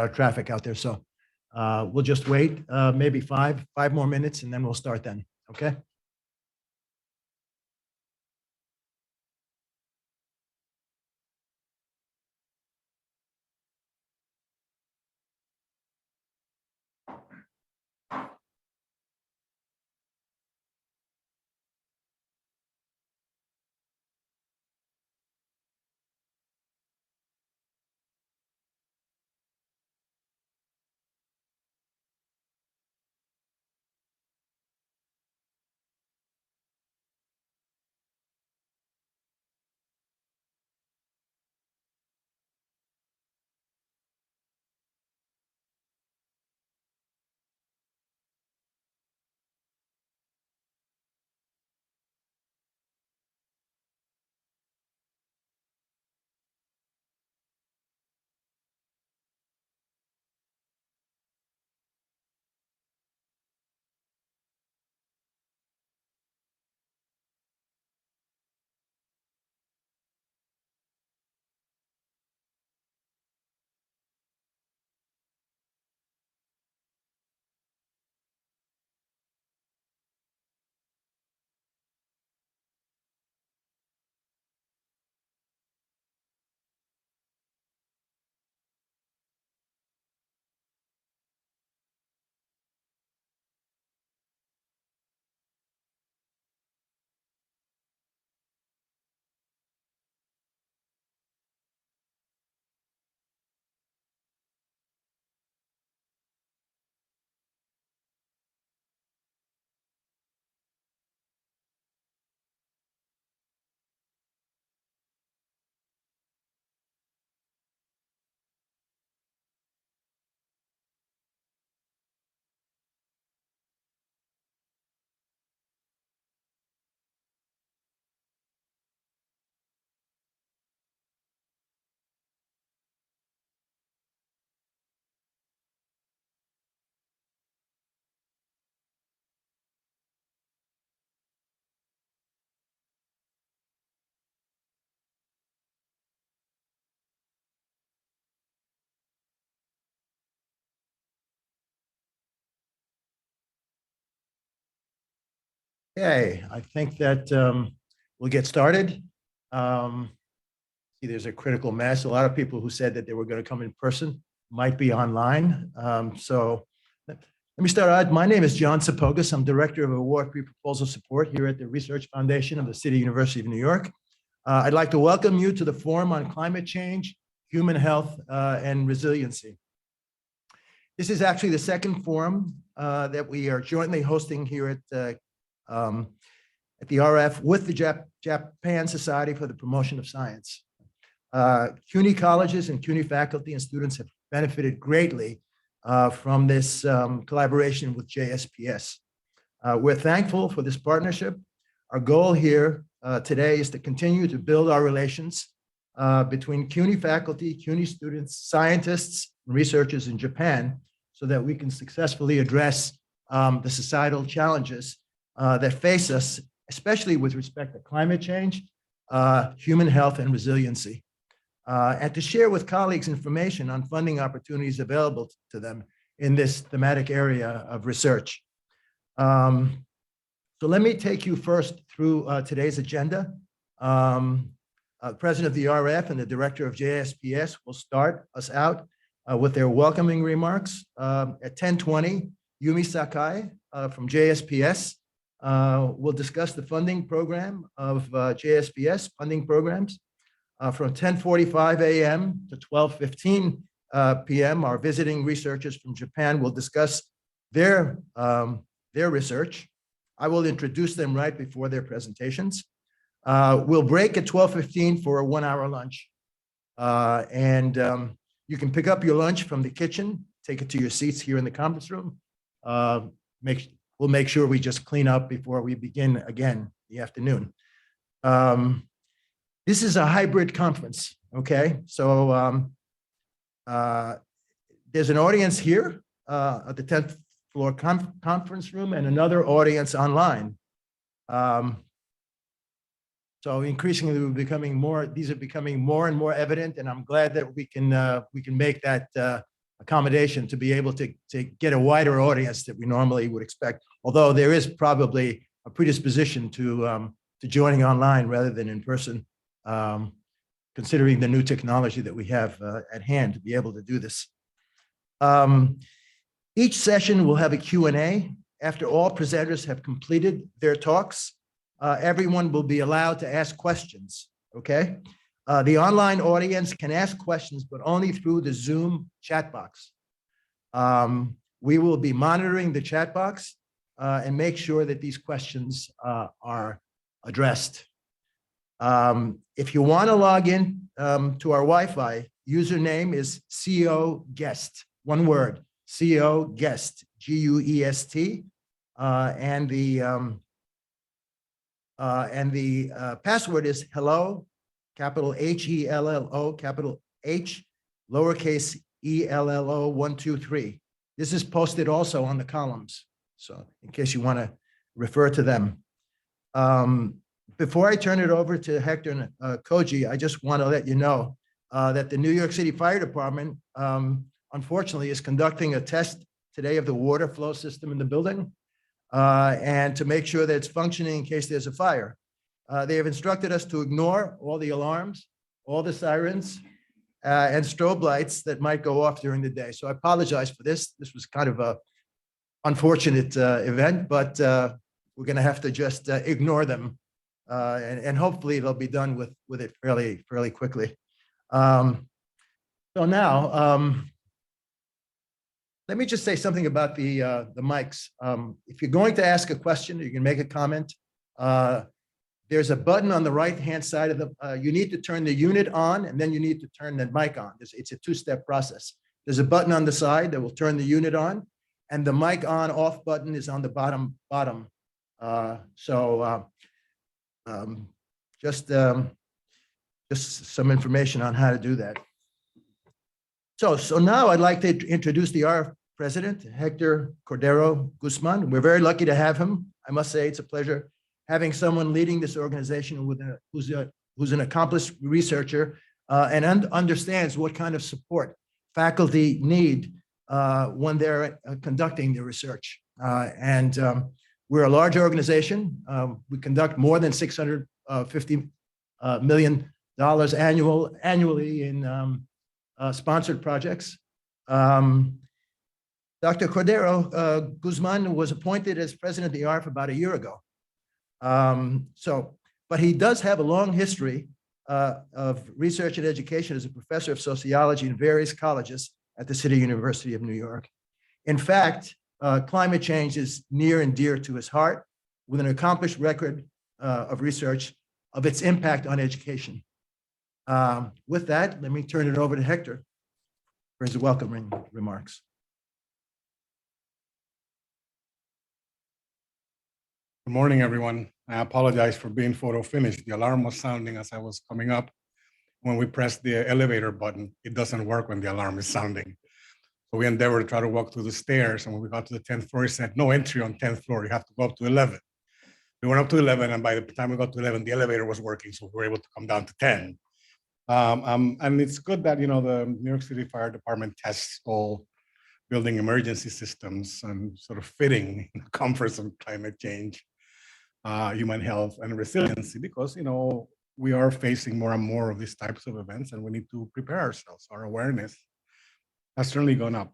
traffic out there. So we'll just wait maybe five more minutes and then we'll start then. Okay. Okay, I think that we'll get started. See, there's a critical mass. A lot of people who said that they were going to come in person might be online. So let me start out. My name is John Sapogas. I'm Director of Award Pre-Proposal Support here at the Research Foundation of the City University of New York. I'd like to welcome you to the Forum on Climate Change, Human Health, and Resiliency. This is actually the second forum that we are jointly hosting here at the RF with the Japan Society for the Promotion of Science. CUNY colleges and CUNY faculty and students have benefited greatly from this collaboration with JSPS. We're thankful for this partnership. Our goal here today is to continue to build our relations between CUNY faculty, CUNY students, scientists, and researchers in Japan so that we can successfully address the societal challenges that face us, especially with respect to climate change, human health, and resiliency, and to share with colleagues information on funding opportunities available to them in this thematic area of research. So let me take you first through today's agenda. The president of the RF and the director of JSPS will start us out with their welcoming remarks. At 10:20, Yumi Sakai from JSPS will discuss the funding program of JSPS funding programs. From 10:45 a.m. to 12:15 p.m., our visiting researchers from Japan will discuss their research. I will introduce them right before their presentations. We'll break at 12:15 for a 1-hour lunch. You can pick up your lunch from the kitchen, take it to your seats here in the conference room. We'll make sure we just clean up before we begin again in the afternoon. This is a hybrid conference, okay? So there's an audience here at the 10th floor conference room and another audience online. So increasingly, these are becoming more and more evident, and I'm glad that we can make that accommodation to be able to get a wider audience that we normally would expect, although there is probably a predisposition to joining online rather than in person, considering the new technology that we have at hand to be able to do this. Each session will have a Q&A. After all presenters have completed their talks, everyone will be allowed to ask questions, okay? The online audience can ask questions, but only through the Zoom chat box. We will be monitoring the chat box and make sure that these questions are addressed. If you want to log in to our Wi-Fi, username is CO Guest, one word, CO Guest, GUEST, and the password is hello, capital HELLO, capital H, lowercase ELLO 123. This is posted also on the columns, so in case you want to refer to them. Before I turn it over to Hector and Koji, I just want to let you know that the New York City Fire Department, unfortunately, is conducting a test today of the water flow system in the building, and to make sure that it's functioning in case there's a fire. They have instructed us to ignore all the alarms, all the sirens, and strobe lights that might go off during the day. So I apologize for this. This was kind of a unfortunate event, but we're going to have to just ignore them, and hopefully they'll be done with it fairly quickly. So now, let me just say something about the mics. If you're going to ask a question, you can make a comment. There's a button on the right-hand side of the, you need to turn the unit on, and then you need to turn the mic on. It's a two-step process. There's a button on the side that will turn the unit on, and the mic on off button is on the bottom. Just some information on how to do that. So now I'd like to introduce the RF president, Hector Cordero Guzman. We're very lucky to have him. I must say it's a pleasure having someone leading this organization who's an accomplished researcher and understands what kind of support faculty need when they're conducting their research. We're a large organization. We conduct more than $650 million annually in sponsored projects. Dr. Cordero Guzman was appointed as president of the ARF about a year ago. But he does have a long history of research and education as a professor of sociology in various colleges at the City University of New York. In fact, climate change is near and dear to his heart, with an accomplished record of research of its impact on education. With that, let me turn it over to Hector for his welcoming remarks. Good morning, everyone. I apologize for being photo finished. The alarm was sounding as I was coming up. When we press the elevator button, it doesn't work when the alarm is sounding. So we endeavored to try to walk through the stairs, and when we got to the 10th floor, it said, no entry on 10th floor, you have to go up to 11. We went up to 11, and by the time we got to 11, the elevator was working, so we were able to come down to 10. And it's good that, you know, the New York City Fire Department tests all building emergency systems and sort of fitting the comforts of climate change, human health, and resiliency, because, you know, we are facing more and more of these types of events, and we need to prepare ourselves. Our awareness has certainly gone up.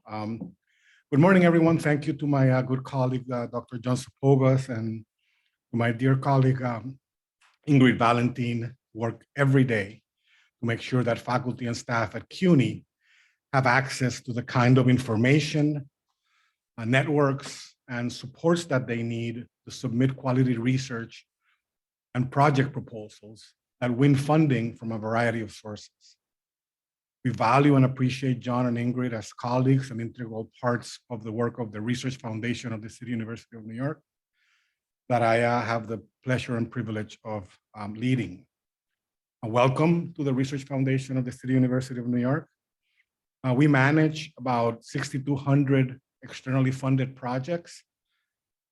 Good morning, everyone. Thank you to my good colleague, Dr. John Sapogas, and to my dear colleague, Ingrid Valentin, who work every day to make sure that faculty and staff at CUNY have access to the kind of information, networks, and supports that they need to submit quality research and project proposals that win funding from a variety of sources. We value and appreciate John and Ingrid as colleagues and integral parts of the work of the Research Foundation of the City University of New York that I have the pleasure and privilege of leading. Welcome to the Research Foundation of the City University of New York. We manage about 6,200 externally funded projects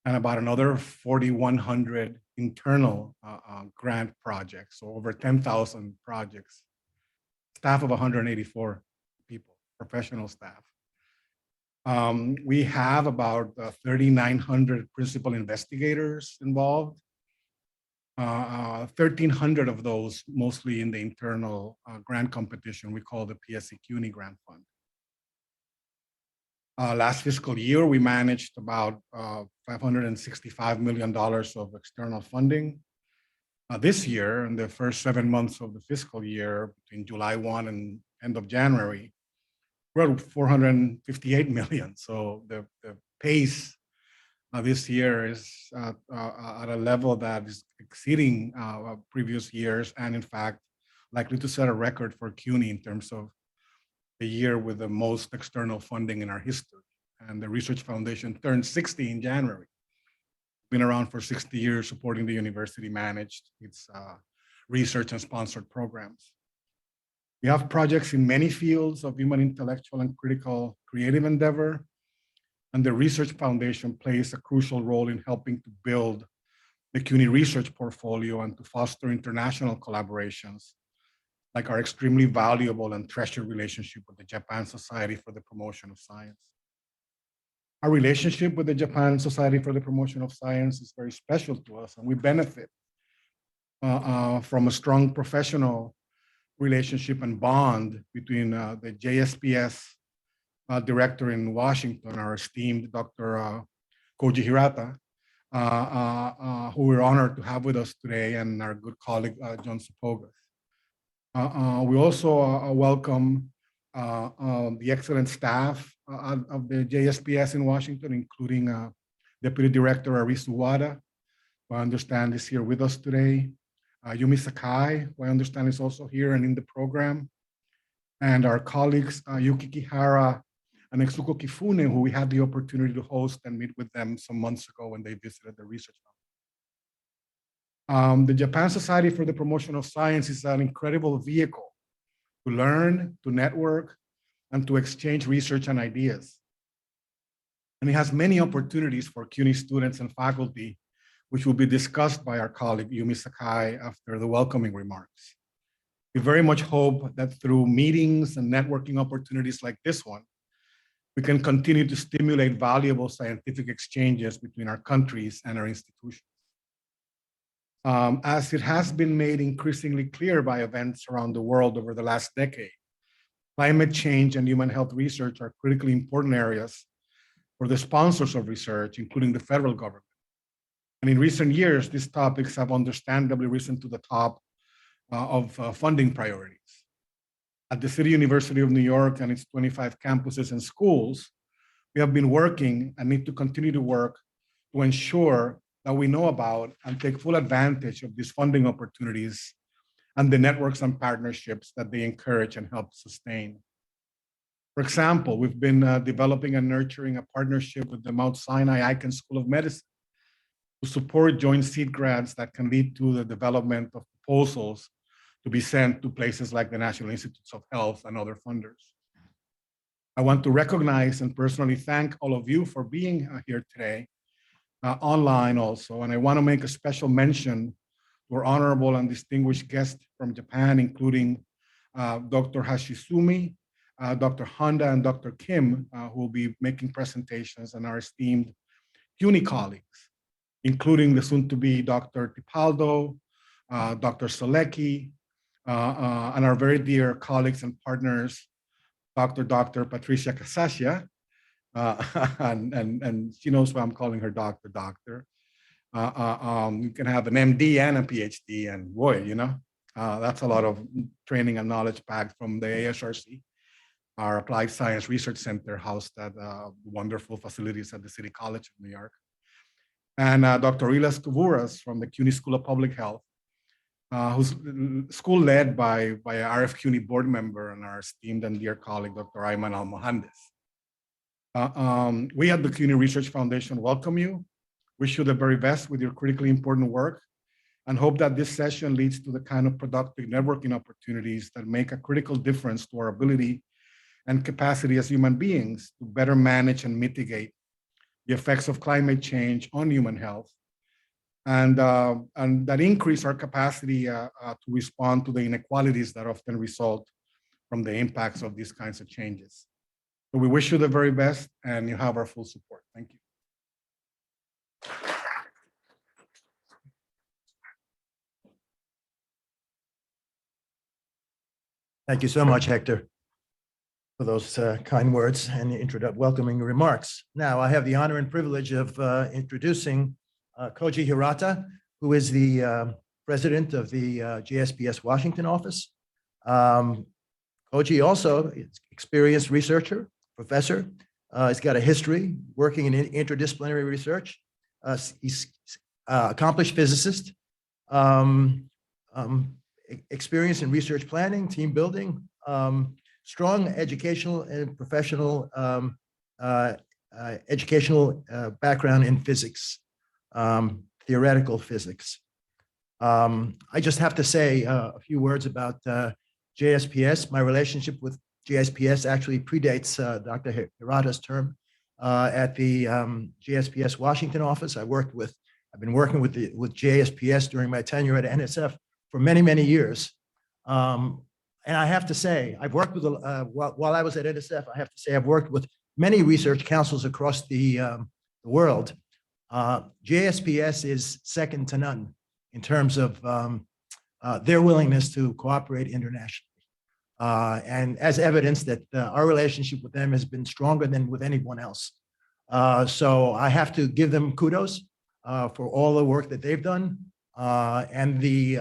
and about another 4,100 internal grant projects, so over 10,000 projects. Staff of 184 people, professional staff. We have about 3,900 principal investigators involved. 1,300 of those mostly in the internal grant competition we call the PSC CUNY Grant Fund. Last fiscal year, we managed about $565 million of external funding. This year, in the first 7 months of the fiscal year, between July 1 and end of January, we're at 458 million. So the pace this year is at a level that is exceeding previous years, and in fact, likely to set a record for CUNY in terms of the year with the most external funding in our history. And the Research Foundation turned 60 in January. Been around for 60 years, supporting the university managed its research and sponsored programs. We have projects in many fields of human intellectual and critical creative endeavor, and the Research Foundation plays a crucial role in helping to build the CUNY research portfolio and to foster international collaborations, like our extremely valuable and treasured relationship with the Japan Society for the Promotion of Science. Our relationship with the Japan Society for the Promotion of Science is very special to us, and we benefit from a strong professional relationship and bond between the JSPS director in Washington, our esteemed Dr. Koji Hirata, who we're honored to have with us today, and our good colleague, John Sapogas. We also welcome the excellent staff of the JSPS in Washington, including Deputy Director Arisu Wada, who I understand is here with us today. Yumi Sakai, who I understand is also here and in the program. And our colleagues, Yuki Kihara and Exuko Kifune, who we had the opportunity to host and meet with them some months ago when they visited the research lab. The Japan Society for the Promotion of Science is an incredible vehicle to learn, to network, and to exchange research and ideas. And it has many opportunities for CUNY students and faculty, which will be discussed by our colleague Yumi Sakai after the welcoming remarks. We very much hope that through meetings and networking opportunities like this one, we can continue to stimulate valuable scientific exchanges between our countries and our institutions. As it has been made increasingly clear by events around the world over the last decade, climate change and human health research are critically important areas for the sponsors of research, including the federal government. And in recent years, these topics have understandably risen to the top of funding priorities. At the City University of New York and its 25 campuses and schools, we have been working and need to continue to work to ensure that we know about and take full advantage of these funding opportunities and the networks and partnerships that they encourage and help sustain. For example, we've been developing and nurturing a partnership with the Mount Sinai Icahn School of Medicine to support joint seed grants that can lead to the development of proposals to be sent to places like the National Institutes of Health and other funders. I want to recognize and personally thank all of you for being here today, online also, and I want to make a special mention to our honorable and distinguished guests from Japan, including Dr. Hashizumi, Dr. Honda, and Dr. Kim, who will be making presentations, and our esteemed CUNY colleagues, including the soon-to-be Dr. Tipaldo, Dr. Solecki, and our very dear colleagues and partners, Dr. Patricia Casascia, and she knows why I'm calling her Doctor. You can have an MD and a PhD, and boy, that's a lot of training and knowledge packed from the ASRC, our Applied Science Research Center, housed at wonderful facilities at the City College of New York. And Dr. Ilas Kavuras from the CUNY School of Public Health, whose school led by a RF CUNY board member and our esteemed and dear colleague, Dr. Ayman Al-Mohandes. We at the CUNY Research Foundation welcome you, wish you the very best with your critically important work, and hope that this session leads to the kind of productive networking opportunities that make a critical difference to our ability and capacity as human beings to better manage and mitigate the effects of climate change on human health, and that increase our capacity to respond to the inequalities that often result from the impacts of these kinds of changes. So we wish you the very best, and you have our full support. Thank you. Thank you so much, Hector, for those kind words and welcoming remarks. Now, I have the honor and privilege of introducing Koji Hirata, who is the president of the JSPS Washington office. Koji also is experienced researcher, professor. He's got a history working in interdisciplinary research. He's accomplished physicist, experience in research planning, team building, strong educational and professional educational background in physics, theoretical physics. I just have to say a few words about JSPS. My relationship with JSPS actually predates Dr. Hirata's term at the JSPS Washington office. I've been working with JSPS during my tenure at NSF for many, many years. And I have to say, I've worked with, while I was at NSF, I have to say I've worked with many research councils across the world. JSPS is second to none in terms of their willingness to cooperate internationally. And as evidence that our relationship with them has been stronger than with anyone else. So I have to give them kudos for all the work that they've done and the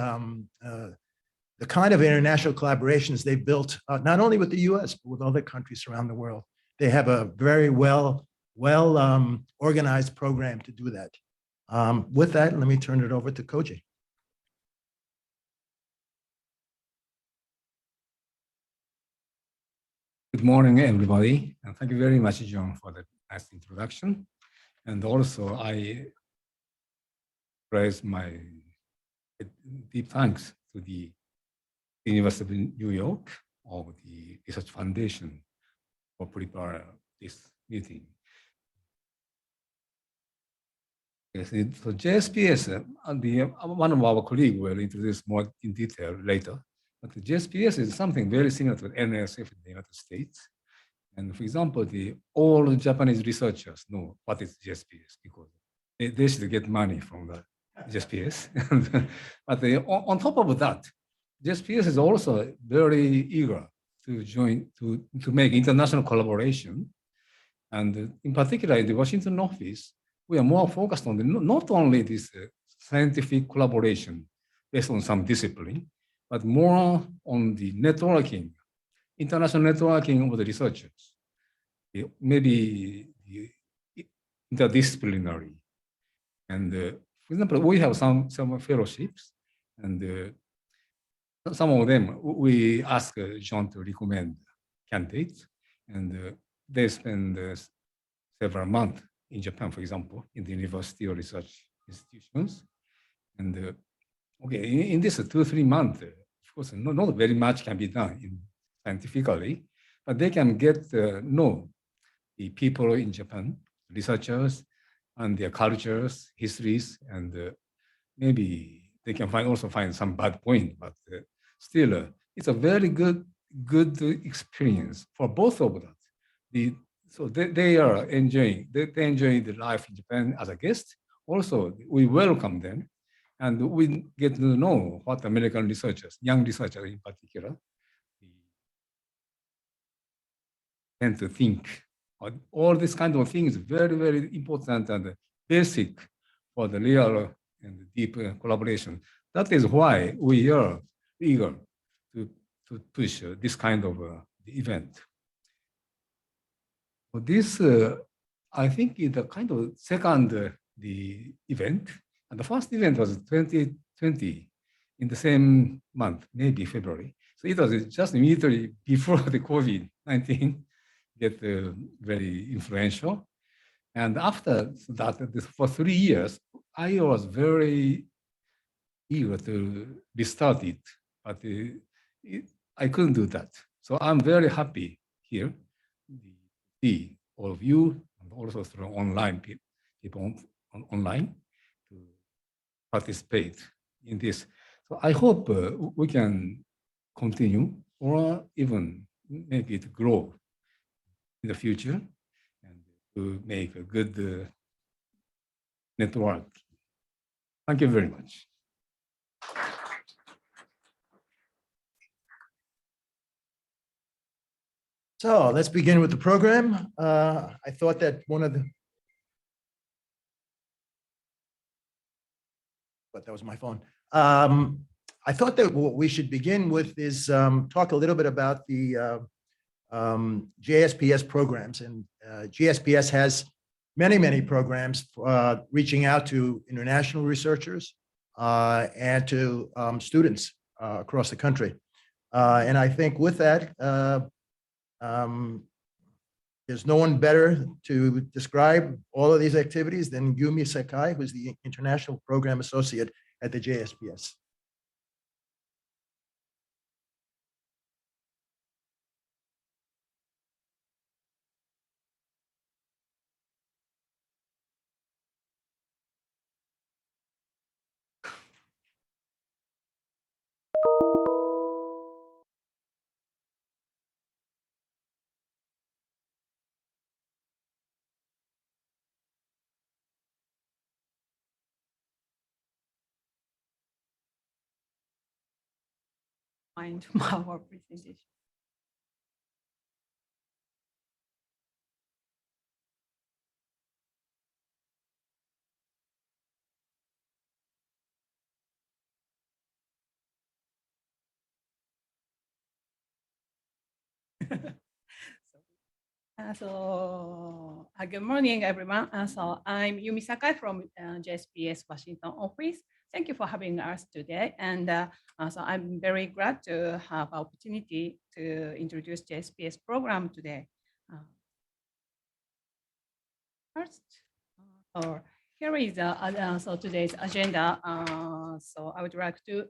kind of international collaborations they've built, not only with the US, but with other countries around the world. They have a very well organized program to do that. With that, let me turn it over to Koji. Good morning, everybody, and thank you very much, John, for the nice introduction. And also, I raise my deep thanks to the University of New York of the Research Foundation for preparing this meeting. Yes, so JSPS, one of our colleagues will introduce more in detail later. But the JSPS is something very similar to NSF in the United States. And for example, all Japanese researchers know what is JSPS because they should get money from the JSPS. But on top of that, JSPS is also very eager to join, to make international collaboration. And in particular, in the Washington office, we are more focused on not only this scientific collaboration based on some discipline, but more on the networking, international networking of the researchers, maybe interdisciplinary. And for example, we have some fellowships, and some of them we ask John to recommend candidates, and they spend several months in Japan, for example, in the university or research institutions. And okay, in this 2-3 months, of course, not very much can be done scientifically, but they can get know the people in Japan, researchers, and their cultures, histories, and maybe they can also find some bad point, but still, it's a very good experience for both of that. So they are enjoying, they enjoy the life in Japan as a guest. Also, we welcome them, and we get to know what American researchers, young researchers in particular, tend to think. All these kind of things very, very important and basic for the real and deep collaboration. That is why we are eager to push this kind of event. So this, I think, is the kind of second the event. And the first event was 2020 in the same month, maybe February. So it was just immediately before the COVID-19 get very influential. And after that, for 3 years, I was very eager to restart it, but I couldn't do that. So I'm very happy here to see all of you, and also through online people online to participate in this. So I hope we can continue or even make it grow in the future and to make a good network. Thank you very much. So let's begin with the program. I thought that but that was my phone. I thought that what we should begin with is talk a little bit about the JSPS programs. And JSPS has many programs reaching out to international researchers and to students across the country. And I think with that, there's no one better to describe all of these activities than Yumi Sakai, who's the International Program Associate at the JSPS. Mind our presentation. Good morning, everyone. So I'm Yumi Sakai from JSPS Washington office. Thank you for having us today. And so I'm very glad to have opportunity to introduce JSPS program today. First, here is so today's agenda. So I would like to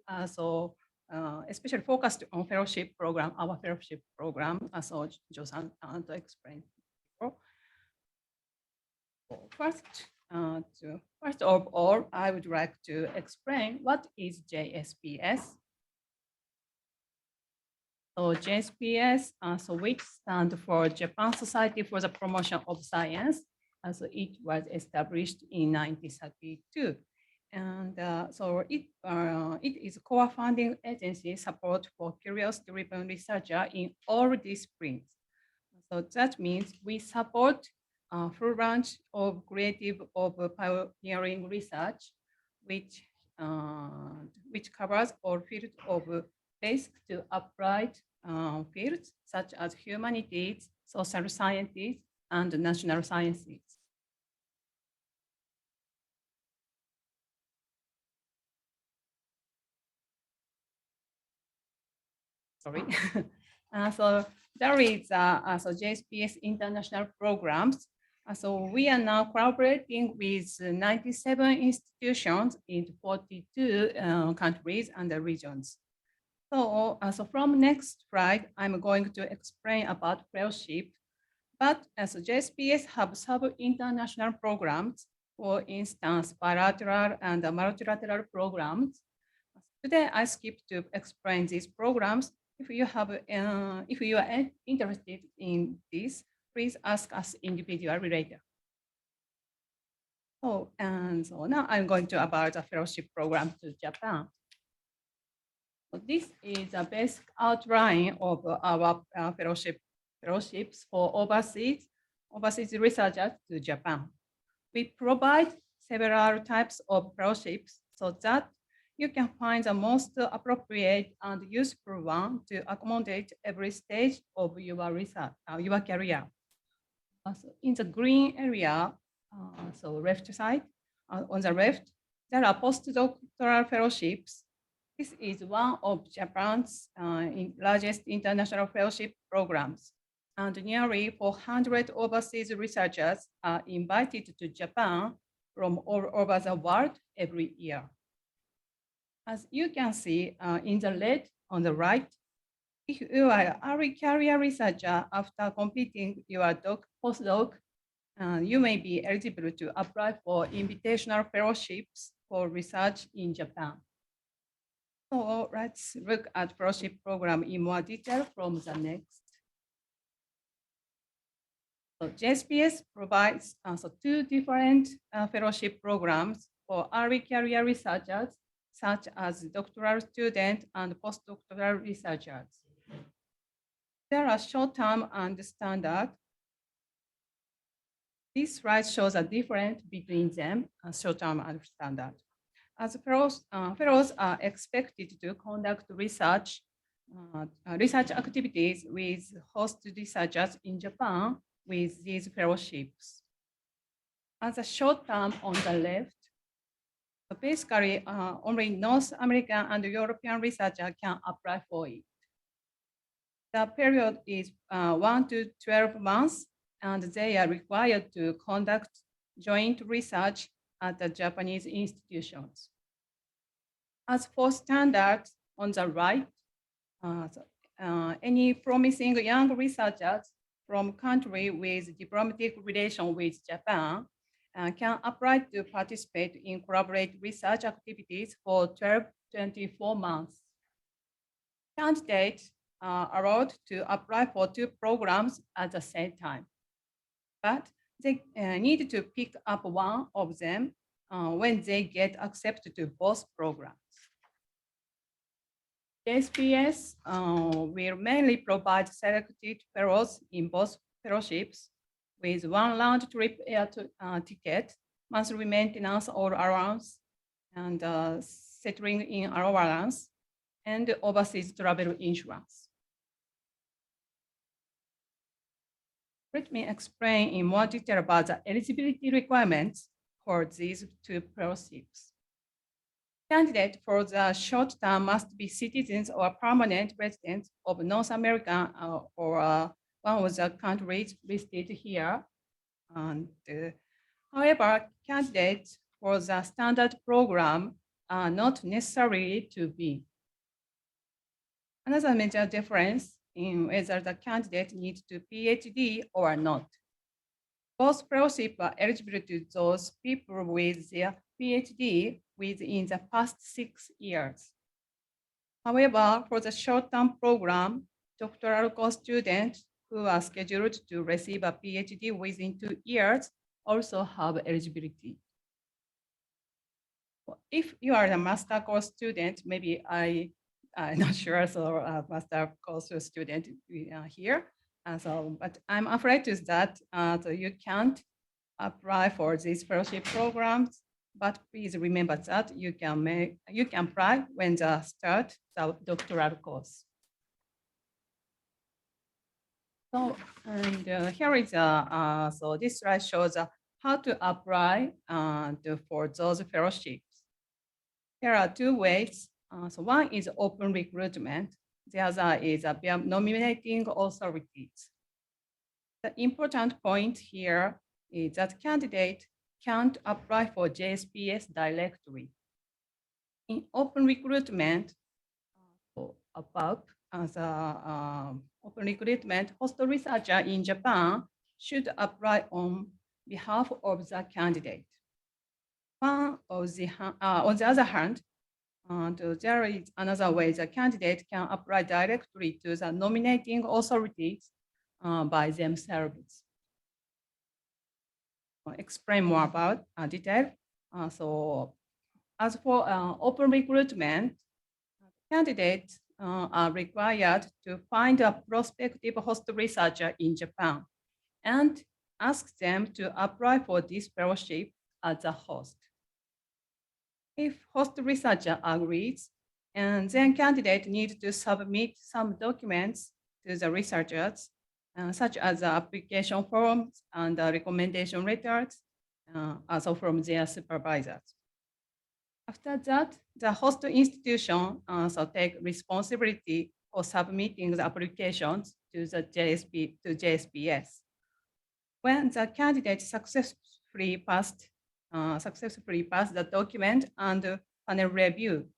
especially focused on fellowship program, our fellowship program. So Joe-san to explain. First of all, I would like to explain what is JSPS. So JSPS, which stands for Japan Society for the Promotion of Science. So it was established in 1932. And so it is core funding agency support for curiosity-driven researcher in all disciplines. So that means we support full range of creative of pioneering research, which covers all fields of basic to applied fields such as humanities, social sciences, and national sciences. Sorry. So there is so JSPS international programs. So we are now collaborating with 97 institutions in 42 countries and regions. So, so from next slide, I'm going to explain about fellowship. But as JSPS have sub-international programs, for instance, bilateral and multilateral programs. Today, I skip to explain these programs. If you are interested in this, please ask us individually later. Oh, and so now I'm going to about a fellowship program to Japan. So this is a basic outline of our fellowships for overseas researchers to Japan. We provide several types of fellowships so that you can find the most appropriate and useful one to accommodate every stage of your research, your career. So in the green area, so left side, on the left, there are postdoctoral fellowships. This is one of Japan's largest international fellowship programs. And nearly 400 overseas researchers are invited to Japan from all over the world every year. As you can see in the red on the right, if you are an early career researcher after completing your postdoc, you may be eligible to apply for invitational fellowships for research in Japan. So let's look at fellowship program in more detail from the next. So JSPS provides two different fellowship programs for early career researchers, such as doctoral students and postdoctoral researchers. There are short-term and standard. This slide shows a difference between them, short-term and standard. As fellows are expected to conduct research activities with host researchers in Japan with these fellowships. As a short term on the left, basically only North American and European researchers can apply for it. The period is 1 to 12 months, and they are required to conduct joint research at the Japanese institutions. As for standards on the right, any promising young researchers from country with diplomatic relation with Japan can apply to participate in collaborative research activities for 12 to 24 months. Candidates are allowed to apply for two programs at the same time, but they need to pick up one of them when they get accepted to both programs. SPS will mainly provide selected fellows in both fellowships with one round trip air ticket, monthly maintenance or allowance, and settling in allowance, and overseas travel insurance. Let me explain in more detail about the eligibility requirements for these two fellowships. Candidates for the short term must be citizens or permanent residents of North America or one of the countries listed here. And, however, candidates for the standard program are not necessarily to be. Another major difference in whether the candidate needs to PhD or not. Both fellowships are eligible to those people with their PhD within the past 6 years. However, for the short-term program, doctoral course students who are scheduled to receive a PhD within 2 years also have eligibility. If you are a master course student, maybe I'm not sure, so a master course student here. But I'm afraid is that so you can't apply for these fellowship programs. But please remember that you can apply when they start the doctoral course. So and here is so this slide shows how to apply for those fellowships. There are two ways. So one is open recruitment. The other is via nominating authorities. The important point here is that candidates can't apply for JSPS directly. In open recruitment, above as open recruitment, host researcher in Japan should apply on behalf of the candidate. On the other hand, there is another way the candidate can apply directly to the nominating authorities by themselves. I'll explain more about detail. So as for open recruitment, candidates are required to find a prospective host researcher in Japan and ask them to apply for this fellowship as a host. If host researcher agrees, and then candidate needs to submit some documents to the researchers, such as application forms and recommendation letters, also from their supervisors. After that, the host institution also take responsibility for submitting the applications to the JSPS. When the candidate successfully passed the document and panel review,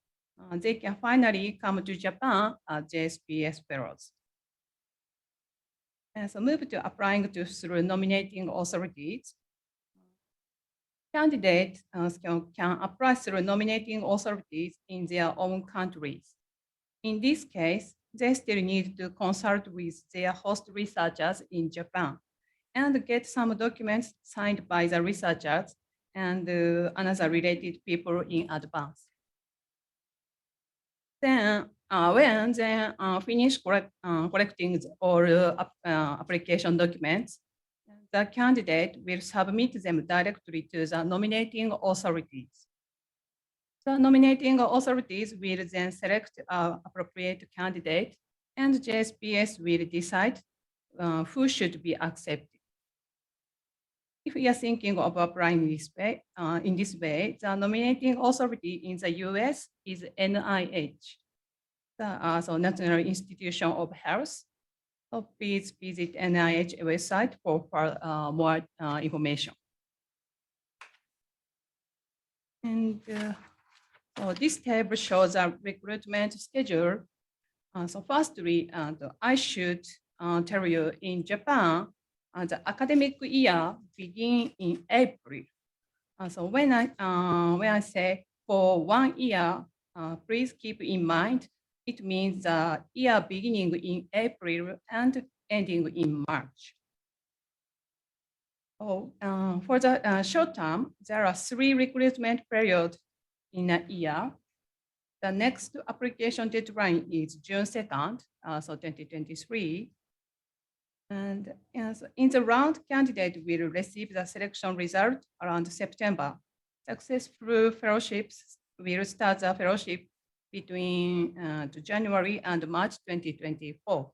they can finally come to Japan as JSPS fellows. And so move to applying through nominating authorities. Candidates can apply through nominating authorities in their own countries. In this case, they still need to consult with their host researchers in Japan. and get some documents signed by the researchers and another related people in advance. Then, when they finish collecting all application documents, the candidate will submit them directly to the nominating authorities. The nominating authorities will then select appropriate candidate, and JSPS will decide who should be accepted. If you are thinking of applying in this way, the nominating authority in the US is NIH, so National Institution of Health. So please visit NIH website for more information. And so this table shows a recruitment schedule. So firstly, I should tell you in Japan, the academic year begins in April. So when I say for 1 year, please keep in mind, it means the year beginning in April and ending in March. For the short term, there are 3 recruitment periods in a year. The next application deadline is June 2nd, so 2023. And in the round, candidate will receive the selection result around September. Successful fellowships will start the fellowship between January and March 2024.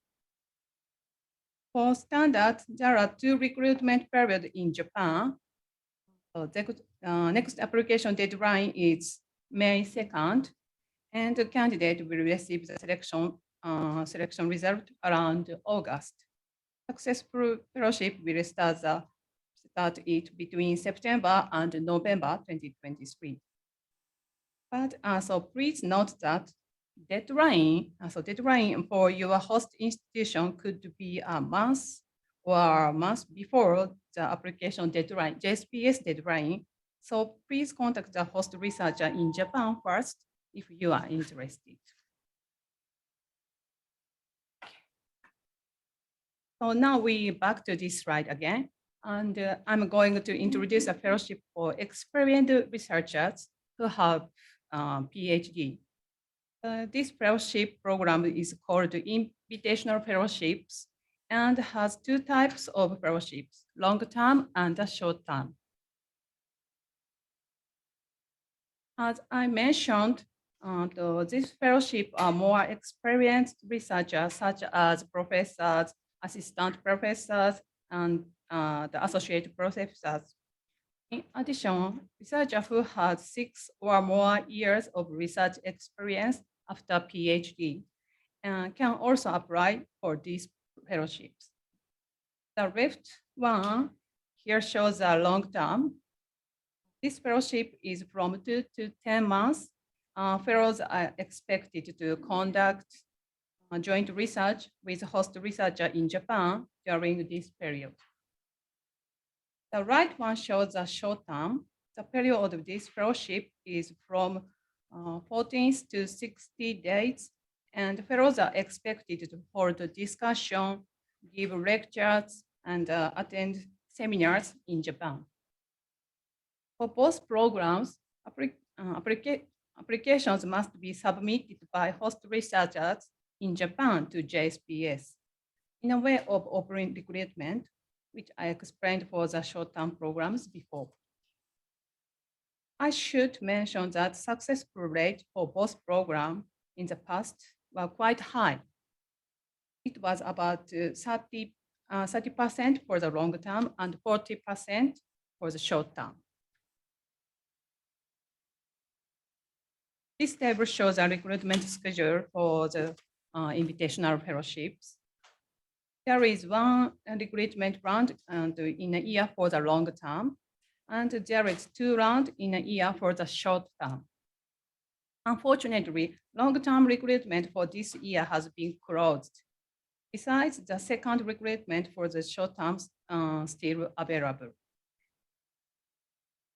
For standard, there are 2 recruitment periods in Japan. So the next application deadline is May 2nd, and the candidate will receive the selection result around August. Successful fellowship will start it between September and November 2023. But so please note that deadline for your host institution could be a month or a month before the application deadline, JSPS deadline. So please contact the host researcher in Japan first if you are interested. So now we back to this slide again, and I'm going to introduce a fellowship for experienced researchers who have PhD. This fellowship program is called Invitational Fellowships and has 2 types of fellowships, long-term and short-term. As I mentioned, this fellowship are more experienced researchers such as professors, assistant professors, and the associate professors. In addition, researchers who had 6 or more years of research experience after PhD can also apply for these fellowships. The left one here shows a long term. This fellowship is from 2 to 10 months. Fellows are expected to conduct joint research with host researcher in Japan during this period. The right one shows a short term. The period of this fellowship is from 14 to 60 days, and fellows are expected to hold a discussion, give lectures, and attend seminars in Japan. For both programs, applications must be submitted by host researchers in Japan to JSPS in a way of open recruitment, which I explained for the short-term programs before. I should mention that successful rate for both programs in the past were quite high. It was about 30% for the long term and 40% for the short term. This table shows a recruitment schedule for the invitational fellowships. There is 1 recruitment round in a year for the long term, and there is 2 rounds in a year for the short term. Unfortunately, long-term recruitment for this year has been closed. Besides, the second recruitment for the short terms still available.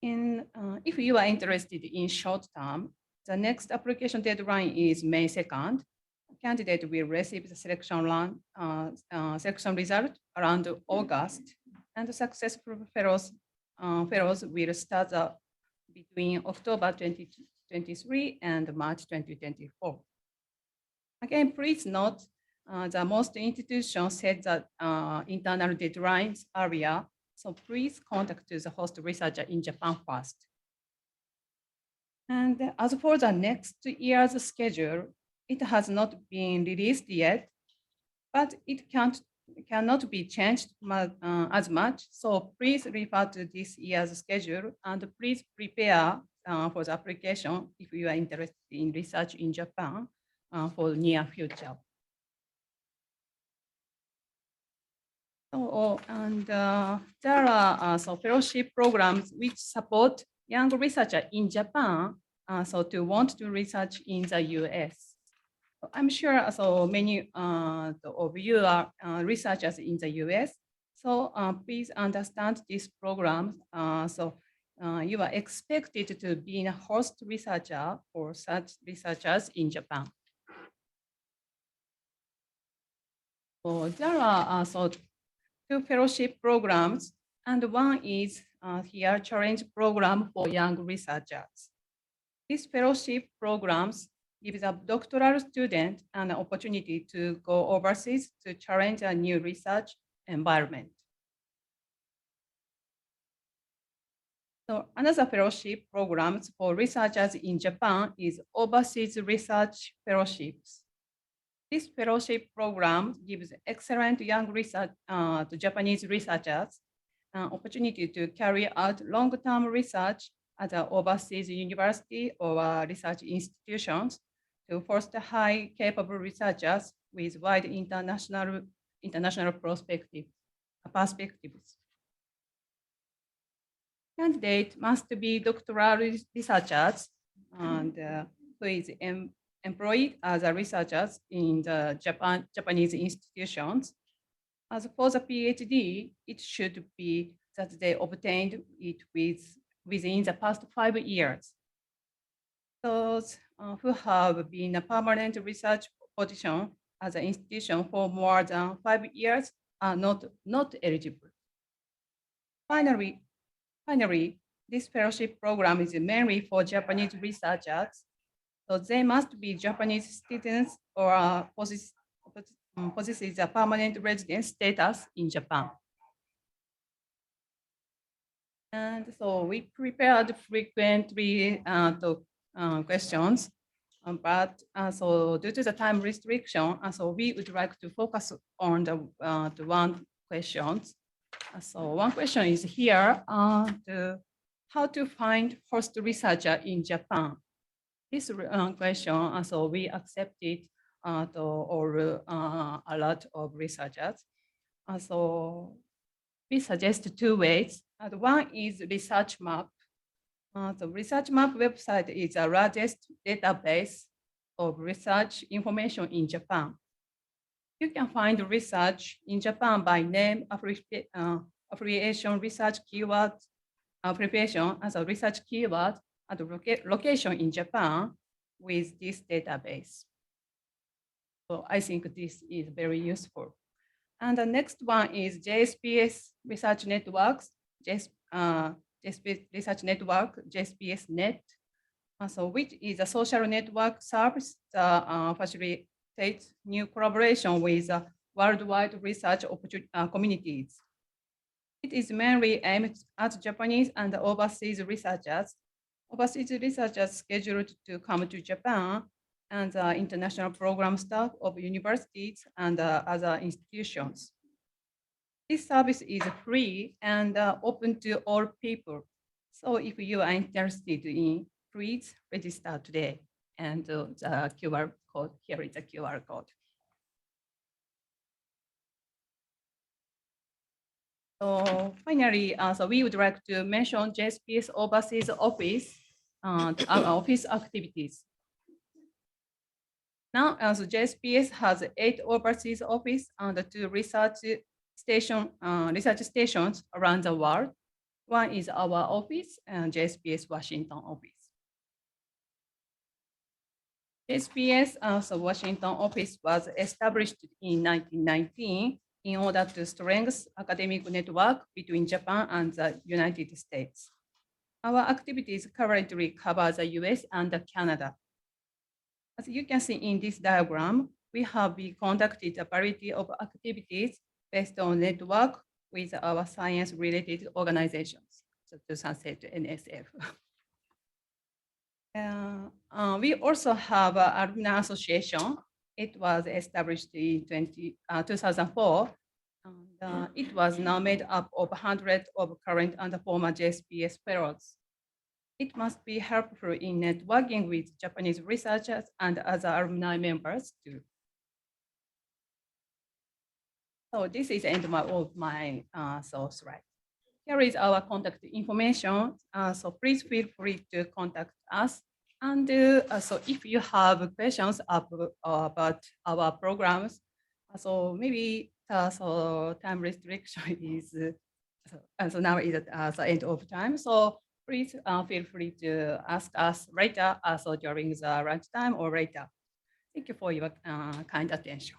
If you are interested in short term, the next application deadline is May 2nd. Candidate will receive the selection result around August. and successful fellows will start between October 2023 and March 2024. Again, please note that most institutions set the internal deadlines earlier, so please contact the host researcher in Japan first. And as for the next year's schedule, it has not been released yet, but it cannot be changed as much. So please refer to this year's schedule and please prepare for the application if you are interested in research in Japan for near future. So, and there are fellowship programs which support young researchers in Japan so to want to research in the US. I'm sure so many of you are researchers in the US. So please understand this program. You are expected to be a host researcher for such researchers in Japan. So there are two fellowship programs, and one is here challenge program for young researchers. These fellowship programs give the doctoral student an opportunity to go overseas to challenge a new research environment. So another fellowship programs for researchers in Japan is overseas research fellowships. This fellowship program gives excellent young research to Japanese researchers an opportunity to carry out long-term research at an overseas university or research institutions to foster high capable researchers with wide international perspectives. Candidate must be doctoral researchers and who is employed as a researchers in the Japanese institutions. As for the PhD, it should be that they obtained it within the past 5 years. Those who have been a permanent research position as an institution for more than 5 years are not eligible. Finally, this fellowship program is mainly for Japanese researchers. So they must be Japanese citizens or possesses a permanent residence status in Japan. And so we prepared frequently questions, but so due to the time restriction, so we would like to focus on the one questions. So one question is here, how to find host researcher in Japan? This question, so we accepted a lot of researchers. So we suggest 2 ways. One is research map. The research map website is the largest database of research information in Japan. You can find research in Japan by name, affiliation, research keyword, preparation as a research keyword, and location in Japan with this database. So I think this is very useful. And the next one is JSPS Research Networks, JSPS Research Network, JSPS Net, so which is a social network service that facilitates new collaboration with worldwide research communities. It is mainly aimed at Japanese and overseas researchers. Overseas researchers scheduled to come to Japan and international program staff of universities and other institutions. This service is free and open to all people. So if you are interested in, please register today. And the QR code, here is the QR code. So finally, so we would like to mention JSPS Overseas Office, office activities. Now, so JSPS has 8 overseas offices and 2 research stations around the world. One is our office and JSPS Washington office. JSPS, so Washington office was established in 1919 in order to strengthen academic network between Japan and the United States. Our activities currently cover the US and Canada. As you can see in this diagram, we have conducted a variety of activities based on network with our science-related organizations, such as NSF. We also have an alumni association. It was established in 2004. And, it was now made up of hundreds of current and former JSPS fellows. It must be helpful in networking with Japanese researchers and other alumni members too. So this is the end of my slide. Here is our contact information. So please feel free to contact us. And so if you have questions about our programs, so maybe so time restriction is, so now is at the end of time. So please feel free to ask us later, so during the lunchtime or later. Thank you for your kind attention.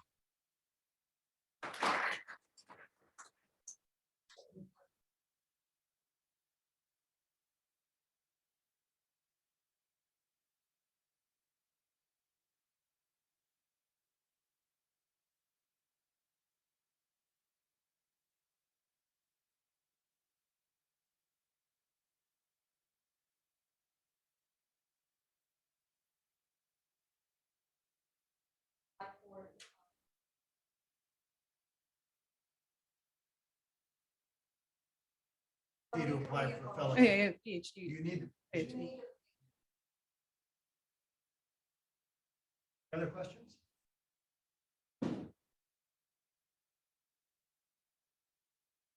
To apply for fellowship. Yeah, PhD. You need PhD. other questions?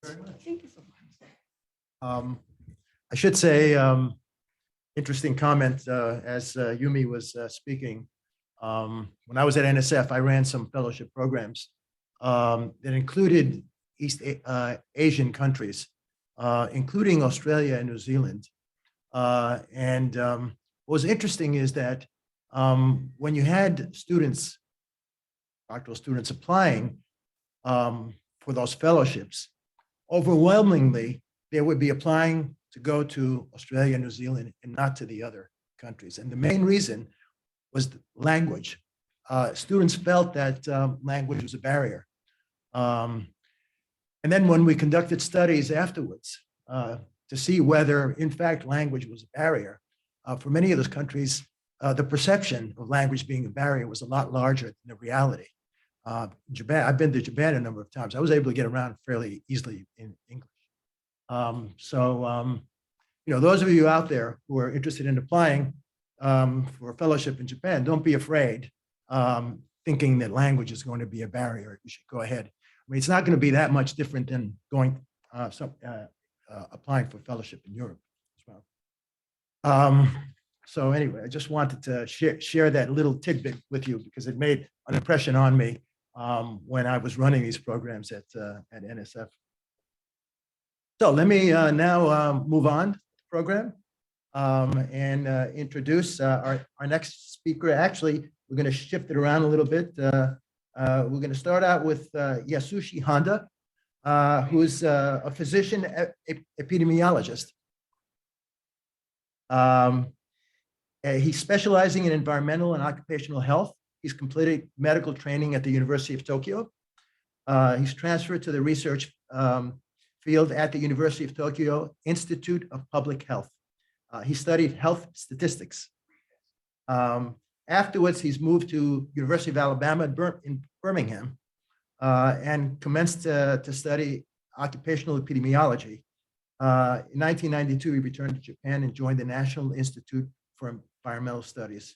Very much. Thank you so much. I should say, interesting comment as Yumi was speaking. When I was at NSF, I ran some fellowship programs that included East Asian countries, including Australia and New Zealand. And what was interesting is that when you had students, doctoral students applying for those fellowships, overwhelmingly, they would be applying to go to Australia and New Zealand and not to the other countries. And the main reason was the language. Students felt that language was a barrier. And then when we conducted studies afterwards to see whether, in fact, language was a barrier, for many of those countries, the perception of language being a barrier was a lot larger than the reality. Japan, I've been to Japan a number of times. I was able to get around fairly easily in English. You know, those of you out there who are interested in applying for a fellowship in Japan, don't be afraid, thinking that language is going to be a barrier. You should go ahead. I mean, it's not going to be that much different than going applying for fellowship in Europe as well. So anyway, I just wanted to share that little tidbit with you because it made an impression on me when I was running these programs at NSF. So let me now move on to the program and introduce our next speaker. Actually, we're going to shift it around a little bit. We're going to start out with Yasushi Honda, who's a physician epidemiologist. He's specializing in environmental and occupational health. He's completed medical training at the University of Tokyo. He's transferred to the research field at the University of Tokyo Institute of Public Health. He studied health statistics. Afterwards, he's moved to University of Alabama in Birmingham and commenced to study occupational epidemiology. In 1992, he returned to Japan and joined the National Institute for Environmental Studies,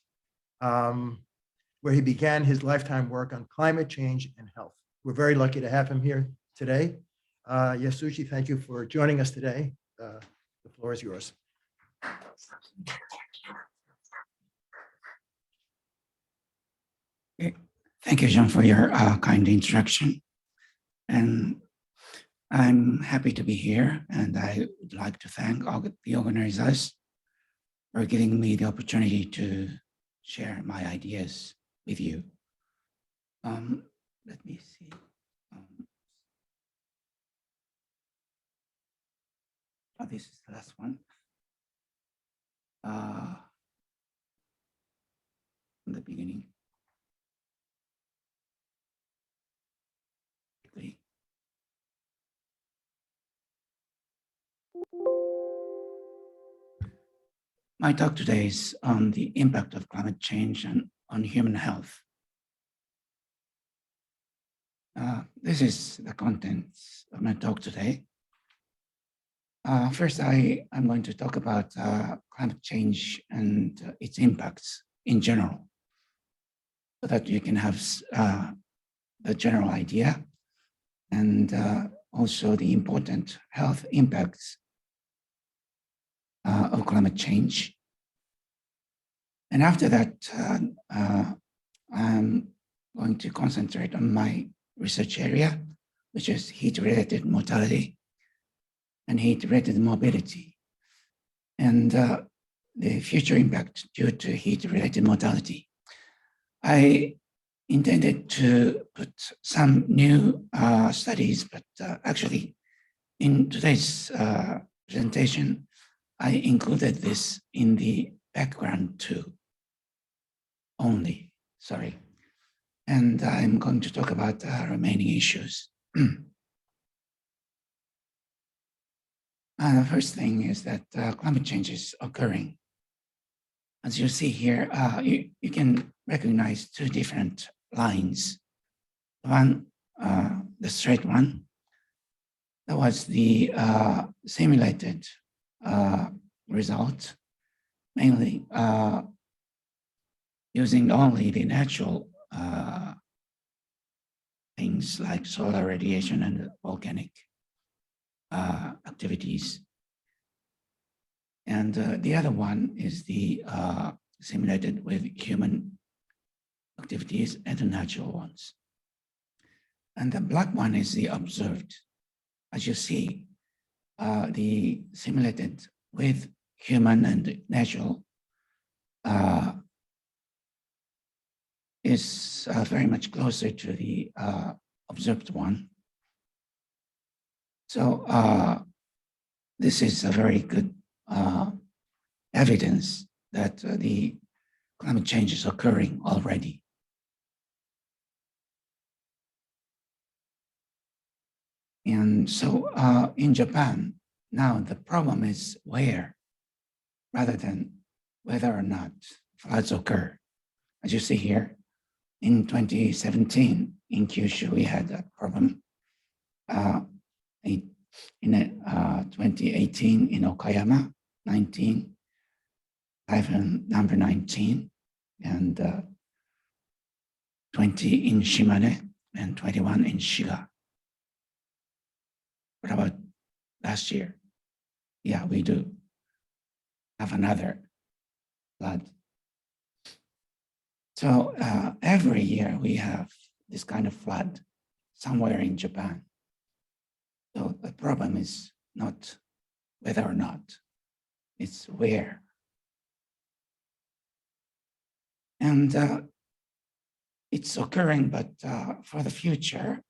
where he began his lifetime work on climate change and health. We're very lucky to have him here today. Yasushi, thank you for joining us today. The floor is yours. Thank you, John, for your kind introduction. And I'm happy to be here, and I would like to thank all the organizers for giving me the opportunity to share my ideas with you. Let me see. Oh, this is the last one. From the beginning. Quickly. My talk today is on the impact of climate change and on human health. This is the contents of my talk today. First, I'm going to talk about climate change and its impacts in general, so that you can have the general idea and also the important health impacts of climate change. And after that, I'm going to concentrate on my research area, which is heat-related mortality and heat-related morbidity, and the future impact due to heat-related mortality. I intended to put some new studies, but actually in today's presentation, I included this in the background too, only, sorry. And I'm going to talk about remaining issues. The first thing is that climate change is occurring. As you see here, you can recognize two different lines. One, the straight one, that was the simulated result, mainly using only the natural things like solar radiation and volcanic activities. And the other one is the simulated with human activities and the natural ones. And the black one is the observed. As you see, the simulated with human and natural is very much closer to the observed one. So this is a very good evidence that the climate change is occurring already. And so in Japan, now the problem is where, rather than whether or not floods occur. As you see here, in 2017, in Kyushu, we had a problem. In 2018, in Okayama, 19, typhoon number 19, and 20 in Shimane, and 21 in Shiga. What about last year? Yeah, we do have another flood. So every year we have this kind of flood somewhere in Japan. So the problem is not whether or not, it's where. And it's occurring, but for the future,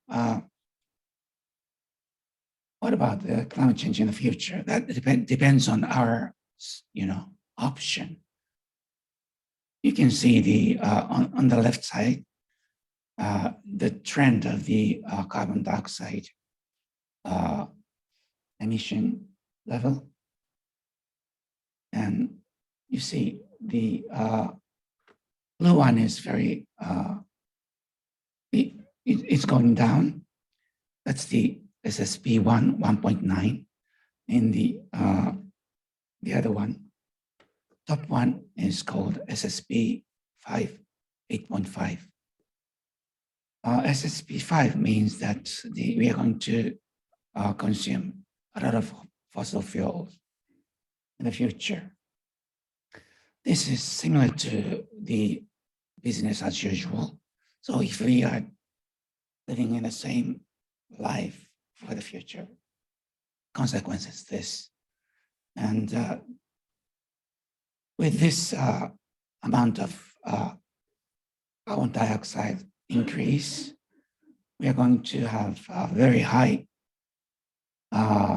what about the climate change in the future? That depends on our, option. You can see the on the left side, the trend of the carbon dioxide emission level. And you see the blue one is very, it's going down. That's the SSP 1.9. And the other one, top one is called SSP 5, 8.5. SSP 5 means that we are going to consume a lot of fossil fuels in the future. This is similar to the business as usual. So if we are living in the same life for the future, consequences this. And with this amount of carbon dioxide increase, we are going to have a very high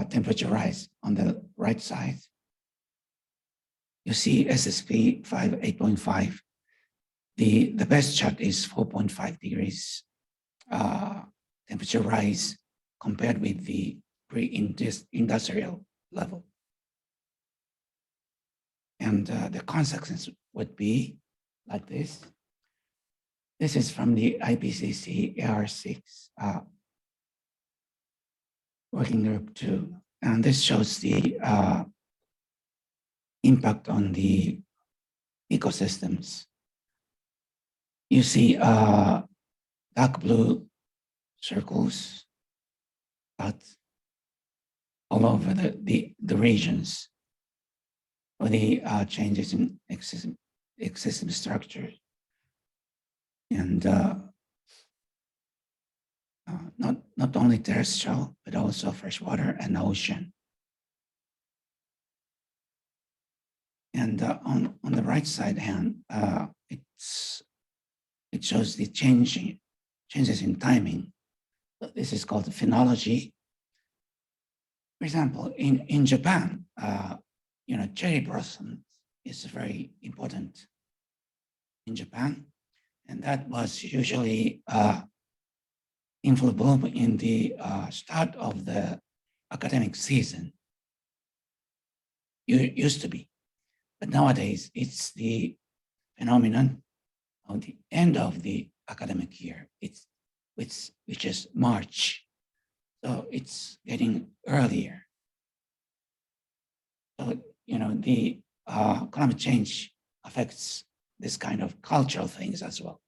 temperature rise on the right side. You see SSP 8.5. The best chart is 4.5 degrees temperature rise compared with the pre-industrial level. And the consequence would be like this. This is from the IPCC AR6 working group 2. And this shows the impact on the ecosystems. You see dark blue circles, dots all over the regions for the changes in ecosystem structure. And not only terrestrial, but also freshwater and ocean. And on the right side hand, it shows the changes in timing. This is called phenology. For example, in Japan, cherry blossom is very important in Japan, and that was usually in full bloom in the start of the academic season. It used to be, but nowadays it's the phenomenon of the end of the academic year. Which is March, so it's getting earlier. So the climate change affects this kind of cultural things as well.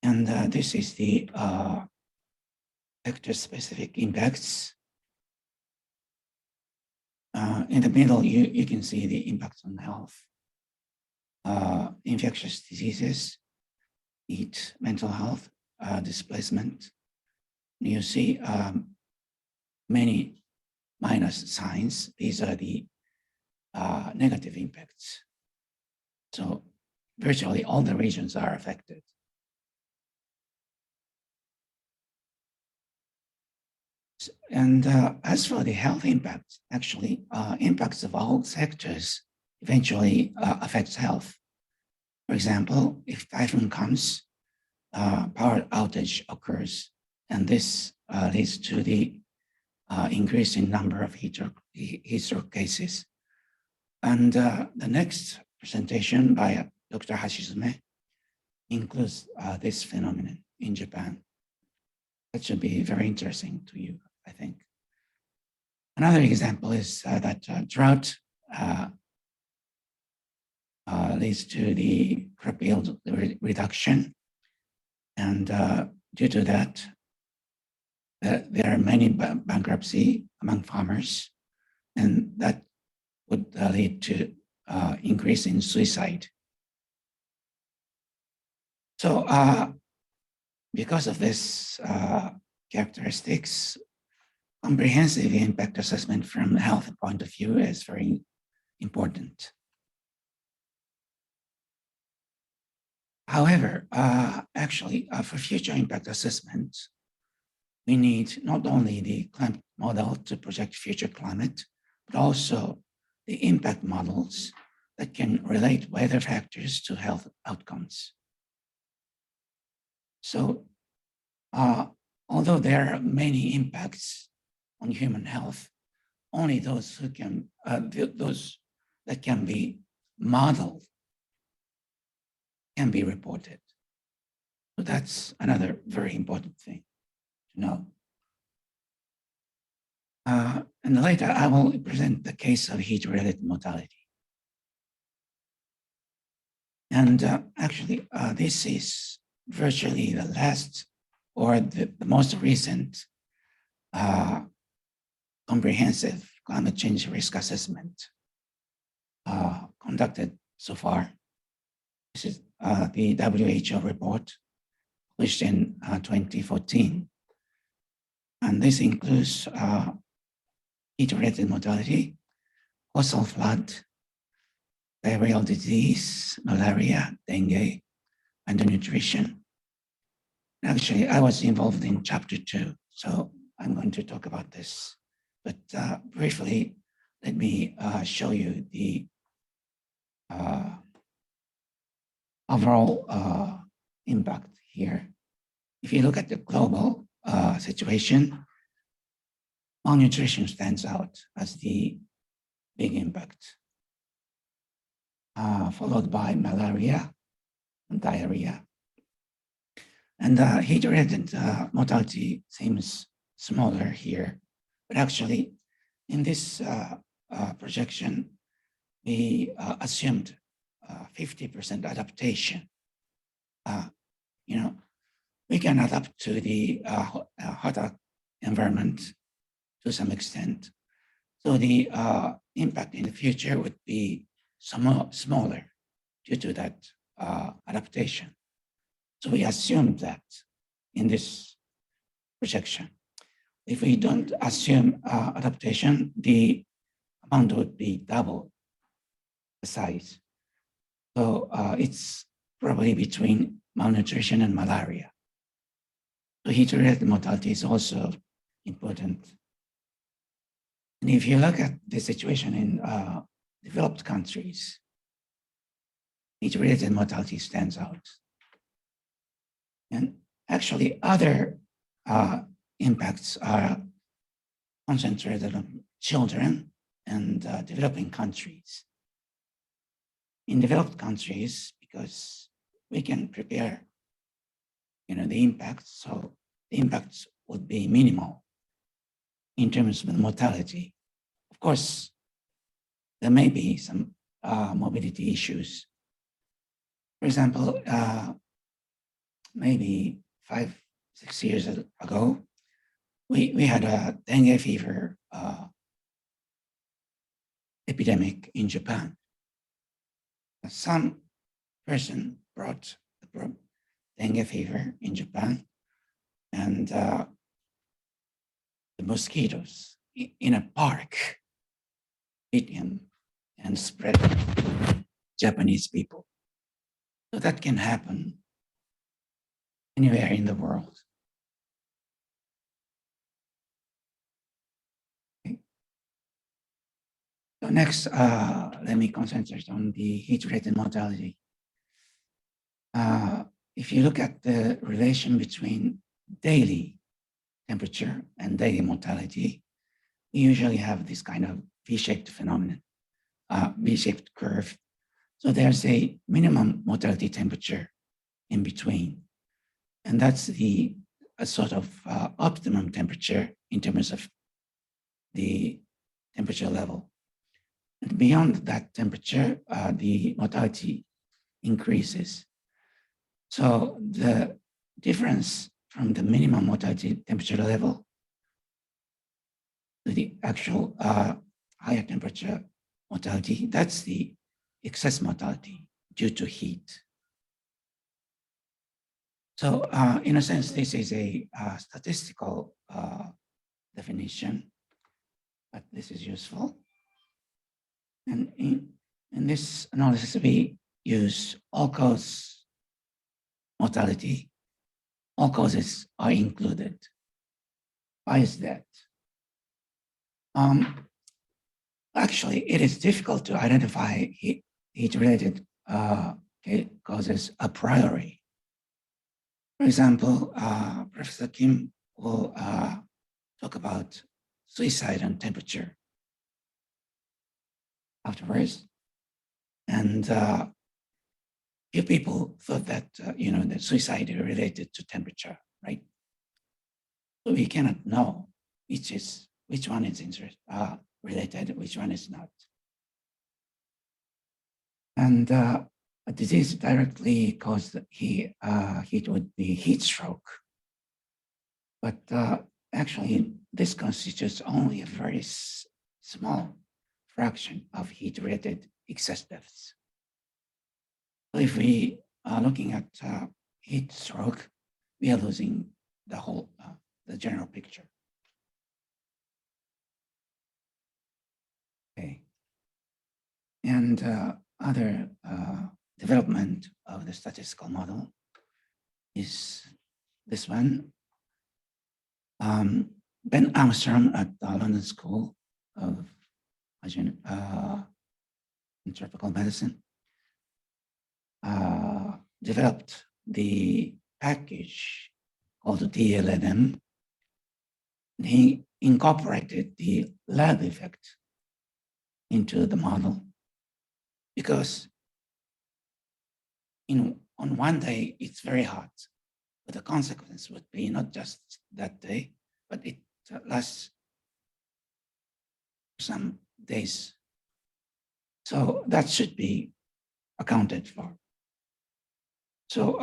And this is the sector-specific impacts. In the middle, you can see the impacts on health, infectious diseases, heat, mental health, displacement. You see many minus signs. These are the negative impacts. So virtually all the regions are affected. And as for the health impacts, actually, impacts of all sectors eventually affects health. For example, if typhoon comes, power outage occurs, and this leads to the increase in number of heat stroke cases. And the next presentation by Dr. Hashizume includes this phenomenon in Japan. That should be very interesting to you, I think. Another example is that drought leads to the crop yield reduction. And due to that, there are many bankruptcy among farmers, and that would lead to increase in suicide. So because of this characteristics, comprehensive impact assessment from a health point of view is very important. However, actually, for future impact assessment, we need not only the climate model to project future climate, but also the impact models that can relate weather factors to health outcomes. So, although there are many impacts on human health, only those that can be modeled can be reported. So that's another very important thing to know. And later I will present the case of heat-related mortality. And actually, this is virtually the last or the most recent comprehensive climate change risk assessment conducted so far. This is the WHO report published in 2014. And this includes heat-related mortality, coastal flood, diarrheal disease, malaria, dengue, undernutrition. Actually, I was involved in chapter 2, so I'm going to talk about this. But briefly, let me show you the overall impact here. If you look at the global situation, malnutrition stands out as the big impact, followed by malaria and diarrhea. And heat-related mortality seems smaller here, but actually in this projection, we assumed 50% adaptation. We can adapt to the hotter environment to some extent. So the impact in the future would be somewhat smaller due to that adaptation. So we assume that in this projection. If we don't assume adaptation, the amount would be double the size. So it's probably between malnutrition and malaria. So heat-related mortality is also important. And if you look at the situation in developed countries, heat-related mortality stands out. And actually other impacts are concentrated on children and developing countries. In developed countries, because we can prepare the impacts, so the impacts would be minimal in terms of mortality. Of course, there may be some mobility issues. For example, maybe 5-6 years ago, we had a dengue fever epidemic in Japan. Some person brought the dengue fever in Japan, and the mosquitoes in a park bit him and spread Japanese people. So that can happen anywhere in the world. Okay. So next, let me concentrate on the heat-related mortality. If you look at the relation between daily temperature and daily mortality, we usually have this kind of V-shaped phenomenon, V-shaped curve. So there's a minimum mortality temperature in between. And that's a sort of optimum temperature in terms of the temperature level. And beyond that temperature, the mortality increases. So the difference from the minimum mortality temperature level to the actual higher temperature mortality, that's the excess mortality due to heat. So in a sense, this is a statistical definition, but this is useful. And in this analysis, we use all-cause mortality. All causes are included. Why is that? Actually, it is difficult to identify heat-related causes a priori. For example, Professor Kim will talk about suicide and temperature afterwards. And few people thought that, that suicide is related to temperature, right? So we cannot know which one is related, which one is not. And a disease directly caused heat would be heat stroke. But actually, this constitutes only a very small fraction of heat-related excess deaths. So if we are looking at heat stroke, we are losing the whole, the general picture. Okay. And other development of the statistical model is this one. Ben Armstrong at the London School of Tropical Medicine developed the package called DLNM. He incorporated the lag effect into the model because on one day it's very hot, but the consequence would be not just that day, but it lasts some days. So that should be accounted for. So,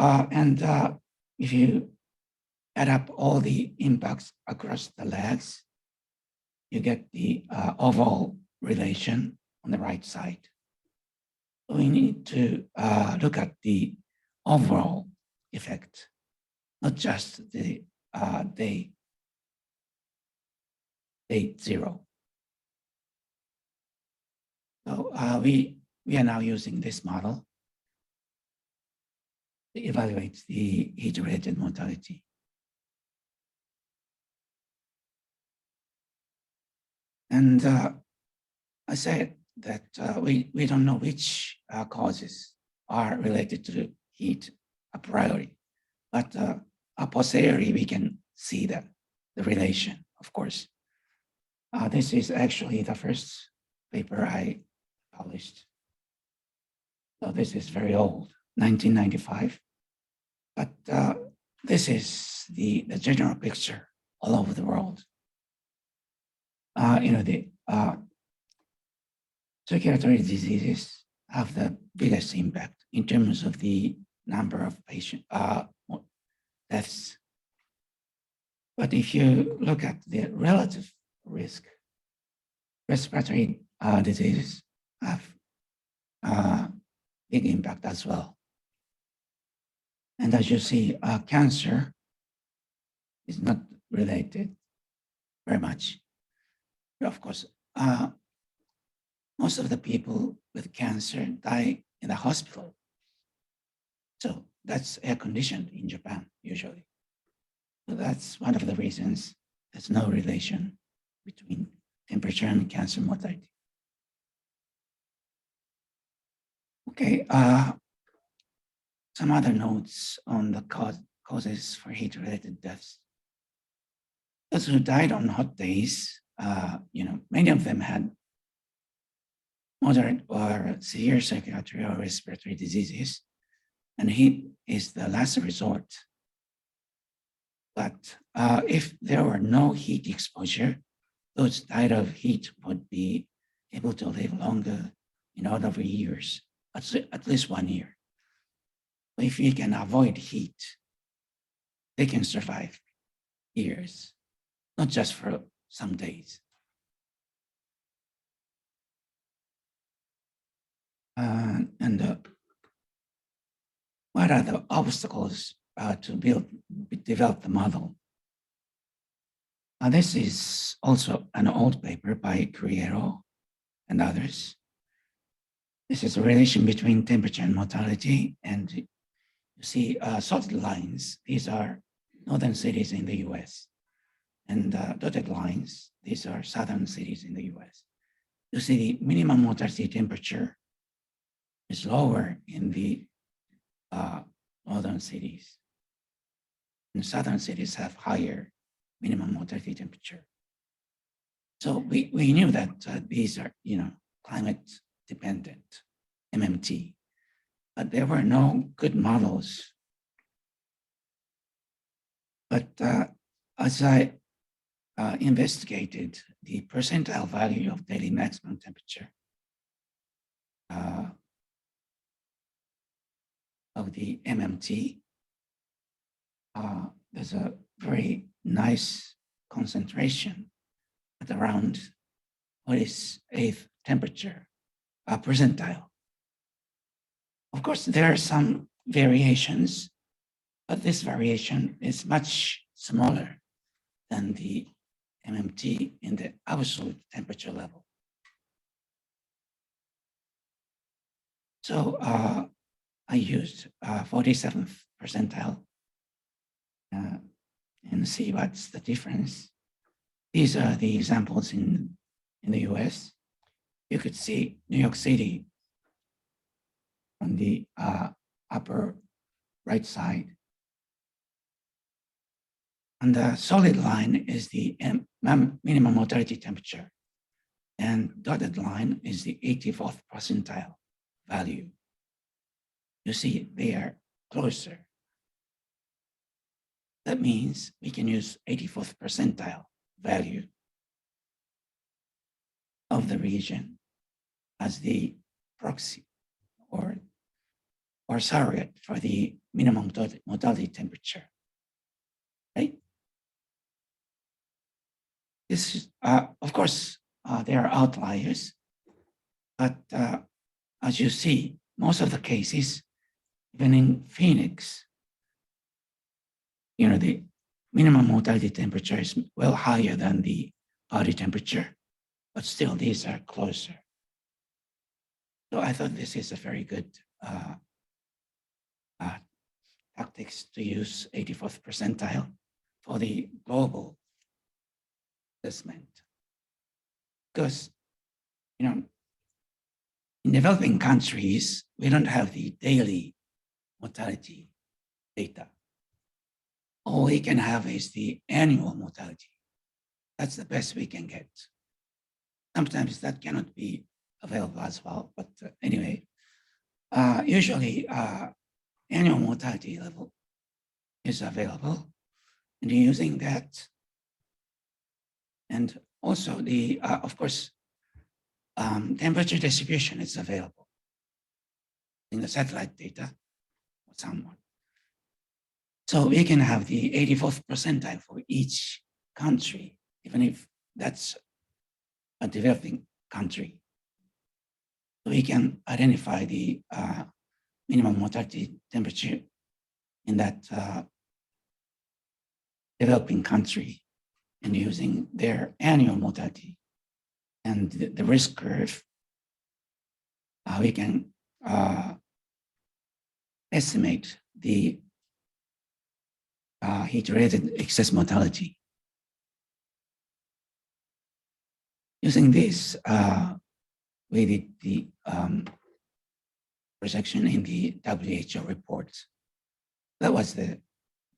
if you add up all the impacts across the lags, you get the overall relation on the right side. So we need to look at the overall effect, not just the day zero. So we are now using this model to evaluate the heat-related mortality. And I said that we don't know which causes are related to heat a priori, but a posteriori we can see the relation, of course. This is actually the first paper I published. So this is very old, 1995. But this is the general picture all over the world. The circulatory diseases have the biggest impact in terms of the number of patient deaths. But if you look at the relative risk, respiratory diseases have big impact as well. And as you see, cancer is not related very much. Of course, most of the people with cancer die in the hospital. So that's air conditioned in Japan, usually. So that's one of the reasons there's no relation between temperature and cancer mortality. Okay, some other notes on the causes for heat-related deaths. Those who died on hot days, many of them had moderate or severe circulatory or respiratory diseases, and heat is the last resort. But if there were no heat exposure, those died of heat would be able to live longer in order of years, at least 1 year. If you can avoid heat, they can survive years, not just for some days. What are the obstacles to develop the model? This is also an old paper by Criero and others. This is a relation between temperature and mortality, and you see solid lines. These are northern cities in the US, and dotted lines, these are southern cities in the US. You see the minimum mortality temperature is lower in the northern cities. And southern cities have higher minimum mortality temperature. So we knew that these are, climate dependent, MMT, but there were no good models. But as I investigated the percentile value of daily maximum temperature of the MMT, there's a very nice concentration at around 48th temperature percentile. Of course, there are some variations, but this variation is much smaller than the MMT in the absolute temperature level. So I used 47th percentile uh, and see what's the difference. These are the examples in the US. You could see New York City on the upper right side. And the solid line is the minimum mortality temperature. And dotted line is the 84th percentile value. You see they are closer. That means we can use 84th percentile value of the region as the proxy or surrogate for the minimum mortality temperature, right? This is, of course, there are outliers, but as you see, most of the cases, even in Phoenix, the minimum mortality temperature is well higher than the body temperature, but still these are closer. So I thought this is a very good tactics to use 84th percentile for the global assessment. Because, in developing countries, we don't have the daily mortality data. All we can have is the annual mortality. That's the best we can get. Sometimes that cannot be available as well, but anyway, usually annual mortality level is available, and using that, and also the, of course, temperature distribution is available in the satellite data somewhat. So we can have the 84th percentile for each country, even if that's a developing country. We can identify the minimum mortality temperature in that developing country and using their annual mortality and the risk curve, we can estimate the heat-related excess mortality. Using this, we did the projection in the WHO report. That was the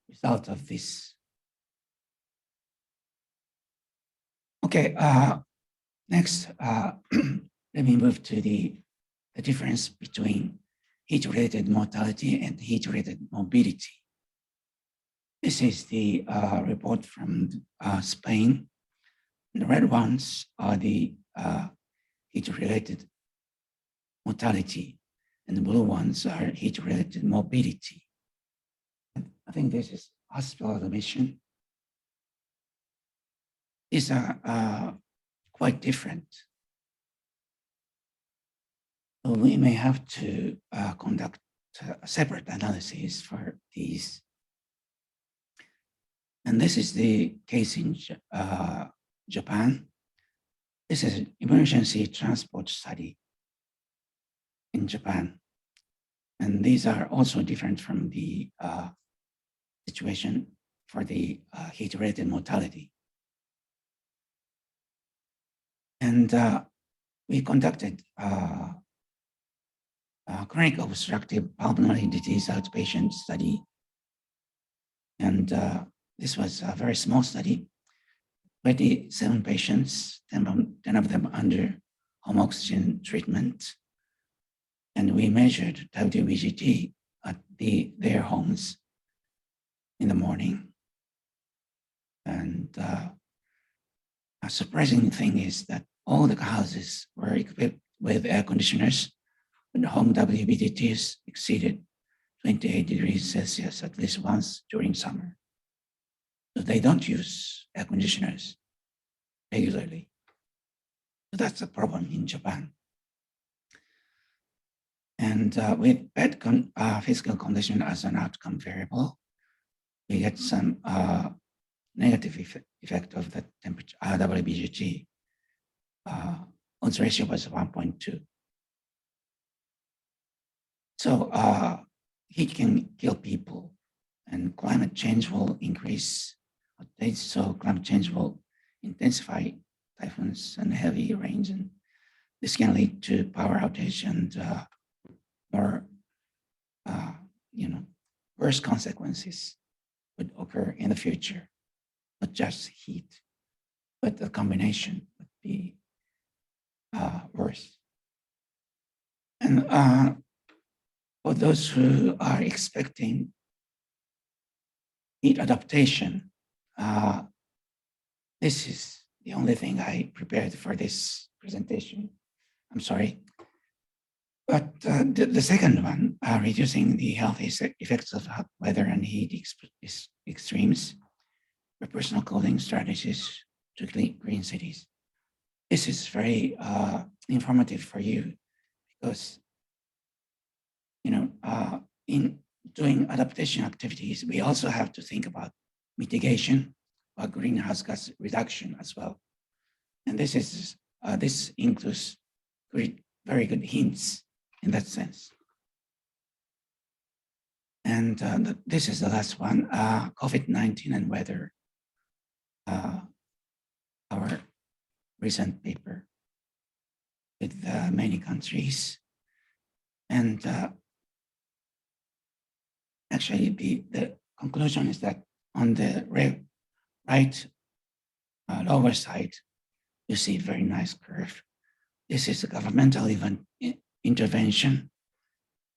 result of this. Okay, next, let me move to the difference between heat-related mortality and heat-related morbidity. This is the report from Spain. The red ones are the heat-related mortality, and the blue ones are heat-related morbidity. I think this is hospital admission. These are quite different. So we may have to conduct a separate analysis for these. And this is the case in Japan. This is an emergency transport study in Japan. And these are also different from the situation for the heat-related mortality. And we conducted chronic obstructive pulmonary disease outpatient study. And this was a very small study, 27 patients, 10 of them under home oxygen treatment. And we measured WBGT at their homes in the morning. And a surprising thing is that all the houses were equipped with air conditioners, and the home WBGTs exceeded 28 degrees Celsius at least once during summer. So they don't use air conditioners regularly. So that's a problem in Japan. And with bad physical condition as an outcome variable, we get some negative effect of the temperature, WBGT. Odds ratio was 1.2. So heat can kill people and climate change will increase updates. So climate change will intensify typhoons and heavy rains, and this can lead to power outage and more, worse consequences would occur in the future. Not just heat, but the combination would be worse. And for those who are expecting heat adaptation, this is the only thing I prepared for this presentation. I'm sorry. But the second one, reducing the health effects of hot weather and heat extremes, for personal cooling strategies to green cities. This is very informative for you because, in doing adaptation activities, we also have to think about mitigation or greenhouse gas reduction as well. And this includes very good hints in that sense. And this is the last one, COVID-19 and weather, our recent paper with many countries. And actually the conclusion is that on the right lower side, you see a very nice curve. This is a governmental intervention,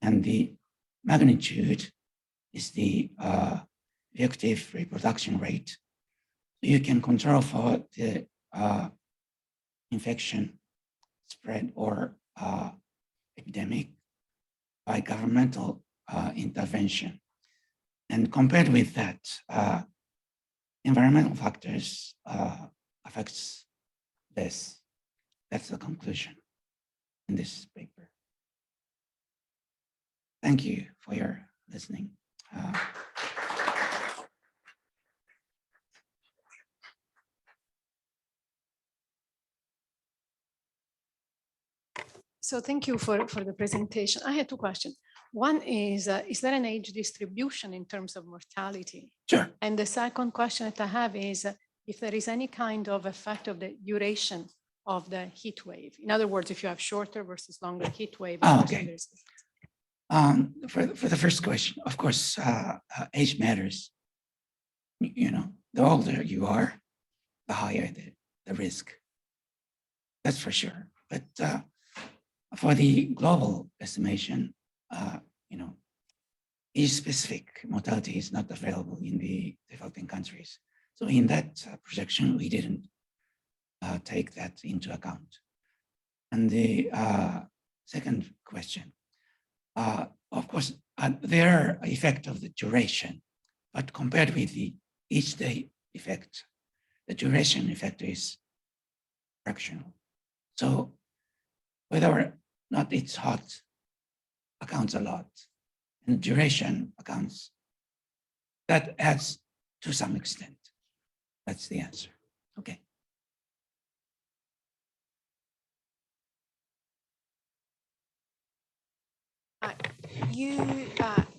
and the magnitude is the effective reproduction rate. You can control for the infection spread or epidemic by governmental intervention. And compared with that, environmental factors affects this. That's the conclusion in this paper. Thank you for your listening. So thank you for the presentation. I had two questions. One is there an age distribution in terms of mortality? Sure. And the second question that I have is if there is any kind of effect of the duration of the heat wave. In other words, if you have shorter versus longer heat wave. Okay. For the first question, of course, age matters. The older you are, the higher the risk. That's for sure. But for the global estimation, each specific mortality is not available in the developing countries. So in that projection, we didn't take that into account. And the second question, of course, there are effect of the duration, but compared with the each day effect, the duration effect is fractional. So whether or not it's hot accounts a lot, and duration accounts, that adds to some extent. That's the answer. Okay.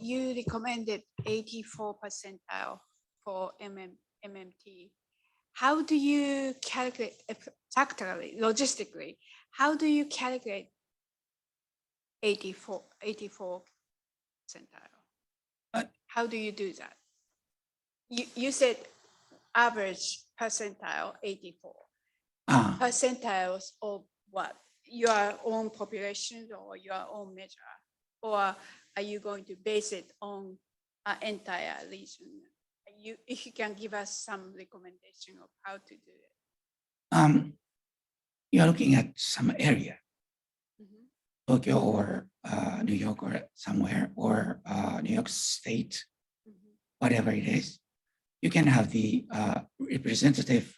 You recommended 84 percentile for MMT. How do you calculate practically, logistically? How do you calculate 84 percentile? How do you do that? You said average percentile 84. Percentiles of what? Your own population or your own measure? Or are you going to base it on an entire region? If you can give us some recommendation of how to do it. You're looking at some area, Mhm. Tokyo or New York or somewhere, or New York State, whatever it is. You can have the representative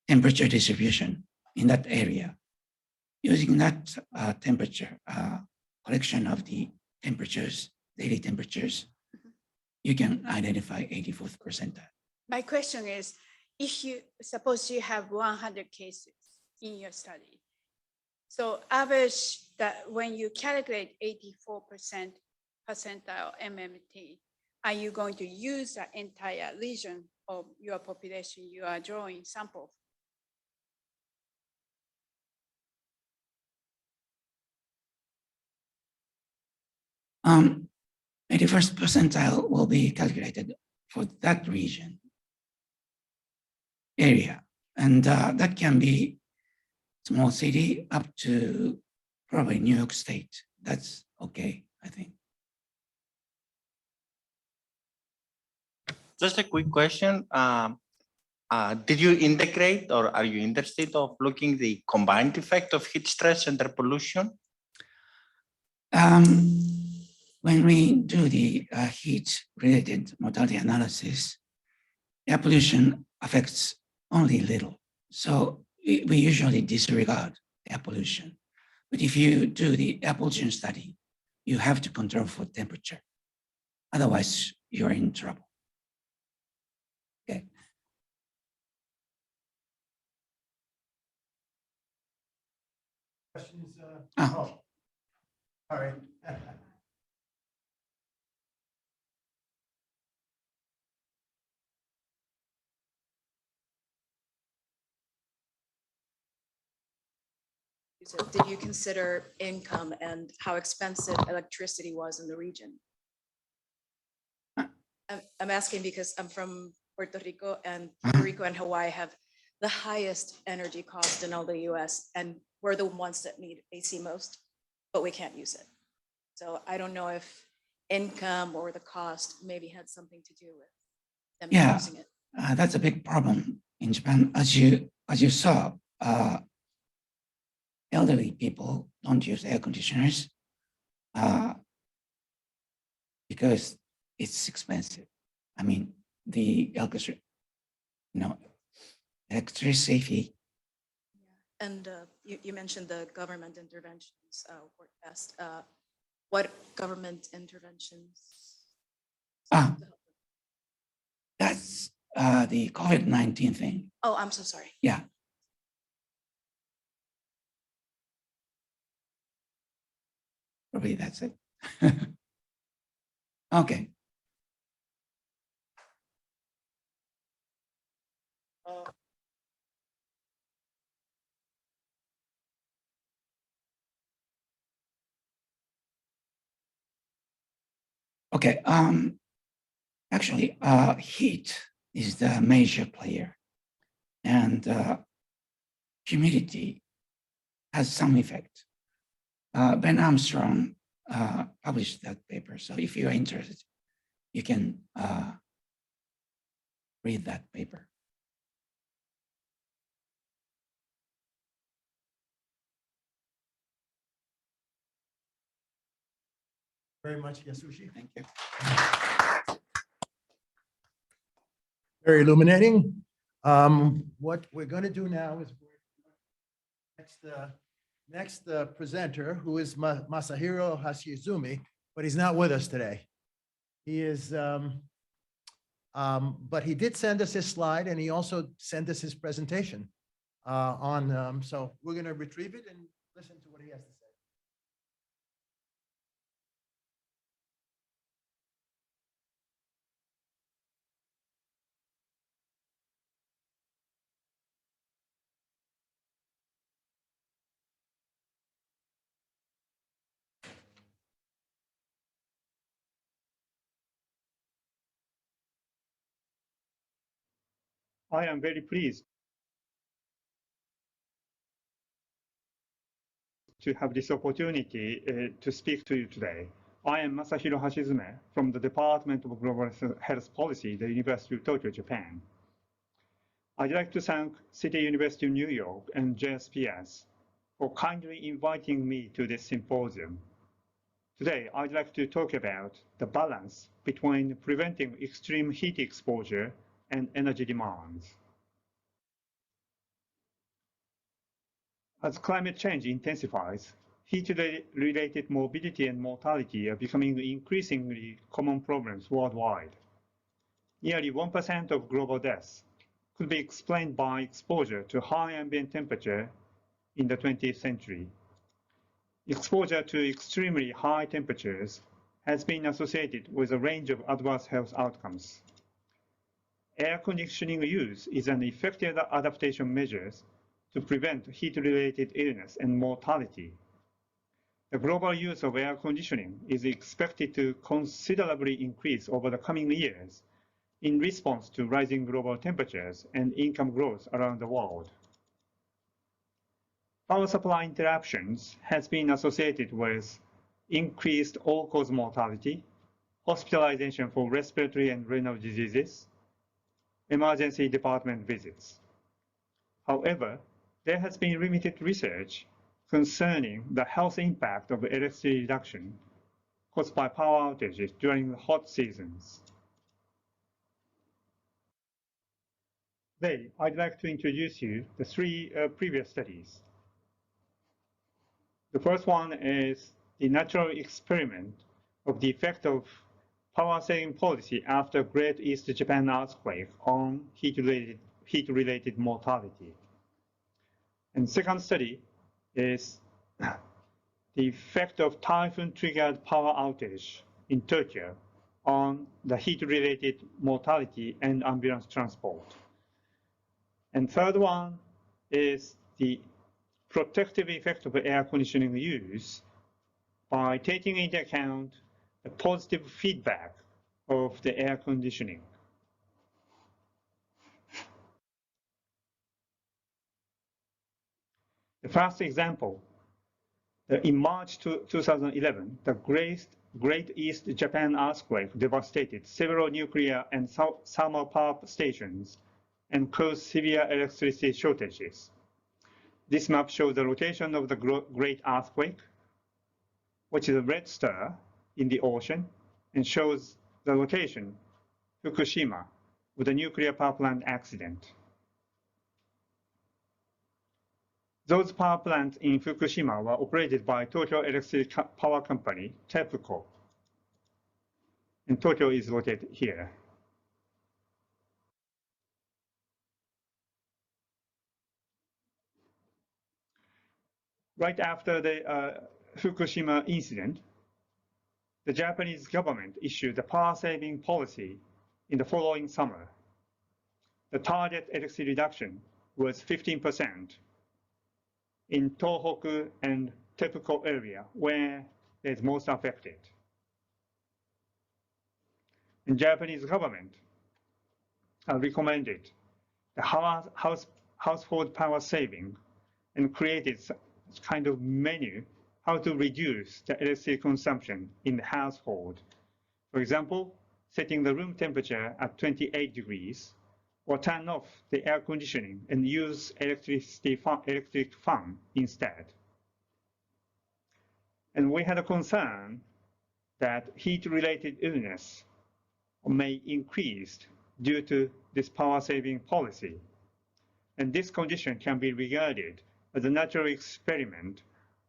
temperature distribution in that area. Using that temperature, collection of the temperatures, daily temperatures, you can identify 84th percentile. My question is, if you suppose you have 100 cases in your study, so average that when you calculate 84% percentile MMT, are you going to use the entire region of your population you are drawing sample? Um, 81st percentile will be calculated for that region area. And that can be small city up to probably New York State. That's okay, I think. Just a quick question. Did you integrate or are you interested of looking the combined effect of heat stress and air pollution? When we do the heat-related mortality analysis, air pollution affects only little. So we usually disregard air pollution. But if you do the air pollution study, you have to control for temperature. Otherwise, you're in trouble. Okay. Questions? Ah. All right. Did you consider income and how expensive electricity was in the region? I'm asking because I'm from Puerto Rico, and Puerto Rico and Hawaii have the highest energy cost in all the US, and we're the ones that need AC most, but we can't use it. So I don't know if income or the cost maybe had something to do with them Yeah. using it. That's a big problem in Japan. As you saw, elderly people don't use air conditioners because it's expensive. I mean, the electricity. And you mentioned the government interventions work best. What government interventions? That's the COVID-19 thing. Oh, I'm so sorry. Yeah. Probably that's it. Okay. Okay. Actually, heat is the major player, and humidity has some effect. Ben Armstrong published that paper. So if you're interested, you can read that paper. Very much, Yasushi. Thank you. Very illuminating. What we're going to do now is next presenter, who is Masahiro Hashizumi, but he's not with us today. He is, but he did send us his slide, and he also sent us his presentation so we're going to retrieve it and listen to what he has to say. I am very pleased to have this opportunity to speak to you today. I am Masahiro Hashizume from the Department of Global Health Policy, the University of Tokyo, Japan. I'd like to thank City University of New York and JSPS for kindly inviting me to this symposium. Today, I'd like to talk about the balance between preventing extreme heat exposure and energy demands. As climate change intensifies, heat-related morbidity and mortality are becoming increasingly common problems worldwide. Nearly 1% of global deaths could be explained by exposure to high ambient temperature in the 20th century. Exposure to extremely high temperatures has been associated with a range of adverse health outcomes. Air conditioning use is an effective adaptation measure to prevent heat-related illness and mortality. The global use of air conditioning is expected to considerably increase over the coming years in response to rising global temperatures and income growth around the world. Power supply interruptions has been associated with increased all-cause mortality, hospitalization for respiratory and renal diseases, emergency department visits. However, there has been limited research concerning the health impact of electricity reduction caused by power outages during the hot seasons. Today, I'd like to introduce you the three previous studies. The first one is the natural experiment of the effect of power-saving policy after Great East Japan earthquake on heat-related mortality. And second study is the effect of typhoon-triggered power outage in Tokyo on the heat-related mortality and ambulance transport. And third one is the protective effect of air conditioning use by taking into account the positive feedback of the air conditioning. The first example, in March 2011, the Great East Japan earthquake devastated several nuclear and thermal power stations and caused severe electricity shortages. This map shows the rotation of the Great Earthquake, which is a red star in the ocean, and shows the location, Fukushima, with a nuclear power plant accident. Those power plants in Fukushima were operated by Tokyo Electric Power Company, TEPCO, and Tokyo is located here. Right after the Fukushima incident, the Japanese government issued a power-saving policy in the following summer. The target electricity reduction was 15% in Tohoku and TEPCO area where it's most affected. And Japanese government recommended the household power saving and created kind of menu how to reduce the electricity consumption in the household. For example, setting the room temperature at 28 degrees or turn off the air conditioning and use electric fan instead. And we had a concern that heat-related illness may increase due to this power-saving policy. And this condition can be regarded as a natural experiment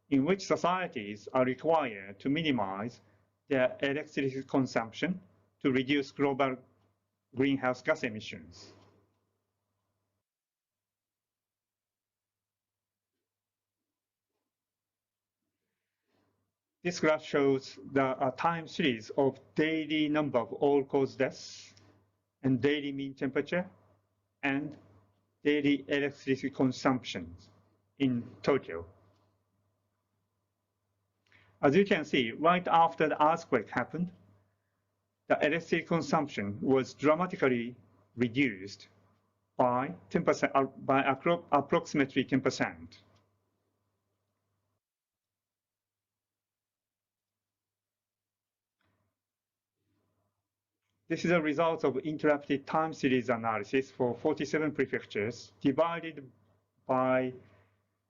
in which societies are required to minimize their electricity consumption to reduce global greenhouse gas emissions. This graph shows the time series of daily number of all-cause deaths and daily mean temperature and daily electricity consumption in Tokyo. As you can see, right after the earthquake happened, the electricity consumption was dramatically reduced by 10%, by approximately 10%. This is a result of interrupted time series analysis for 47 prefectures divided by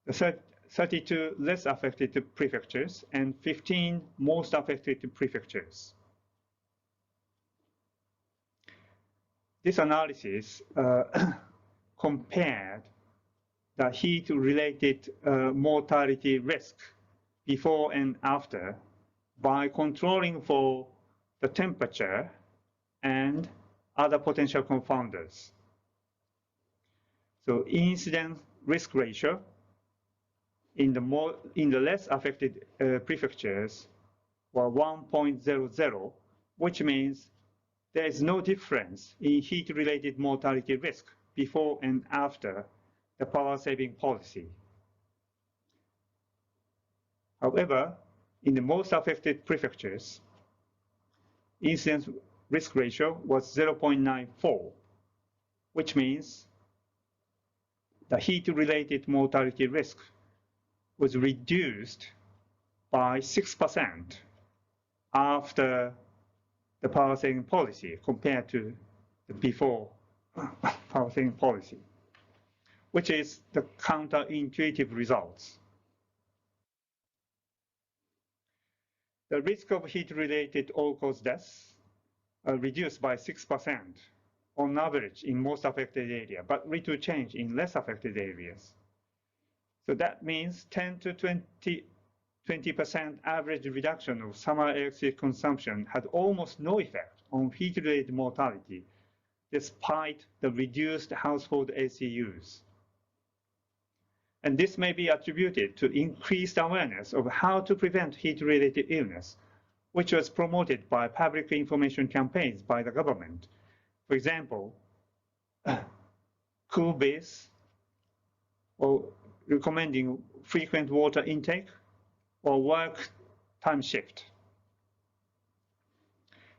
the 32 less affected prefectures and 15 most affected prefectures. This analysis compared the heat-related mortality risk before and after by controlling for the temperature and other potential confounders. So incidence risk ratio in the less affected prefectures were 1.00, which means there is no difference in heat-related mortality risk before and after the power-saving policy. However, in the most affected prefectures, incidence risk ratio was 0.94, which means the heat-related mortality risk was reduced by 6% after the power saving policy compared to the before power saving policy, which is the counterintuitive results. The risk of heat-related all-cause deaths are reduced by 6% on average in most affected areas, but little change in less affected areas. So that means 10 to 20% average reduction of summer electricity consumption had almost no effect on heat-related mortality, despite the reduced household AC use. And this may be attributed to increased awareness of how to prevent heat-related illness, which was promoted by public information campaigns by the government. For example, cool base, or recommending frequent water intake, or work time shift.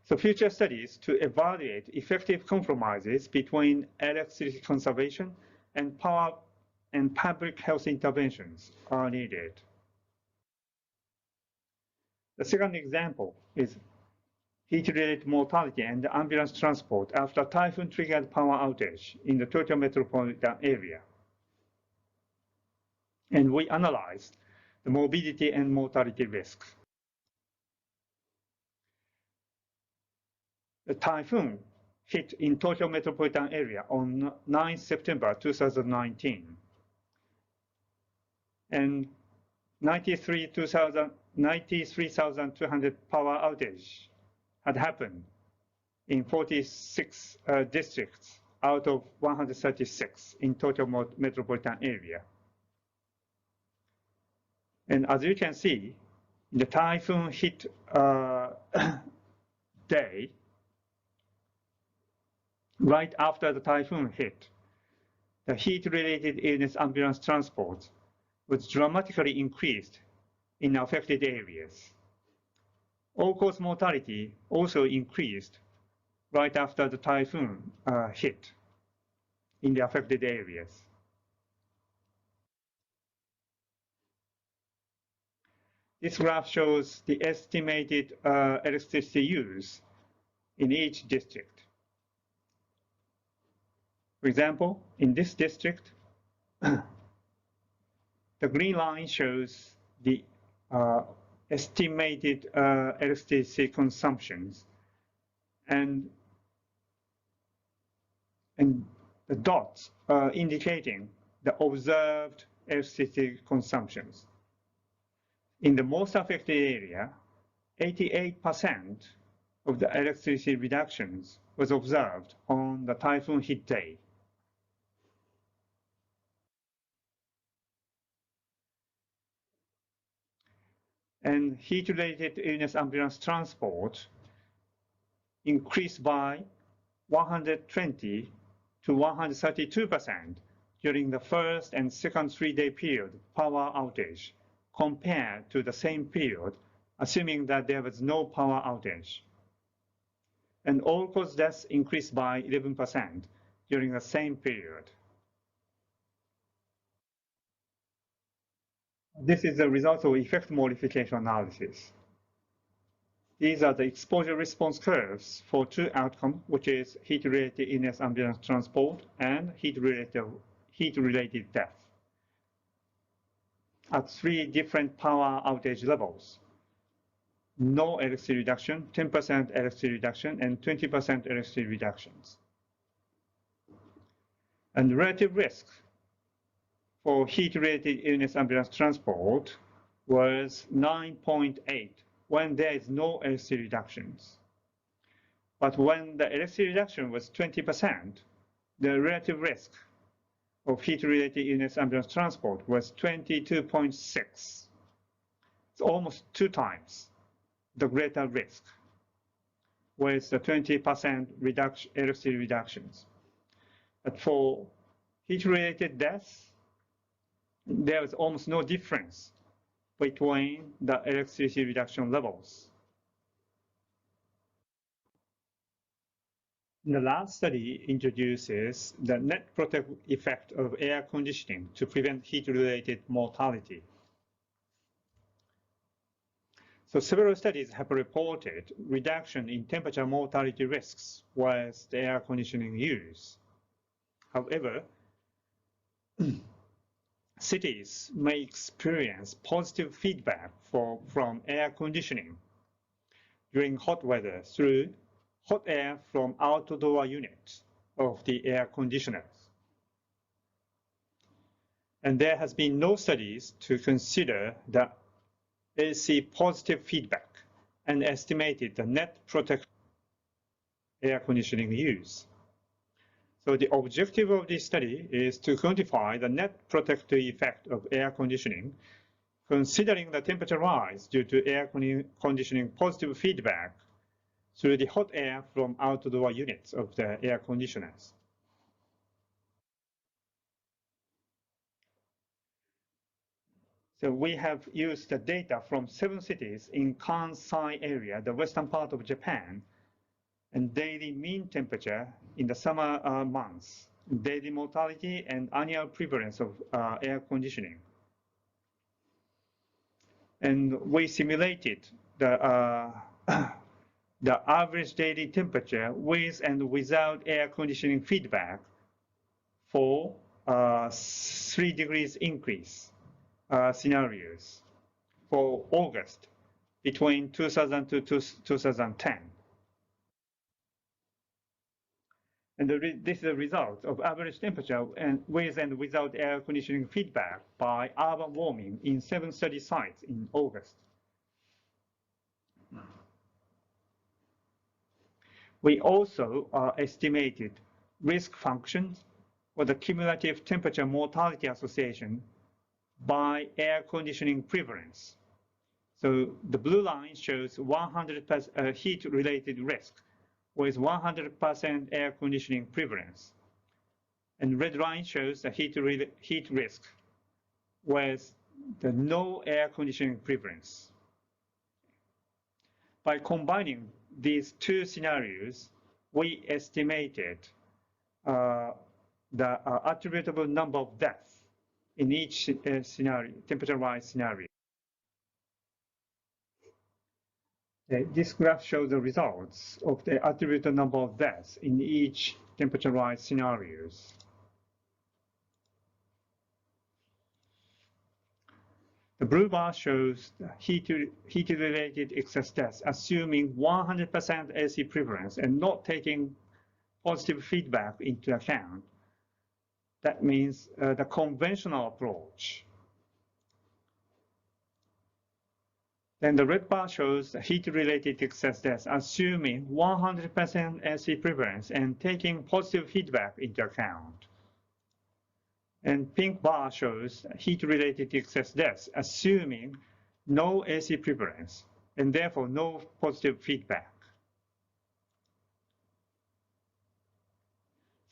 So future studies to evaluate effective compromises between electricity conservation and power and public health interventions are needed. The second example is heat-related mortality and ambulance transport after typhoon-triggered power outage in the Tokyo metropolitan area. And we analyzed the morbidity and mortality risks. The typhoon hit in Tokyo metropolitan area on 9 September 2019. And 93,200 power outage had happened in 46 districts out of 136 in Tokyo metropolitan area. And as you can see, the typhoon hit day, right after the typhoon hit, the heat-related illness ambulance transport was dramatically increased in affected areas. All-cause mortality also increased right after the typhoon hit in the affected areas. This graph shows the estimated electricity use in each district. For example, in this district, the green line shows the estimated electricity consumptions, and the dots are indicating the observed electricity consumptions. In the most affected area, 88% of the electricity reductions was observed on the typhoon hit day. And heat-related illness ambulance transport increased by 120 to 132% during the first and second 3-day period power outage compared to the same period, assuming that there was no power outage. And all-cause deaths increased by 11% during the same period. This is the result of effect modification analysis. These are the exposure response curves for two outcomes, which is heat-related illness ambulance transport and heat-related death at 3 different power outage levels. No electricity reduction, 10% electricity reduction, and 20% electricity reductions. And relative risk for heat-related illness ambulance transport was 9.8 when there is no electricity reductions. But when the electricity reduction was 20%, the relative risk of heat-related illness ambulance transport was 22.6. It's almost 2 times the greater risk, with the 20% electricity reductions. But for heat-related deaths, there is almost no difference between the electricity reduction levels. The last study introduces the net protective effect of air conditioning to prevent heat-related mortality. So several studies have reported reduction in temperature mortality risks with the air conditioning use. However, cities may experience positive feedback from air conditioning during hot weather through hot air from outdoor units of the air conditioners. And there has been no studies to consider the AC positive feedback and estimated the net protective air conditioning use. So the objective of this study is to quantify the net protective effect of air conditioning, considering the temperature rise due to air conditioning positive feedback through the hot air from outdoor units of the air conditioners. So we have used the data from 7 cities in Kansai area, the western part of Japan, and daily mean temperature in the summer months, daily mortality and annual prevalence of air conditioning. And we simulated the the average daily temperature with and without air conditioning feedback for 3 degrees increase scenarios for August between 2000 to 2010. And this is the result of average temperature and with and without air conditioning feedback by urban warming in 7 study sites in August. We also estimated risk functions for the cumulative temperature mortality association by air conditioning prevalence. So the blue line shows 100% heat-related risk with 100% air conditioning prevalence. And red line shows the heat risk with the no air conditioning prevalence. By combining these 2 scenarios, we estimated the attributable number of deaths in each scenario, temperature-wise scenario. This graph shows the results of the attributable number of deaths in each temperature-rise scenarios. The blue bar shows heat-related excess deaths, assuming 100% AC prevalence and not taking positive feedback into account. That means the conventional approach. Then the red bar shows heat-related excess deaths, assuming 100% AC prevalence and taking positive feedback into account. And pink bar shows heat-related excess deaths, assuming no AC prevalence and therefore no positive feedback.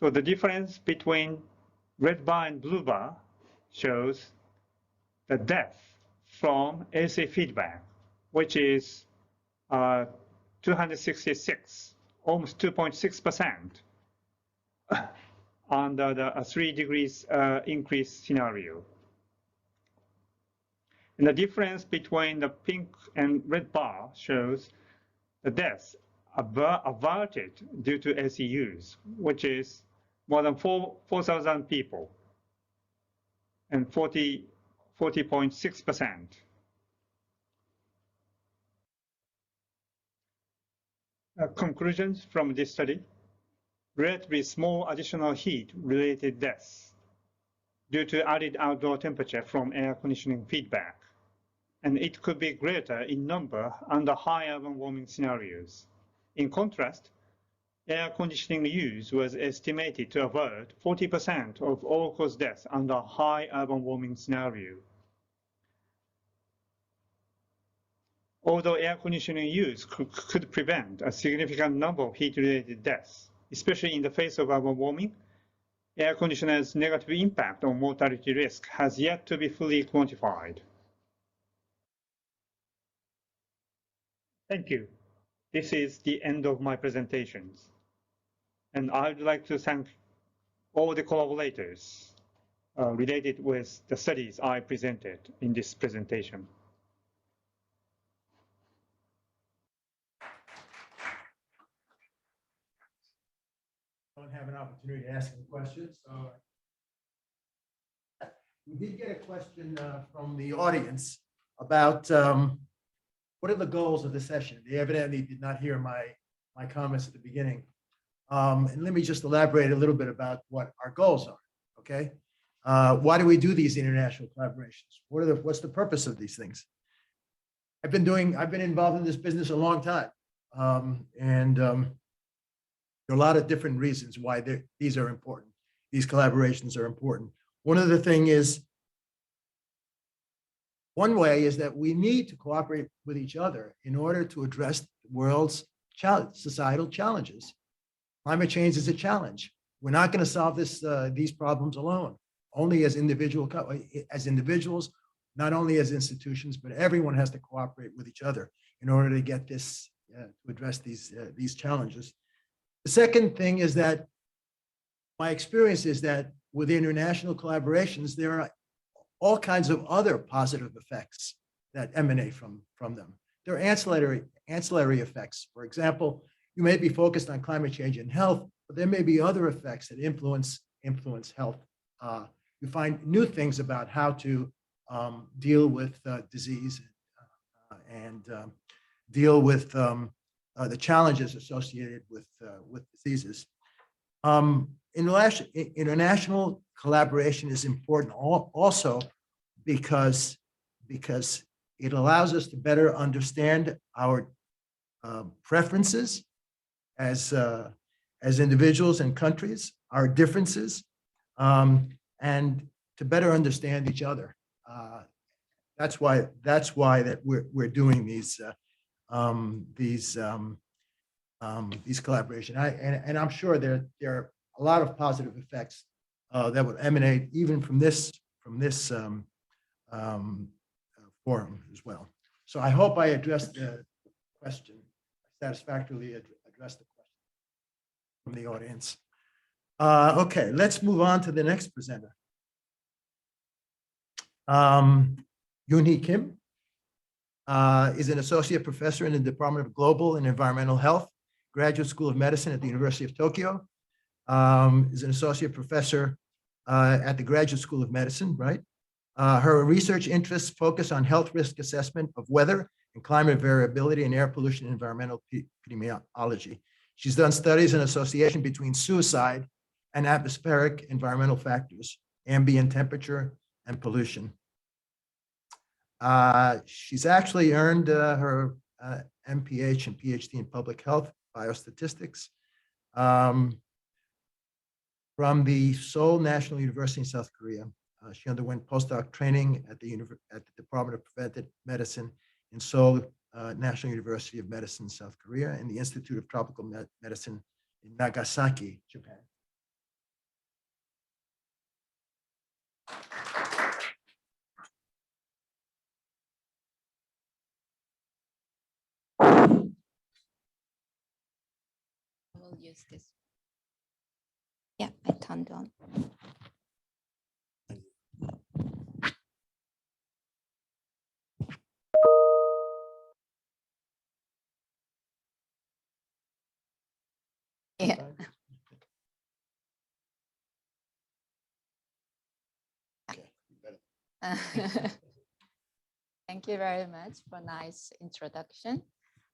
So the difference between red bar and blue bar shows the death from AC feedback, which is 266, almost 2.6% under the 3 degrees increase scenario. And the difference between the pink and red bar shows the deaths averted due to AC use, which is more than 4,000 people and 40.6%. Conclusions from this study: relatively small additional heat-related deaths due to added outdoor temperature from air conditioning feedback, and it could be greater in number under high urban warming scenarios. In contrast, air conditioning use was estimated to avert 40% of all-cause deaths under high urban warming scenario. although air conditioning use could prevent a significant number of heat-related deaths, especially in the face of global warming, air conditioners' negative impact on mortality risk has yet to be fully quantified. Thank you. This is the end of my presentations. And I would like to thank all the collaborators related with the studies I presented in this presentation. Don't have an opportunity to ask any questions, so. We did get a question from the audience about what are the goals of the session? They evidently did not hear my comments at the beginning. And let me just elaborate a little bit about what our goals are, okay? Why do we do these international collaborations? What's the purpose of these things? I've been involved in this business a long time. There are a lot of different reasons why these are important. These collaborations are important. One way is that we need to cooperate with each other in order to address the world's societal challenges. Climate change is a challenge. We're not going to solve these problems alone, only as individuals, not only as institutions, but everyone has to cooperate with each other in order to get this, to address these challenges. The second thing is that my experience is that with international collaborations, there are all kinds of other positive effects that emanate from them. There are ancillary effects. For example, you may be focused on climate change and health, but there may be other effects that influence health. You find new things about how to deal with disease and deal with the challenges associated with diseases. International collaboration is important also because it allows us to better understand our preferences as individuals and countries, our differences, and to better understand each other. That's why that we're doing these collaboration. And I'm sure there are a lot of positive effects that would emanate even from this forum as well. So I hope I addressed the question, satisfactorily addressed the question from the audience. Okay, let's move on to the next presenter. Yoon-hee Kim is an associate professor in the Department of Global and Environmental Health, Graduate School of Medicine at the University of Tokyo. Is an associate professor at the Graduate School of Medicine, right? Her research interests focus on health risk assessment of weather and climate variability in air pollution and environmental epidemiology. She's done studies in association between suicide and atmospheric environmental factors, ambient temperature, and pollution. She's actually earned her MPH and PhD in public health, biostatistics, from the Seoul National University in South Korea. She underwent postdoc training at the Department of Preventive Medicine in Seoul National University of Medicine, South Korea, and the Institute of Tropical Medicine in Nagasaki, Japan. I will use this. Yeah, I turned on. Yeah. Thank you very much for nice introduction.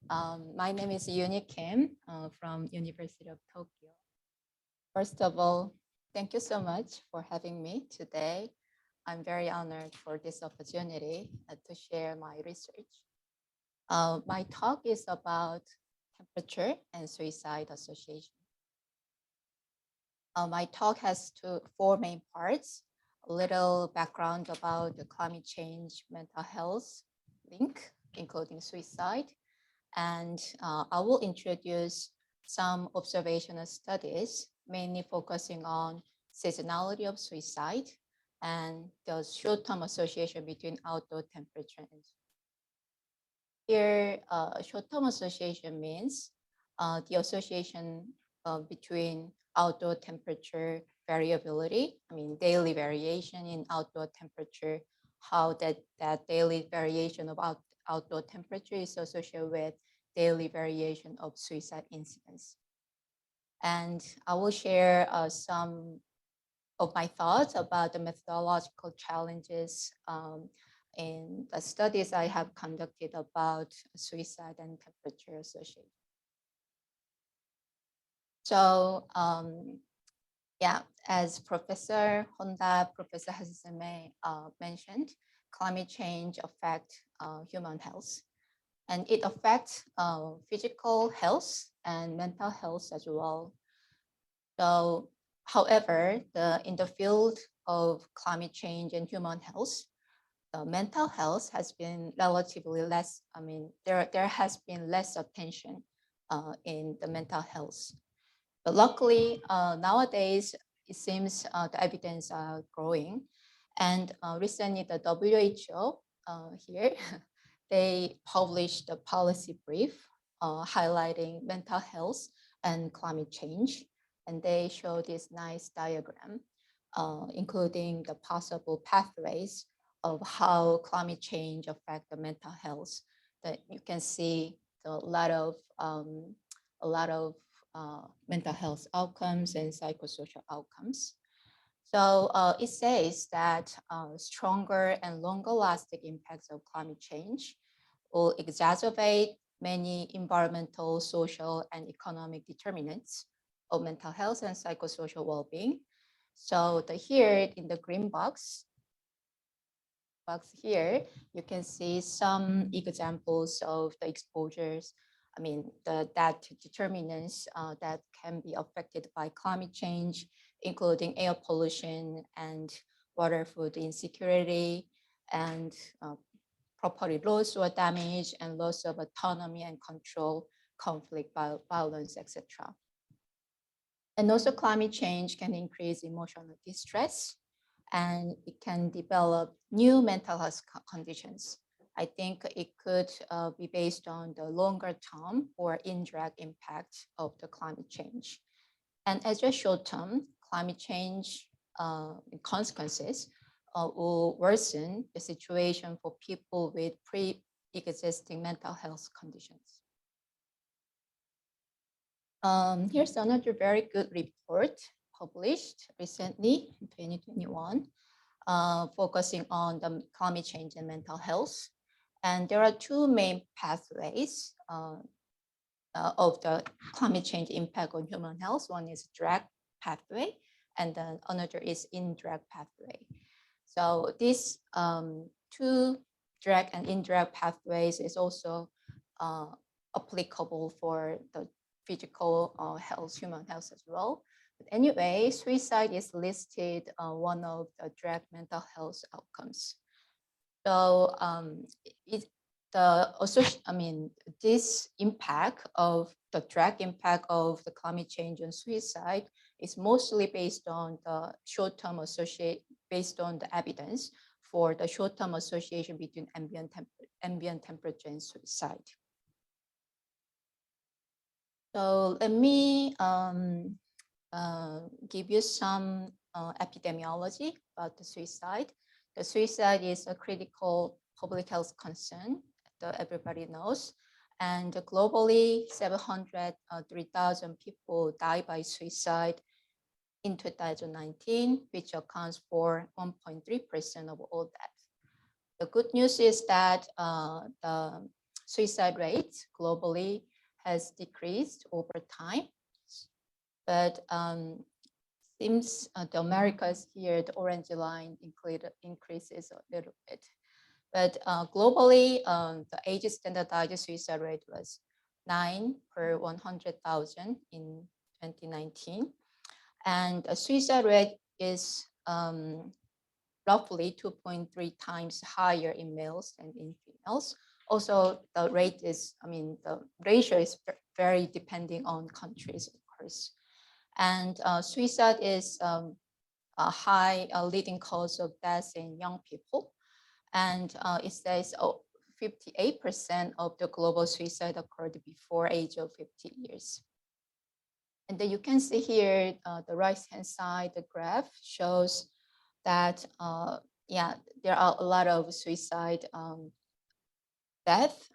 My name is Yoon-hee Kim from University of Tokyo. First of all, thank you so much for having me today. I'm very honored for this opportunity to share my research. My talk is about temperature and suicide association. My talk has four main parts: a little background about the climate change mental health link, including suicide. And I will introduce some observational studies, mainly focusing on seasonality of suicide and the short-term association between outdoor temperature and here, short-term association means the association between outdoor temperature variability, daily variation in outdoor temperature, how that daily variation of outdoor temperature is associated with daily variation of suicide incidence. And I will share some of my thoughts about the methodological challenges in the studies I have conducted about suicide and temperature association. So yeah, as Professor Honda, Professor Hazume mentioned, climate change affects human health. And it affects physical health and mental health as well. So, however, in the field of climate change and human health, mental health has been relatively less. There has been less attention in the mental health. But luckily, nowadays, it seems the evidence are growing. And recently, the WHO here, they published a policy brief highlighting mental health and climate change. And they show this nice diagram, including the possible pathways of how climate change affect the mental health. That you can see a lot of mental health outcomes and psychosocial outcomes. So it says that stronger and longer lasting impacts of climate change will exacerbate many environmental, social, and economic determinants of mental health and psychosocial well-being. So here in the green box here, you can see some examples of the exposures. That determinants that can be affected by climate change, including air pollution and water food insecurity and property loss or damage and loss of autonomy and control, conflict, violence, etc. And also climate change can increase emotional distress and it can develop new mental health conditions. I think it could be based on the longer term or indirect impact of the climate change. And as a short term, climate change consequences will worsen the situation for people with pre-existing mental health conditions. Here's another very good report published recently in 2021, focusing on the climate change and mental health. And there are two main pathways of the climate change impact on human health. One is direct pathway, and then another is indirect pathway. So these two direct and indirect pathways is also applicable for the physical health, human health as well. But anyway, suicide is listed one of the direct mental health outcomes. So this impact of the direct impact of the climate change and suicide is mostly based on the short-term based on the evidence for the short-term association between ambient temperature and suicide. So let me give you some epidemiology about the suicide. The suicide is a critical public health concern that everybody knows. And globally, 703,000 people died by suicide in 2019, which accounts for 1.3% of all deaths. The good news is that the suicide rate globally has decreased over time. But seems the Americas here, the orange line increases a little bit. But globally, the age standardized suicide rate was 9 per 100,000 in 2019. And the suicide rate is roughly 2.3 times higher in males than in females, Also, the rate is, the ratio is very depending on countries, of course. And suicide is a high leading cause of death in young people. And it says 58% of the global suicide occurred before age of 50 years. And then you can see here, the right-hand side, the graph shows that, there are a lot of suicide death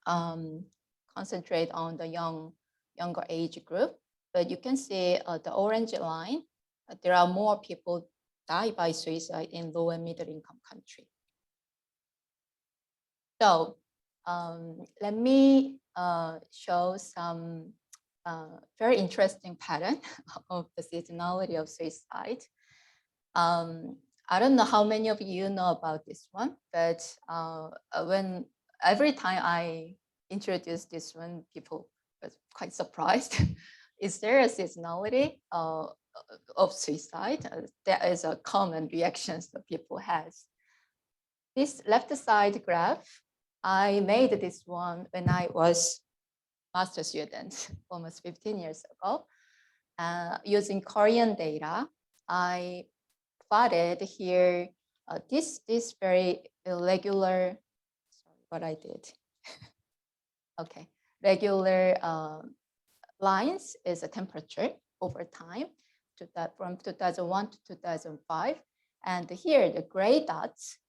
concentrate on the younger age group. But you can see the orange line, there are more people die by suicide in low and middle income country. So let me show some very interesting pattern of the seasonality of suicide. I don't know how many of you know about this one, but every time I introduce this one, people were quite surprised. Is there a seasonality of suicide? That is a common reactions that people has. This left side graph, I made this one when I was master student almost 15 years ago. Using Korean data, I plotted here this very irregular, sorry, what I did. Okay, regular lines is a temperature over time from 2001 to 2005. And here, the gray dots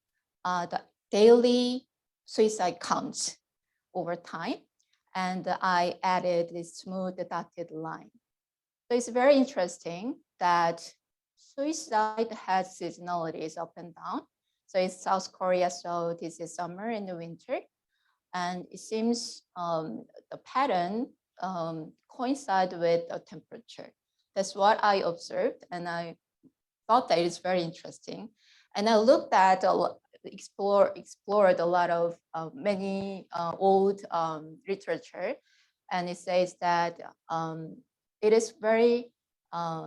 are the daily suicide counts over time. And I added this smooth dotted line. So it's very interesting that suicide has seasonalities up and down. So in South Korea, so this is summer and the winter. And it seems the pattern coincide with the temperature. That's what I observed, and I thought that it's very interesting. And I looked at, explored a lot of many old literature, and it says that it is very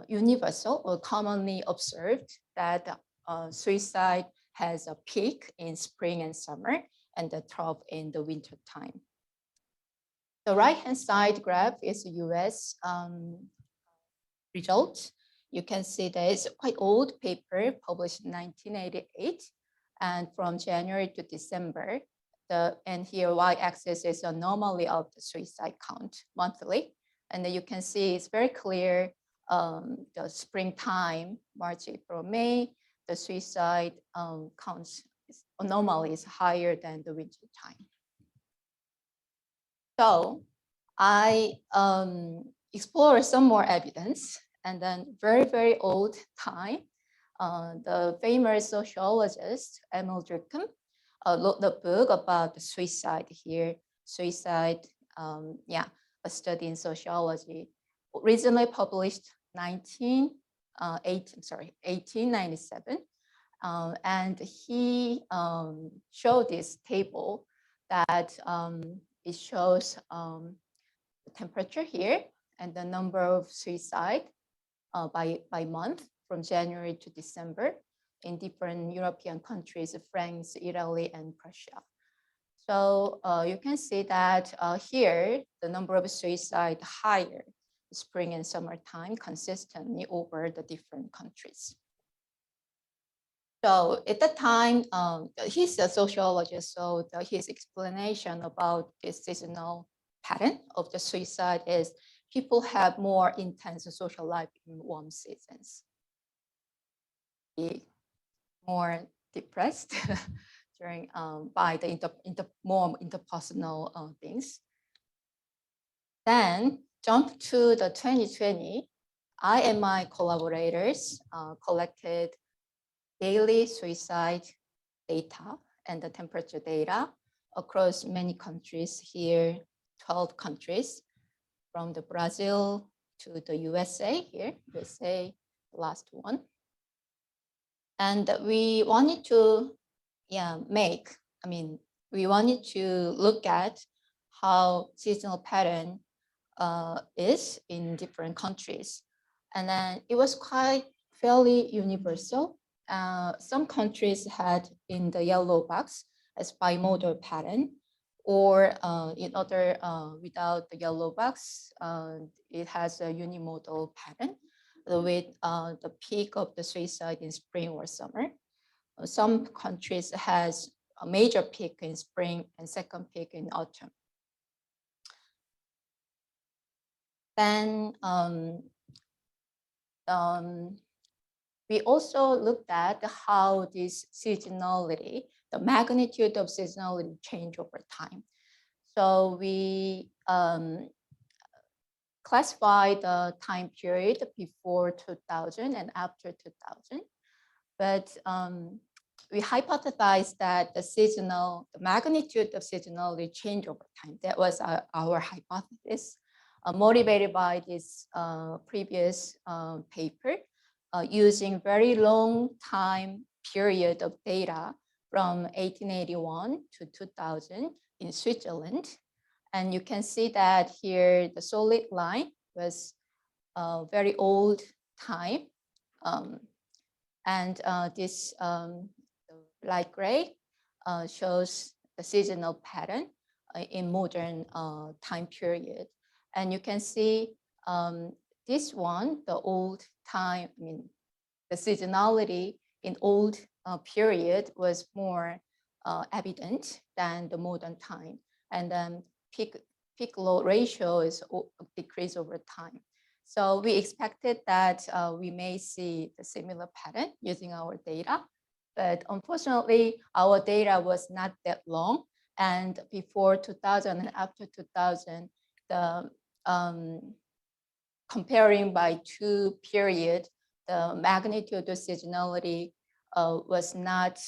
universal or commonly observed that suicide has a peak in spring and summer and the trough in the winter time. The right-hand side graph is the US result. You can see that it's a quite old paper published in 1988, and from January to December. And here y-axis is a anomaly of the suicide count monthly. And then you can see it's very clear the springtime, March, April, May, the suicide counts anomaly is higher than the winter time. So I explored some more evidence, and then very old time, the famous sociologist Emil Durkheim wrote the book about the suicide here, suicide, a study in sociology, originally published 1897. And he showed this table that it shows the temperature here and the number of suicide by month from January to December in different European countries, France, Italy, and Prussia. So you can see that here, the number of suicide higher spring and summertime consistently over the different countries. So at that time, he's a sociologist, so his explanation about this seasonal pattern of the suicide is people have more intense social life in warm seasons. Be more depressed during by the more interpersonal things. Then jump to the 2020, I and my collaborators collected daily suicide data and the temperature data across many countries here, 12 countries, from the Brazil to the USA here, USA, last one. And we wanted to we wanted to look at how seasonal pattern is in different countries. And then it was quite fairly universal. Some countries had in the yellow box as bimodal pattern, or in other, without the yellow box, it has a unimodal pattern with the peak of the suicide in spring or summer. Some countries has a major peak in spring and second peak in autumn. Then we also looked at how this seasonality, the magnitude of seasonality change over time. So we classified the time period before 2000 and after 2000. But we hypothesized that the magnitude of seasonality change over time. That was our hypothesis, motivated by this previous paper, using very long time period of data from 1881 to 2000 in Switzerland. And you can see that here the solid line was a very old time. And this light gray shows the seasonal pattern in modern time period. And you can see this one, the old time, I mean, the seasonality in old period was more evident than the modern time. And then peak low ratio is decreased over time. So we expected that we may see the similar pattern using our data, but unfortunately our data was not that long. And before 2000 and after 2000, the comparing by two periods, the magnitude of seasonality was not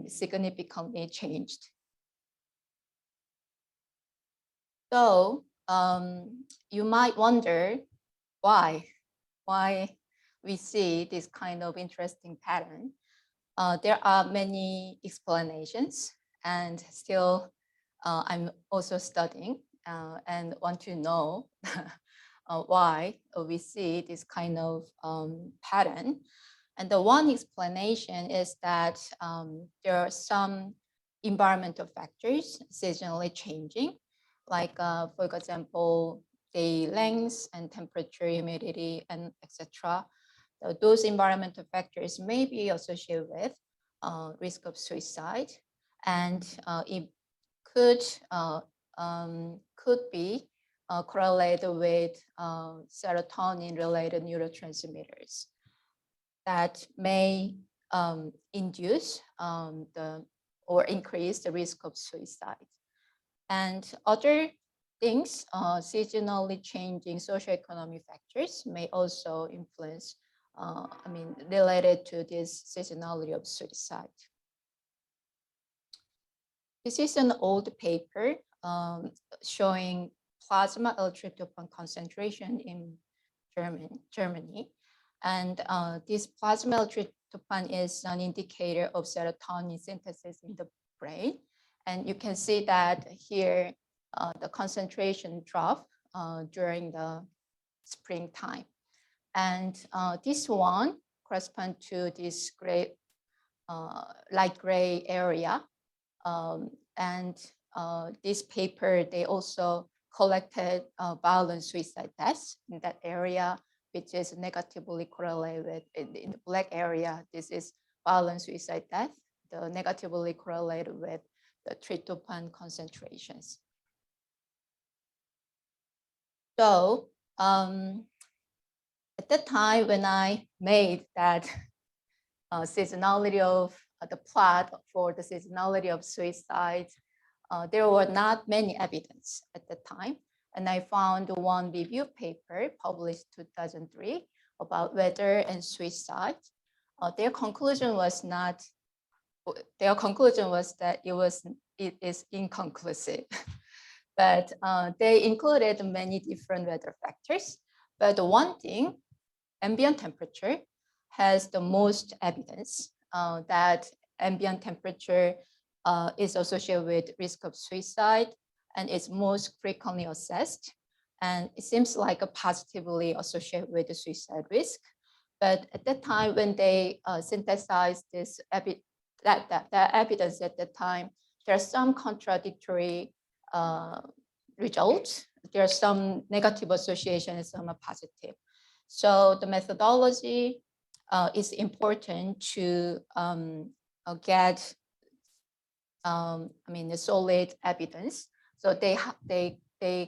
significantly changed. So you might wonder why we see this kind of interesting pattern. There are many explanations, and still I'm also studying and want to know why we see this kind of pattern. And the one explanation is that there are some environmental factors seasonally changing, like for example, day length and temperature, humidity, and etc. Those environmental factors may be associated with risk of suicide, and it could be correlated with serotonin-related neurotransmitters that may induce or increase the risk of suicide. And other things, seasonally changing socioeconomic factors may also influence, related to this seasonality of suicide. This is an old paper showing plasma L-tryptophan concentration in Germany. And this plasma L-tryptophan is an indicator of serotonin synthesis in the brain. And you can see that here, the concentration drop during the springtime. And this one corresponds to this light gray area. And this paper, they also collected violent suicide deaths in that area, which is negatively correlated with, in the black area, this is violent suicide death, the negatively correlated with the tryptophan concentrations. So at the time when I made that seasonality of the plot for the seasonality of suicide, there were not many evidence at the time. And I found one review paper published 2003 about weather and suicide. Their conclusion was that it is inconclusive. But they included many different weather factors. But the one thing, ambient temperature has the most evidence that ambient temperature is associated with risk of suicide and is most frequently assessed. And it seems like a positively associated with the suicide risk. But at the time when they synthesized this evidence at the time, there are some contradictory results. There are some negative associations and some are positive. So the methodology is important to get the solid evidence. So they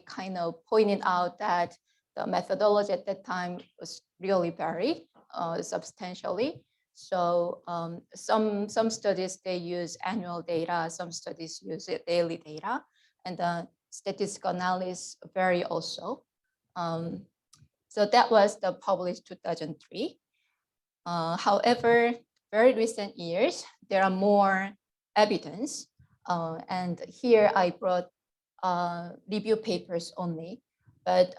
kind of pointed out that the methodology at that time was really varied substantially. So some studies, they use annual data, some studies use daily data, and the statistical analysis vary also. So that was the published 2003. However, very recent years, there are more evidence. And here I brought review papers only, but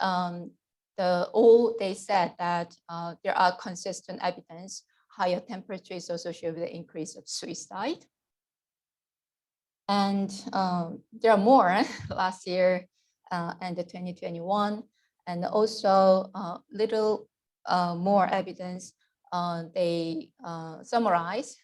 they said that there are consistent evidence higher temperature is associated with the increase of suicide. And there are more last year and 2021, and also little more evidence. They summarize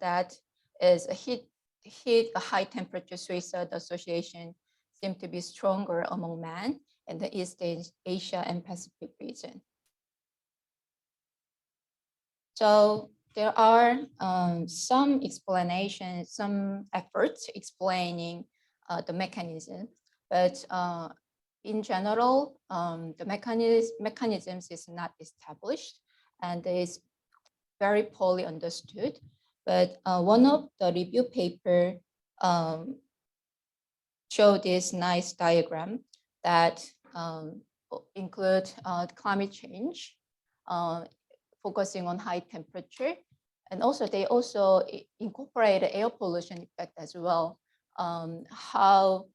that is a high temperature suicide association seem to be stronger among men in the East Asia and Pacific region. So there are some explanations, some efforts explaining the mechanism, but in general, the mechanisms is not established and is very poorly understood. But one of the review paper show this nice diagram that include climate change, focusing on high temperature. And also they also incorporate air pollution effect as well, how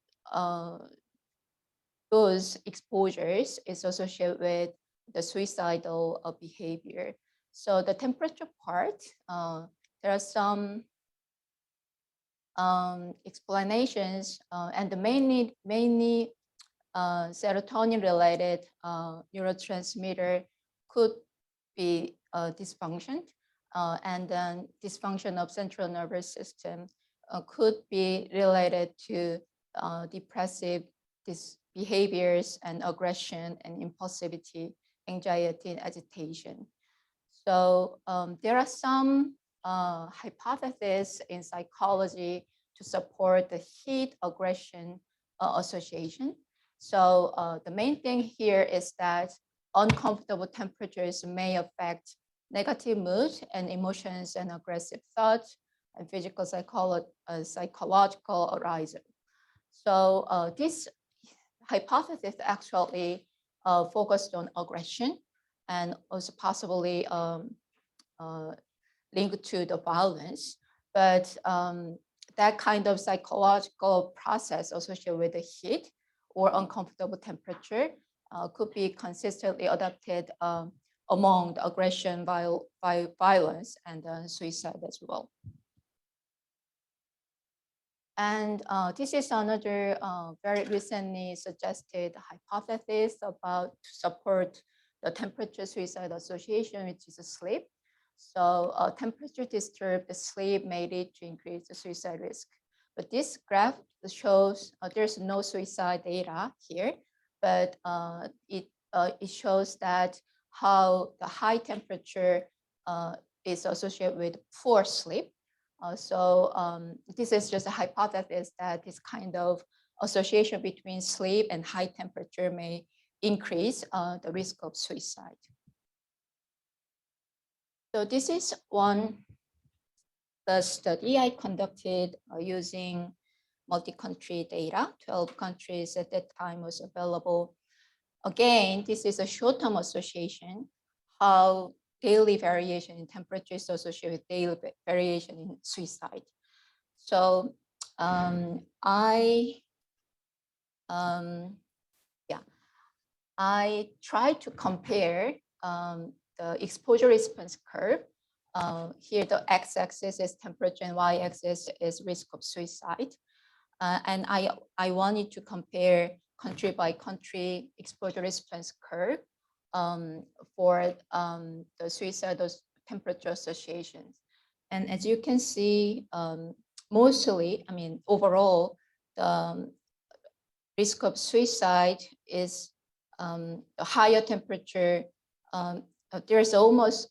those exposures is associated with the suicidal behavior. So the temperature part, there are some explanations, and the mainly serotonin related neurotransmitter could be dysfunctioned, and then dysfunction of central nervous system could be related to depressive behaviors and aggression and impulsivity, anxiety and agitation. So there are some hypotheses in psychology to support the heat aggression association. So the main thing here is that uncomfortable temperatures may affect negative mood and emotions and aggressive thoughts and physical psychological arousal. So this hypothesis actually focused on aggression and also possibly linked to the violence, but that kind of psychological process associated with the heat or uncomfortable temperature could be consistently adopted among the aggression, violence, and suicide as well. And this is another very recently suggested hypothesis about to support the temperature suicide association, which is sleep. So temperature disturbed sleep may lead to increased suicide risk. But this graph shows there's no suicide data here, but it shows that how the high temperature is associated with poor sleep. So this is just a hypothesis that this kind of association between sleep and high temperature may increase the risk of suicide. So this is the study I conducted using multi-country data. 12 countries at that time was available. Again, this is a short-term association, how daily variation in temperature is associated with daily variation in suicide. So I tried to compare the exposure response curve. Here, the x-axis is temperature and y-axis is risk of suicide. And I wanted to compare country by country exposure response curve for the suicidal temperature associations. And as you can see, mostly, overall, the risk of suicide is a higher temperature. There's almost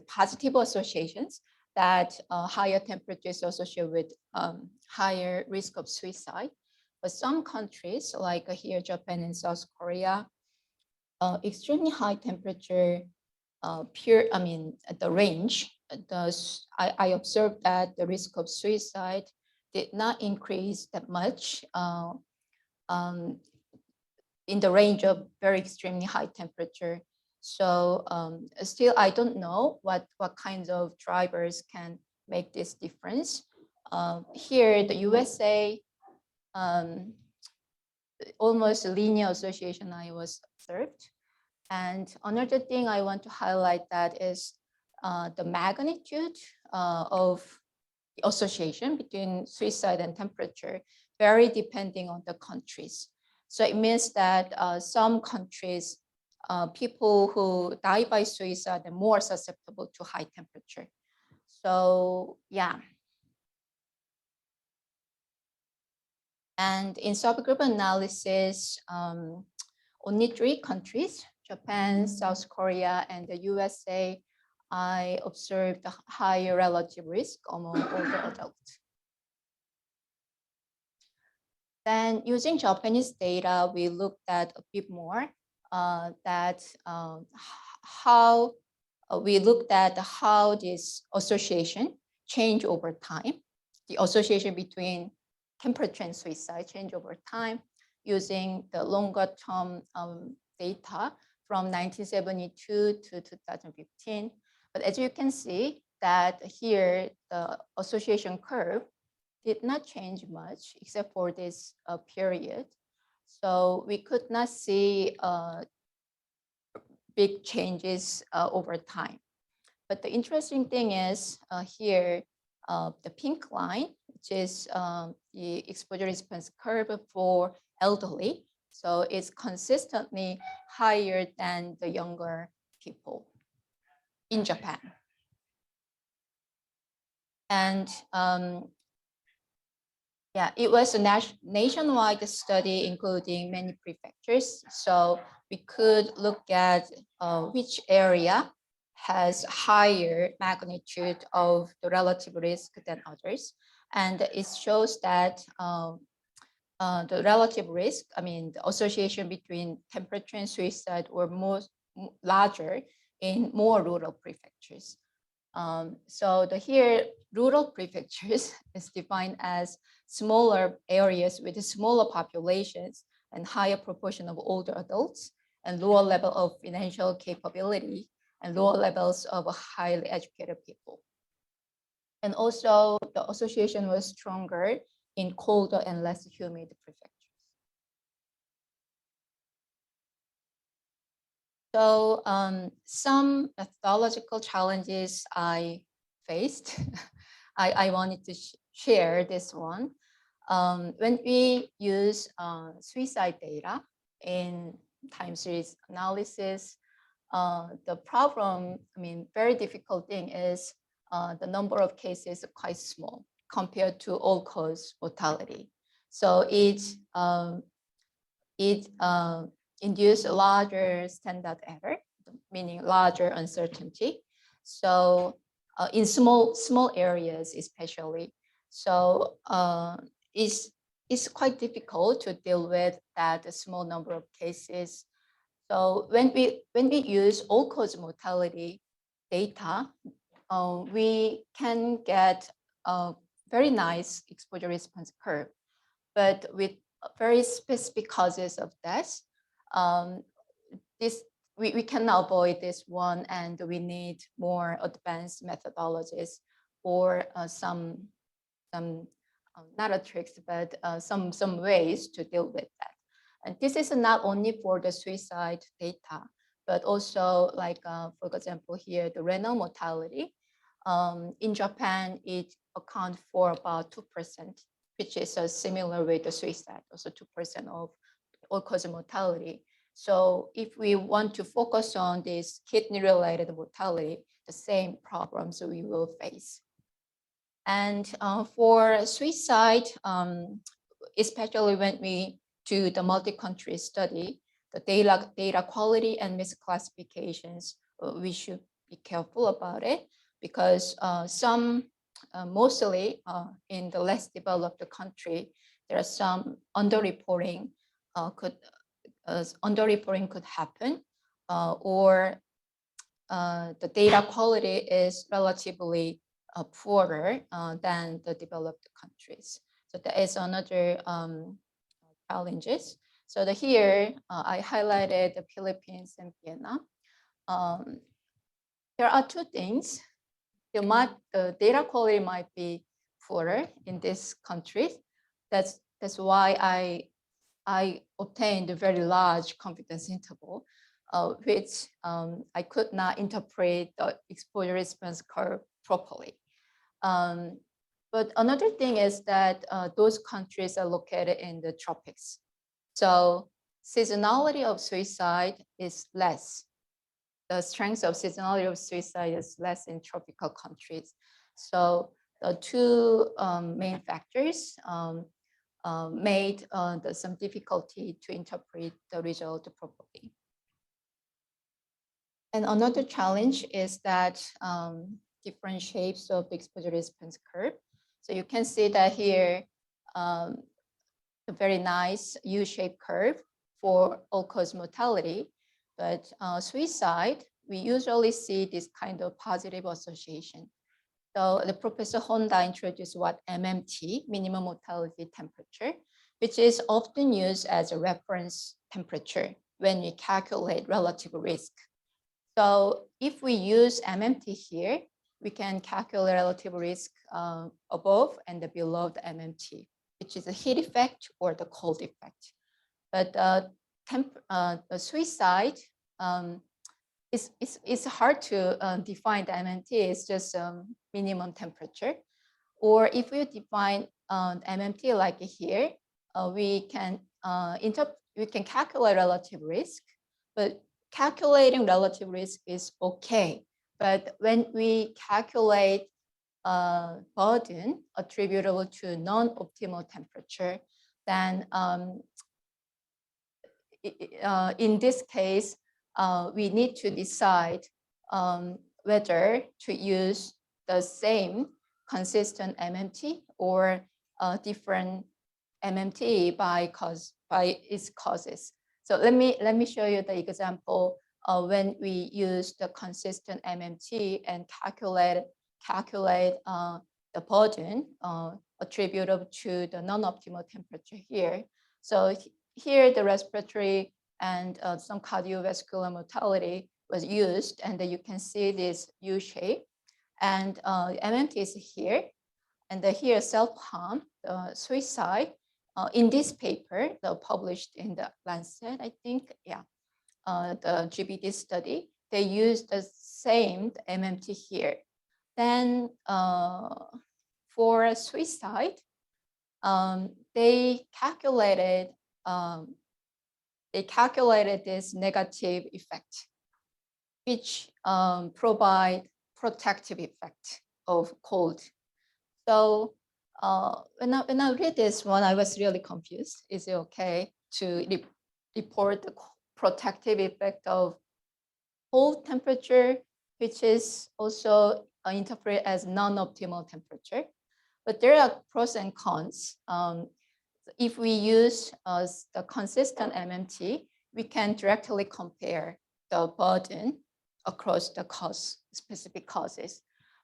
positive associations that higher temperature is associated with higher risk of suicide. But some countries, like here, Japan and South Korea, extremely high temperature, at the range, I observed that the risk of suicide did not increase that much in the range of very extremely high temperature. So still, I don't know what kinds of drivers can make this difference. Here, the USA, almost linear association I was observed. And another thing I want to highlight that is the magnitude of the association between suicide and temperature vary depending on the countries. So it means that some countries, people who die by suicide are more susceptible to high temperature. So yeah. And in subgroup analysis, only 3 countries, Japan, South Korea, and the USA, I observed a higher relative risk among older adults. Then using Japanese data, we looked at a bit more we looked at how this association change over time, the association between temperature and suicide change over time using the longer term data from 1972 to 2015. But as you can see that here, the association curve did not change much except for this period. So we could not see big changes over time. But the interesting thing is here, the pink line, which is the exposure response curve for elderly. So it's consistently higher than the younger people in Japan. And yeah, it was a nationwide study, including many prefectures. So we could look at which area has higher magnitude of the relative risk than others. And it shows that the relative risk, the association between temperature and suicide were larger in more rural prefectures. So here, rural prefectures is defined as smaller areas with smaller populations and higher proportion of older adults and lower level of financial capability and lower levels of highly educated people. And also the association was stronger in colder and less humid prefectures. So some methodological challenges I faced, I wanted to share this one. When we use suicide data in time series analysis, the problem, very difficult thing is the number of cases are quite small compared to all-cause mortality. So it induce a larger standard error, meaning larger uncertainty. So in small areas especially, so it's quite difficult to deal with that small number of cases. So when we use all-cause mortality data, we can get a very nice exposure response curve, but with very specific causes of death, we cannot avoid this one, and we need more advanced methodologies or not a tricks, but some ways to deal with that. And this is not only for the suicide data, but also like, for example, here, the renal mortality. In Japan, it accounts for about 2%, which is similar with the suicide, also 2% of all-cause mortality. So if we want to focus on this kidney-related mortality, the same problems we will face. And for suicide, especially when we do the multi-country study, the data quality and misclassifications, we should be careful about it because mostly in the less developed country, there are some underreporting could happen, or the data quality is relatively poorer than the developed countries. So that is another challenges. So here I highlighted the Philippines and Vietnam. There are two things. The data quality might be poorer in these countries. That's why I obtained a very large confidence interval, which I could not interpret the exposure response curve properly. But another thing is that those countries are located in the tropics. So seasonality of suicide is less. The strength of seasonality of suicide is less in tropical countries. So the two main factors made some difficulty to interpret the result properly. And another challenge is that different shapes of the exposure response curve. So you can see that here, a very nice U-shaped curve for all-cause mortality, but suicide, we usually see this kind of positive association. So the Professor Honda introduced what MMT, minimum mortality temperature, which is often used as a reference temperature when we calculate relative risk. So if we use MMT here, we can calculate relative risk above and below the MMT, which is the heat effect or the cold effect. But the suicide, it's hard to define the MMT. It's just minimum temperature. Or if we define MMT like here, we can calculate relative risk, but calculating relative risk is okay. But when we calculate burden attributable to non-optimal temperature, then in this case, we need to decide whether to use the same consistent MMT or different MMT by its causes. So let me show you the example when we use the consistent MMT and calculate the burden attributable to the non-optimal temperature here. So here the respiratory and some cardiovascular mortality was used, and you can see this U shape. And MMT is here, and here self-harm, suicide. In this paper, published in the Lancet, I think, yeah, the GBD study, they used the same MMT here. Then for suicide, they calculated this negative effect, which provide protective effect of cold. So when I read this one, I was really confused. Is it okay to report the protective effect of cold temperature, which is also interpreted as non-optimal temperature? But there are pros and cons. If we use the consistent MMT, we can directly compare the burden across the specific causes.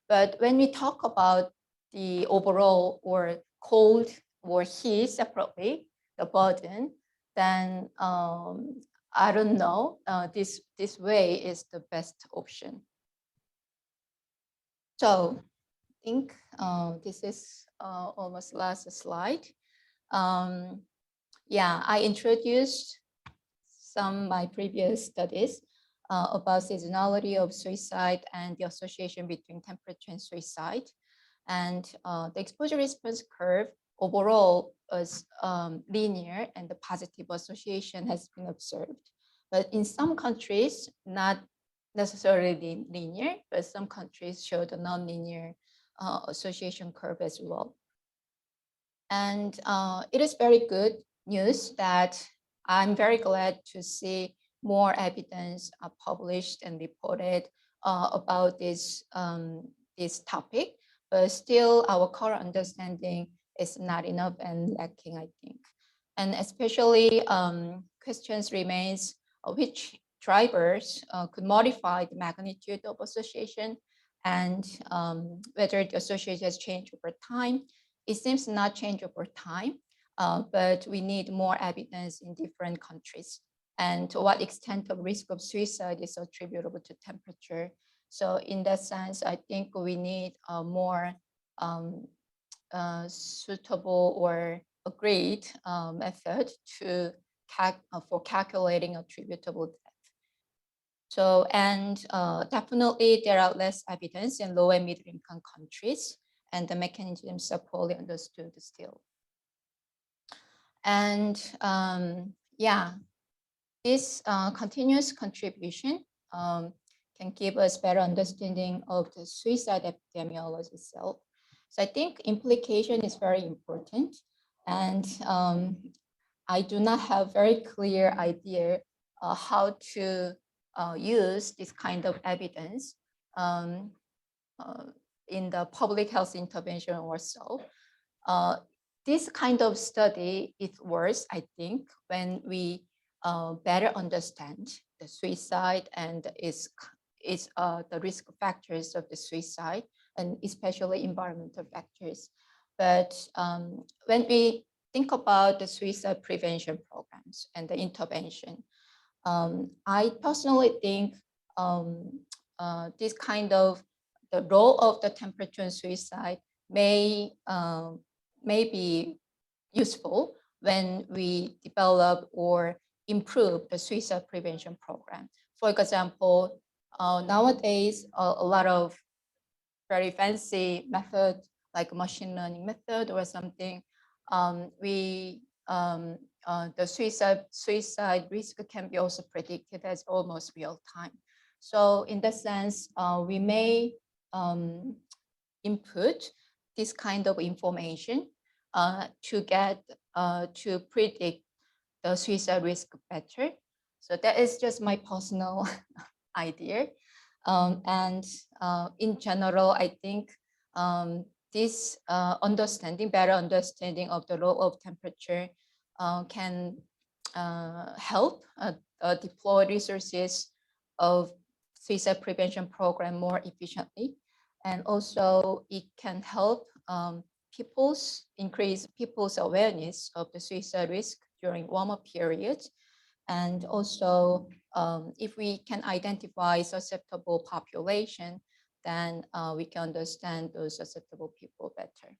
But when we talk about the overall or cold or heat separately, the burden, then I don't know, this way is the best option. So I think this is almost last slide. Yeah, I introduced some of my previous studies about seasonality of suicide and the association between temperature and suicide. And the exposure response curve overall was linear, and the positive association has been observed. But in some countries, not necessarily linear, but some countries showed a non-linear association curve as well. And it is very good news that I'm very glad to see more evidence published and reported about this topic, but still our current understanding is not enough and lacking, I think. And especially questions remains which drivers could modify the magnitude of association and whether the association has changed over time. It seems not change over time, but we need more evidence in different countries and to what extent of risk of suicide is attributable to temperature. So in that sense, I think we need a more suitable or agreed method to for calculating attributable death. So, and definitely there are less evidence in low and middle income countries, and the mechanisms are poorly understood still. And yeah, this continuous contribution can give us better understanding of the suicide epidemiology itself. So I think implication is very important. And I do not have very clear idea how to use this kind of evidence in the public health intervention or so. This kind of study is worse, I think, when we better understand the suicide and the risk factors of the suicide, and especially environmental factors. But when we think about the suicide prevention programs and the intervention, I personally think this kind of the role of the temperature in suicide may be useful when we develop or improve the suicide prevention program. For example, nowadays, a lot of very fancy method like machine learning method or something, the suicide risk can be also predicted as almost real time. So in that sense, we may input this kind of information to predict the suicide risk better. So that is just my personal idea. And in general, I think this better understanding of the role of temperature can help deploy resources of suicide prevention program more efficiently. And also it can help increase people's awareness of the suicide risk during warmer periods. And also, if we can identify susceptible population, then we can understand those susceptible people better.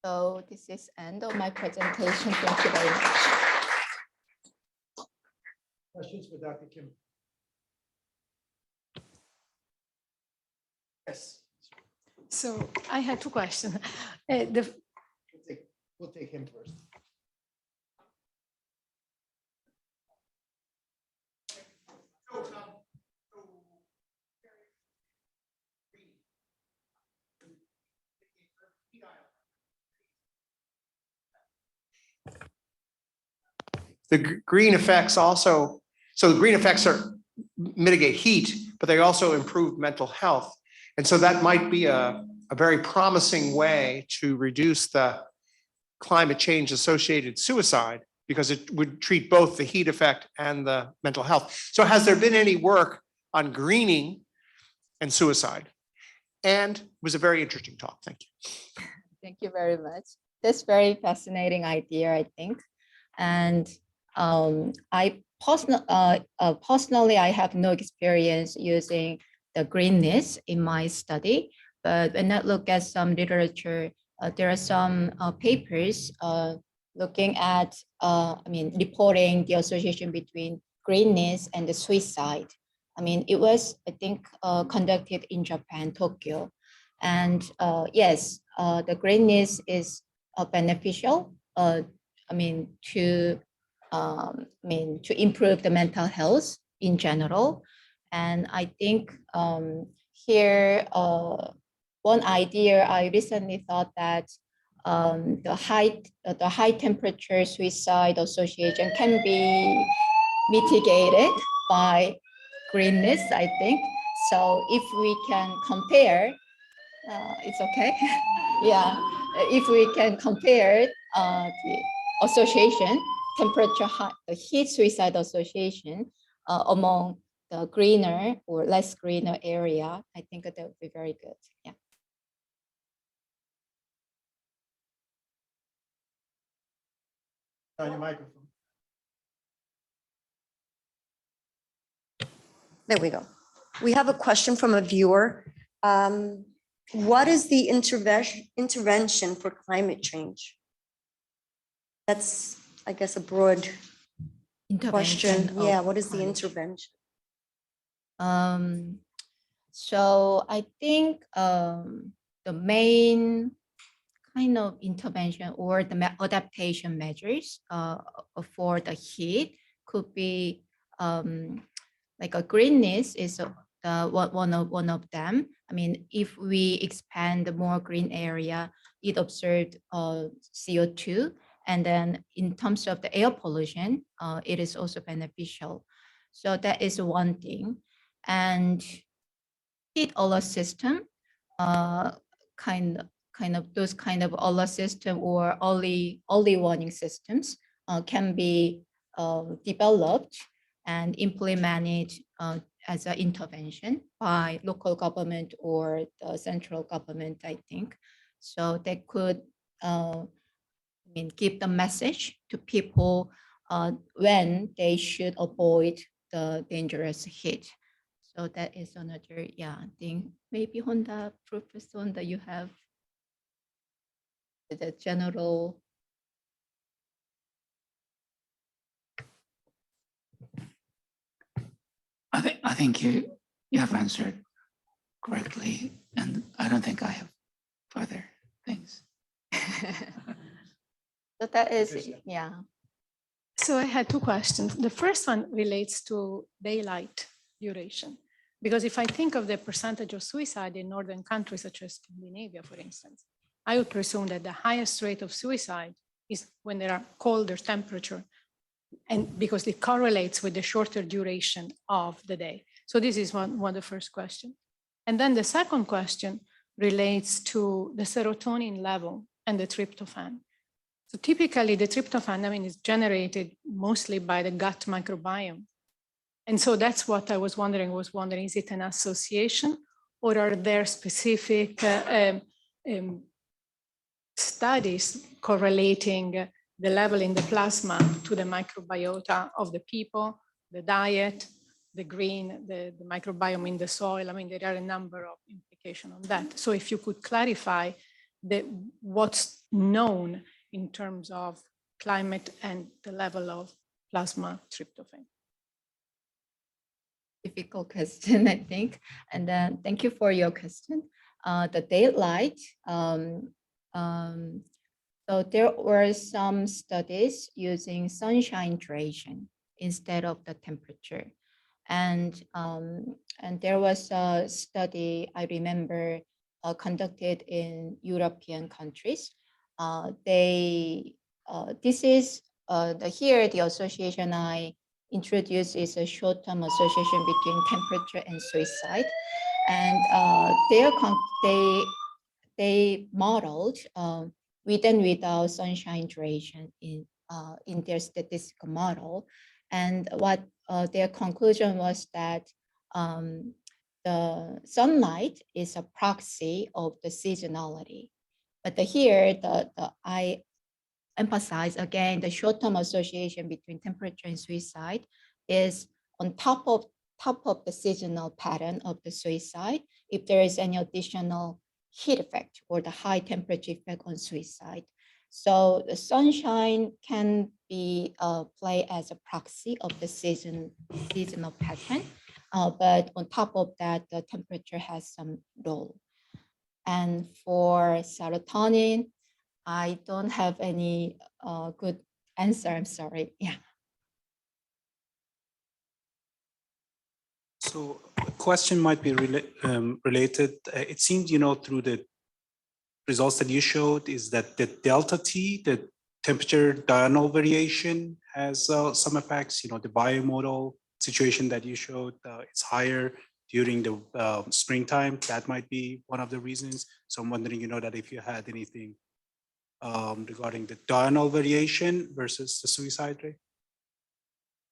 So this is end of my presentation. Thank you very much. Questions for Dr. Kim? Yes. So I had two questions. We'll take him first. The green effects also, so the green effects mitigate heat, but they also improve mental health. And so that might be a very promising way to reduce the climate change associated suicide, because it would treat both the heat effect and the mental health. So has there been any work on greening and suicide? And it was a very interesting talk. Thank you. Thank you very much. That's very fascinating idea, I think. And I personally, I have no experience using the greenness in my study, but when I look at some literature, there are some papers looking at, reporting the association between greenness and the suicide. It was, I think, conducted in Japan, Tokyo. And yes, the greenness is beneficial, to improve the mental health in general. And I think here, one idea I recently thought that the high temperature suicide association can be mitigated by greenness, I think. So if we can compare, it's okay. Yeah, if we can compare the association, the heat suicide association among the greener or less greener area, I think that would be very good. Yeah. On your microphone. There we go. We have a question from a viewer. What is the intervention for climate change? That's, I guess, a broad question. Yeah, what is the intervention? So I think the main kind of intervention or the adaptation measures for the heat could be like a greenness is one of them. I mean, if we expand the more green area, it absorbed CO2. And then in terms of the air pollution, it is also beneficial. So that is one thing. And heat alert system, kind of those kind of alert system or early warning systems can be developed and implemented as an intervention by local government or the central government, I think. So they could give the message to people when they should avoid the dangerous heat. So that is another thing. Maybe Honda, Professor Honda, you have the general. I think you have answered correctly, and I don't think I have further things. So that is, yeah. So I had two questions. The first one relates to daylight duration. Because if I think of the percentage of suicide in northern countries such as Scandinavia, for instance, I would presume that the highest rate of suicide is when there are colder temperature, and because it correlates with the shorter duration of the day. So this is one of the first questions. And then the second question relates to the serotonin level and the tryptophan. So typically the tryptophan, is generated mostly by the gut microbiome. And so that's what I was wondering, is it an association or are there specific studies correlating the level in the plasma to the microbiota of the people, the diet, the green, the microbiome in the soil? There are a number of implications on that. So if you could clarify what's known in terms of climate and the level of plasma tryptophan. Difficult question, I think. And then thank you for your question. The daylight, so there were some studies using sunshine duration instead of the temperature. And there was a study, I remember, conducted in European countries. This is here the association I introduced is a short-term association between temperature and suicide. And they modeled with and without sunshine duration in their statistical model. And what their conclusion was that the sunlight is a proxy of the seasonality. But here, I emphasize again, the short-term association between temperature and suicide is on top of the seasonal pattern of the suicide. If there is any additional heat effect or the high temperature effect on suicide. So the sunshine can be play as a proxy of the seasonal pattern, but on top of that, the temperature has some role. And for serotonin, I don't have any good answer, I'm sorry, yeah. So a question might be related. It seems, through the results that you showed is that the delta T, the temperature diurnal variation, has some effects. You know, the bimodal situation that you showed, it's higher during the springtime. That might be one of the reasons. So I'm wondering, you know, that if you had anything regarding the diurnal variation versus the suicide rate,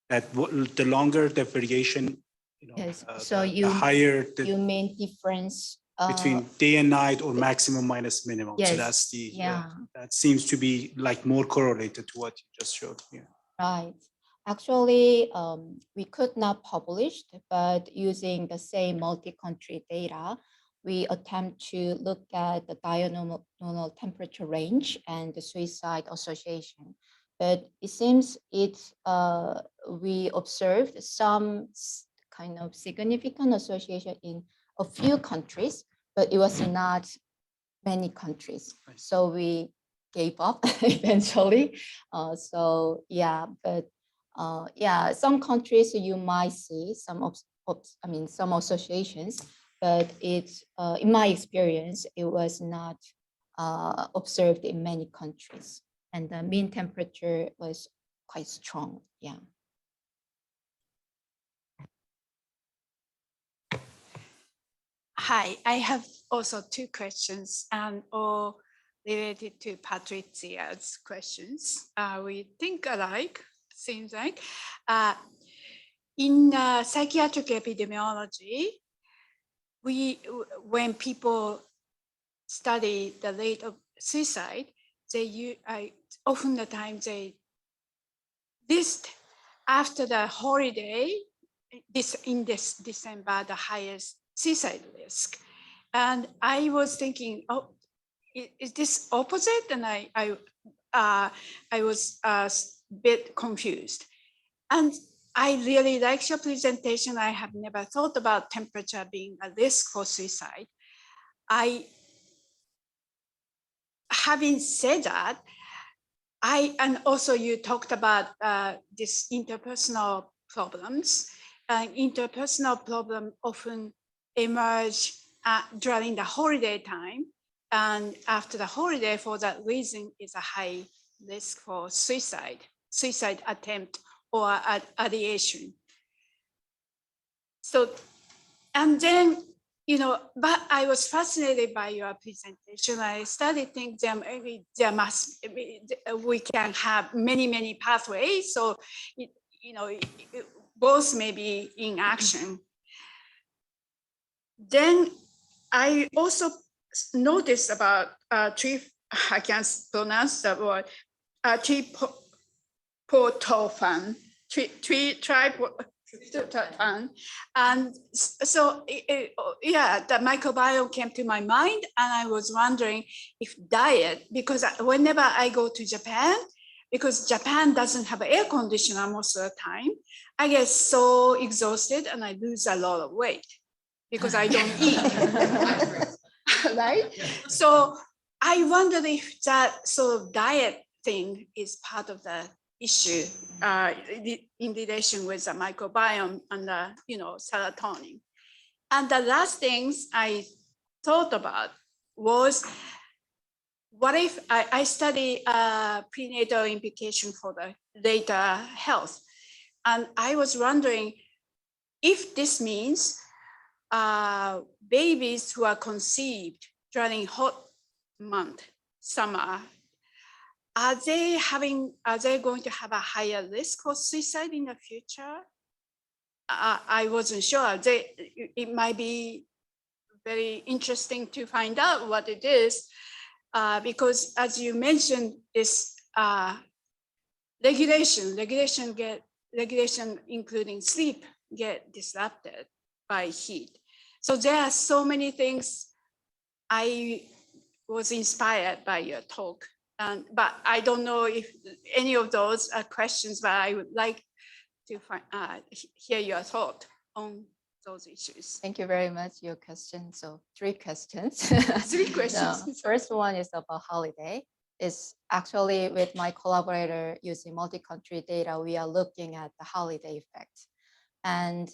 that the longer the variation, you know, Yes, so the higher the you mean difference between day and night or maximum minus minimum. So yes, that's the, yeah. that seems to be like more correlated to what you just showed here. Right. Actually, we could not publish, but using the same multi-country data, we attempt to look at the diurnal temperature range and the suicide association. But it seems we observed some kind of significant association in a few countries, but it was not many countries. So we gave up eventually. So yeah, but yeah, some countries you might see some some associations, but it's in my experience, it was not observed in many countries, and the mean temperature was quite strong. Yeah. Hi, I have also two questions and all related to Patrizia's questions. We think alike, seems like. In psychiatric epidemiology, when people study the rate of suicide, often the time they list after the holiday, in this December, the highest suicide risk. And I was thinking, oh, is this opposite? And I was a bit confused. And I really liked your presentation. I have never thought about temperature being a risk for suicide. Having said that, and also you talked about this interpersonal problems. Interpersonal problems often emerge during the holiday time. And after the holiday, for that reason, is a high risk for suicide attempt or ideation. So, and then, you know, but I was fascinated by your presentation. I started thinking we can have many pathways. So, both may be in action. Then I also noticed about I can't pronounce the word, triptofan, triptofan. And so, yeah, the microbiome came to my mind, and I was wondering if diet, because whenever I go to Japan, because Japan doesn't have air conditioner most of the time, I get so exhausted and I lose a lot of weight because I don't eat, right? So I wonder if that sort of diet thing is part of the issue in relation with the microbiome and the, serotonin. And the last things I thought about was, what if I study prenatal implication for the later health? And I was wondering if this means babies who are conceived during hot month, summer, are they going to have a higher risk for suicide in the future? I wasn't sure. It might be very interesting to find out what it is, because as you mentioned, this regulation, including sleep, get disrupted by heat. So there are so many things. I was inspired by your talk, but I don't know if any of those are questions, but I would like to hear your thought on those issues. Thank you very much for your question. So 3 questions. 3 questions. The first one is about holiday. It's actually with my collaborator using multi-country data, we are looking at the holiday effect. And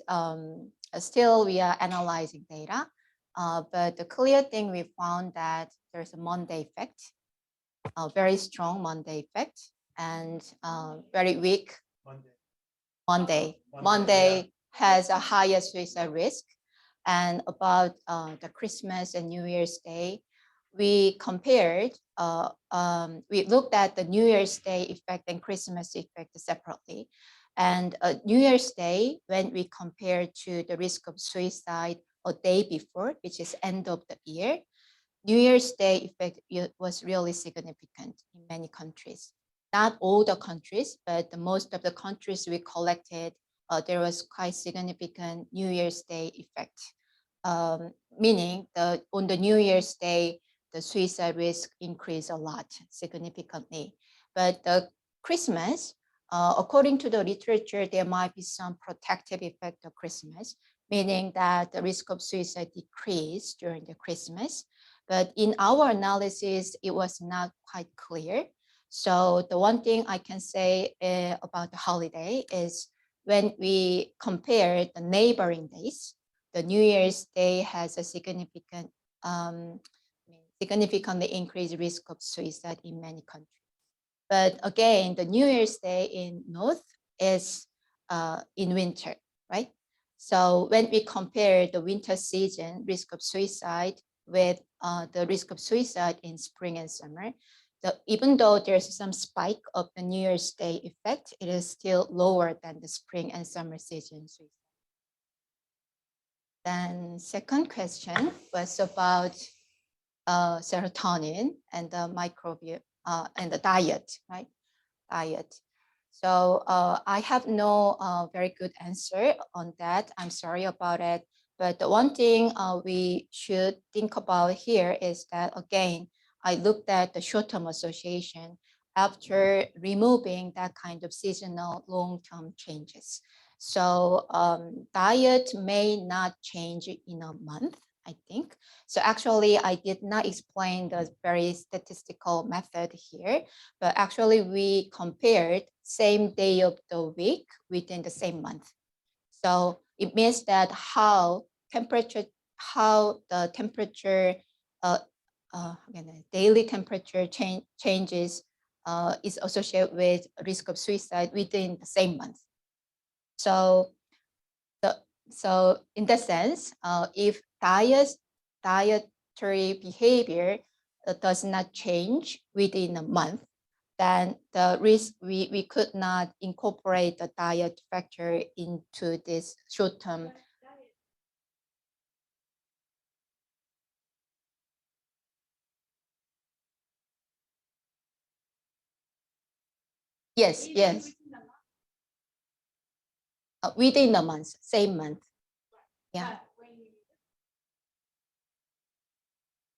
still we are analyzing data. But the clear thing we found that there's a Monday effect, a very strong Monday effect, and very weak Monday. Monday has a higher suicide risk. And about the Christmas and New Year's Day, we compared, we looked at the New Year's Day effect and Christmas effect separately. And New Year's Day, when we compare to the risk of suicide a day before, which is end of the year, New Year's Day effect was really significant in many countries. Not all the countries, but most of the countries we collected, there was quite significant New Year's Day effect. Meaning on the New Year's Day, the suicide risk increased a lot significantly. But the Christmas, according to the literature, there might be some protective effect of Christmas, meaning that the risk of suicide decreased during the Christmas. But in our analysis, it was not quite clear. So the one thing I can say about the holiday is when we compare the neighboring days, the New Year's Day has a significantly increased risk of suicide in many countries. But again, the New Year's Day in North is in winter, right? So when we compare the winter season risk of suicide with the risk of suicide in spring and summer, even though there's some spike of the New Year's Day effect, it is still lower than the spring and summer season suicide. Then second question was about serotonin and the microbiome and the diet, right? Diet. So I have no very good answer on that. I'm sorry about it. But the one thing we should think about here is that, again, I looked at the short-term association after removing that kind of seasonal long-term changes. So diet may not change in a month, I think. So actually, I did not explain the very statistical method here, but actually we compared same day of the week within the same month. So it means that how the temperature, daily temperature changes is associated with risk of suicide within the same month. So in that sense, if dietary behavior does not change within a month, then the risk, we could not incorporate the diet factor into this short-term. Yes, yes. Within the month, same month. Yeah.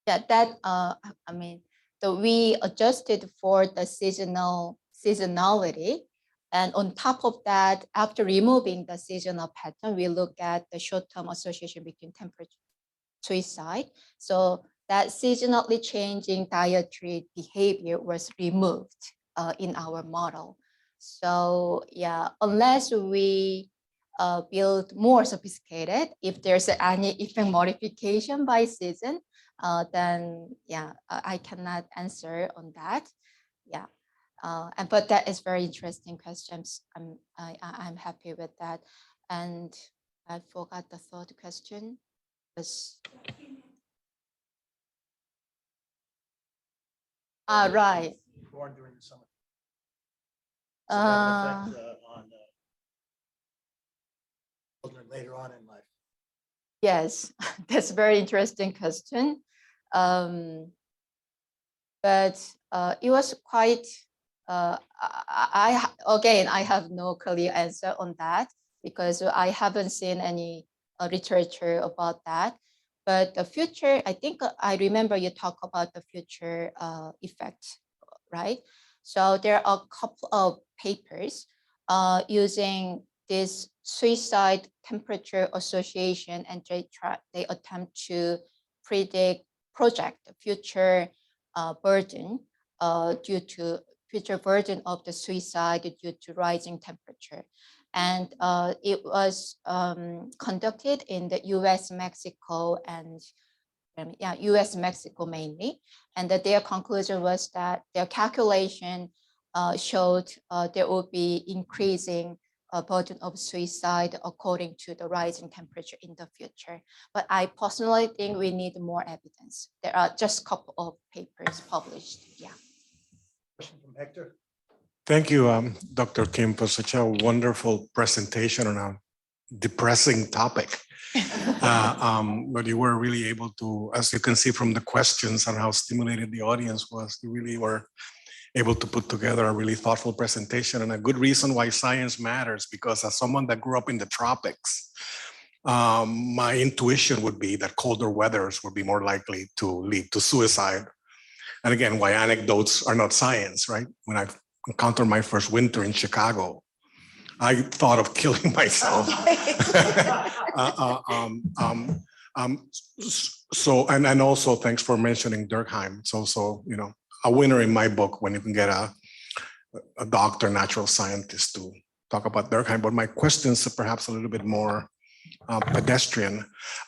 Yeah, that I mean, we adjusted for the seasonality, and on top of that, after removing the seasonal pattern, we look at the short-term association between temperature suicide. So that seasonally changing dietary behavior was removed in our model. So yeah, unless we build more sophisticated, if there's any effect modification by season, then yeah, I cannot answer on that. Yeah, but that is very interesting questions. I'm happy with that. And I forgot the third question. Right. Born during the summer. So that an effect on children later on in life. Yes, that's a very interesting question. But it was quite, again, I have no clear answer on that because I haven't seen any literature about that. But the future, I think I remember you talk about the future effect, right? So there are a couple of papers using this suicide temperature association, and they attempt to project the future burden due to future burden of the suicide due to rising temperature. And it was conducted in the US, Mexico, and yeah, US, Mexico mainly. And that their conclusion was that their calculation showed there would be increasing burden of suicide according to the rising temperature in the future. But I personally think we need more evidence. There are just a couple of papers published. Yeah. Question from Hector. Thank you, Dr. Kim, for such a wonderful presentation on a depressing topic. But you were really able to, as you can see from the questions and how stimulated the audience was, you really were able to put together a really thoughtful presentation and a good reason why science matters, because as someone that grew up in the tropics, my intuition would be that colder weathers would be more likely to lead to suicide. And again, why anecdotes are not science, right? When I encountered my first winter in Chicago, I thought of killing myself. So, and also thanks for mentioning Durkheim. It's also, you know, a winner in my book when you can get a doctor, natural scientist to talk about Durkheim. But my questions are perhaps a little bit more pedestrian.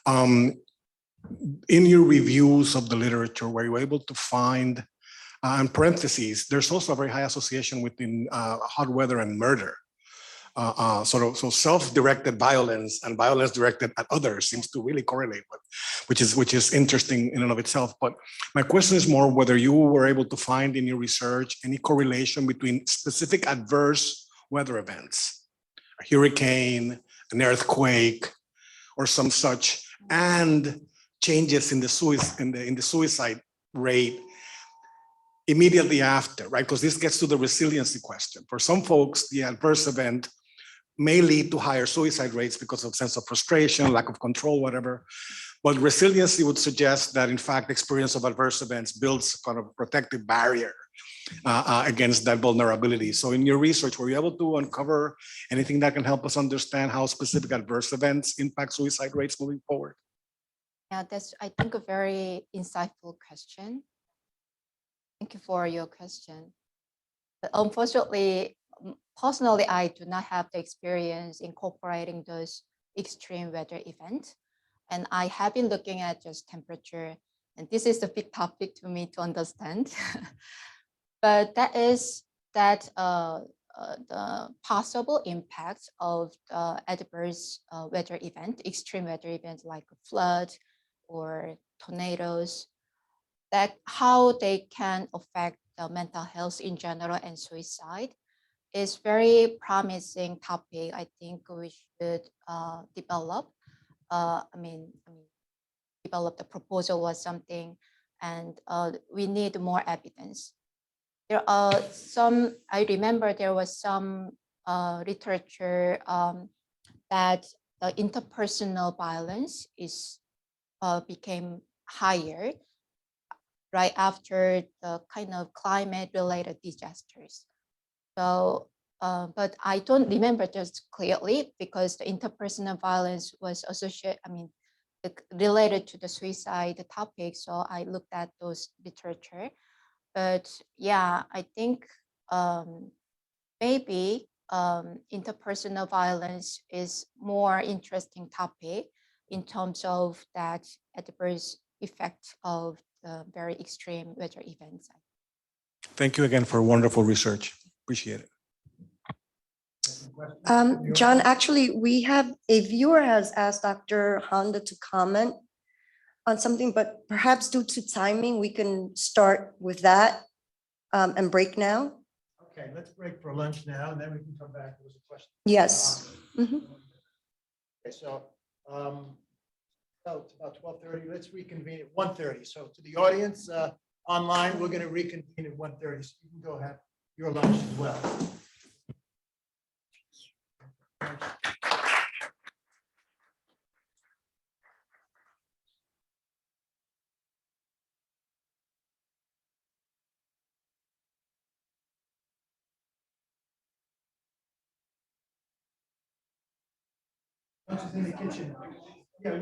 In your reviews of the literature, were you able to find, in parentheses, there's also a very high association between hot weather and murder. So self-directed violence and violence directed at others seems to really correlate, which is interesting in and of itself. But my question is more whether you were able to find in your research any correlation between specific adverse weather events, a hurricane, an earthquake, or some such, and changes in the suicide rate immediately after, right? Because this gets to the resiliency question. For some folks, the adverse event may lead to higher suicide rates because of sense of frustration, lack of control, whatever. But resiliency would suggest that, in fact, experience of adverse events builds kind of protective barrier against that vulnerability. So in your research, were you able to uncover anything that can help us understand how specific adverse events impact suicide rates moving forward? Yeah, that's, I think, a very insightful question. Thank you for your question. But unfortunately, personally, I do not have the experience incorporating those extreme weather events. And I have been looking at just temperature, and this is a big topic to me to understand. But that is that the possible impacts of the adverse weather event, extreme weather events like a flood or tornadoes, that how they can affect the mental health in general and suicide is very promising topic. I think we should develop. Develop the proposal or something, and we need more evidence. There are some. I remember there was some literature that the interpersonal violence is became higher right after the kind of climate-related disasters. So, but I don't remember just clearly because the interpersonal violence was associated, related to the suicide topic. So I looked at those literature. But yeah, I think maybe interpersonal violence is more interesting topic in terms of that adverse effect of the very extreme weather events. Thank you again for wonderful research. Appreciate it. John, actually, we have a viewer has asked Dr. Honda to comment on something, but perhaps due to timing, we can start with that and break now. Okay, let's break for lunch now, and then we can come back. There was a question. Yes. Mhm. Okay, so it's about 12:30. Let's reconvene at 1:30. So to the audience online, we're going to reconvene at 1:30. So you can go have your lunch as well. Lunch is in the kitchen. Yeah.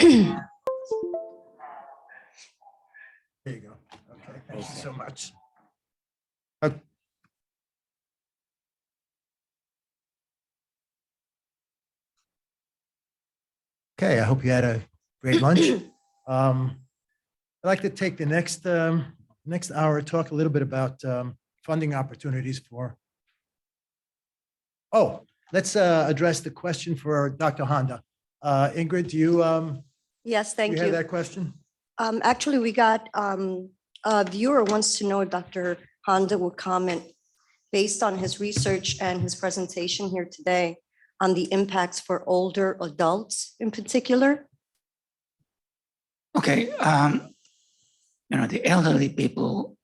There you go. Okay, thank you so much. Okay, I hope you had a great lunch. I'd like to take the next hour, talk a little bit about funding opportunities for. Oh, let's address the question for Dr. Honda. Ingrid, do you Yes, thank have you. that question? Actually, we got a viewer wants to know if Dr. Honda will comment based on his research and his presentation here today on the impacts for older adults in particular. Okay, the elderly people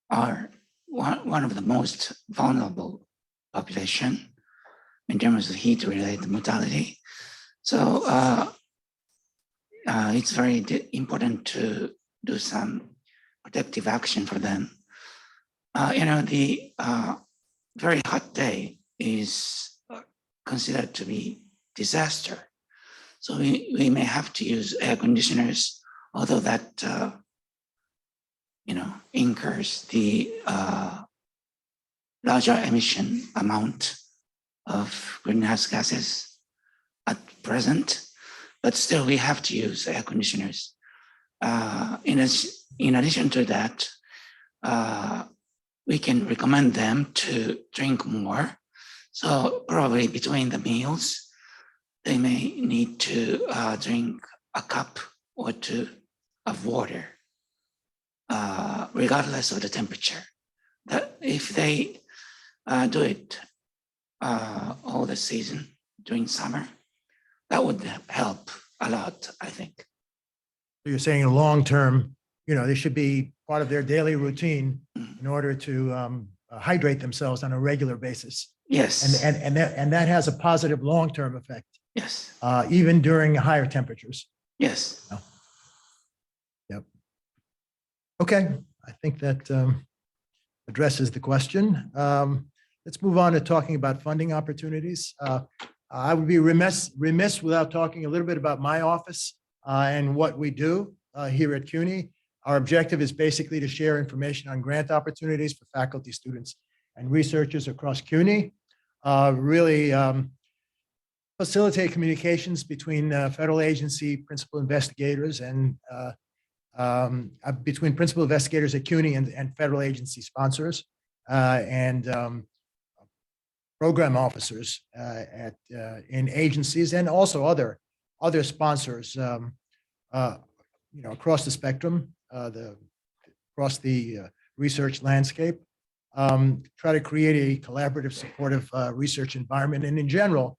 are one of the most vulnerable population in terms of heat-related mortality. So it's very important to do some protective action for them. The very hot day is considered to be disaster. So we may have to use air conditioners, although that incurs the larger emission amount of greenhouse gases at present, but still we have to use air conditioners. In addition to that, we can recommend them to drink more. So probably between the meals, they may need to drink a cup or two of water, regardless of the temperature. That if they do it all the season during summer, that would help a lot, I think. So you're saying long-term, they should be part of their daily routine in order to hydrate themselves on a regular basis. Yes. And that has a positive long-term effect. Yes. Even during higher temperatures. Yes. Oh. Yep. Okay, I think that addresses the question. Let's move on to talking about funding opportunities. I would be remiss without talking a little bit about my office and what we do here at CUNY. Our objective is basically to share information on grant opportunities for faculty, students, and researchers across CUNY. Really facilitate communications between federal agency principal investigators and between principal investigators at CUNY and federal agency sponsors and program officers in agencies and also other sponsors across the spectrum, across the research landscape. Try to create a collaborative, supportive research environment, and in general,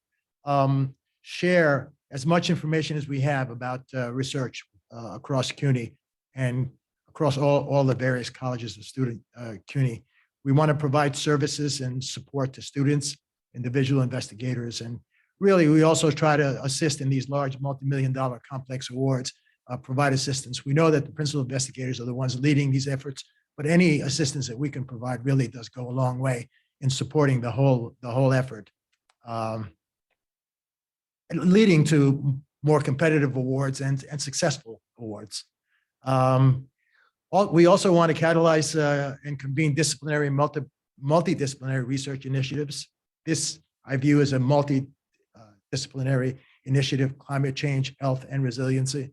share as much information as we have about research across CUNY and across all the various colleges of student CUNY. We want to provide services and support to students, individual investigators, and really we also try to assist in these large multi-million-dollar complex awards, provide assistance. We know that the principal investigators are the ones leading these efforts, but any assistance that we can provide really does go a long way in supporting the whole effort. And leading to more competitive awards and successful awards. We also want to catalyze and convene disciplinary and multidisciplinary research initiatives. This I view as a multidisciplinary initiative, climate change, health, and resiliency,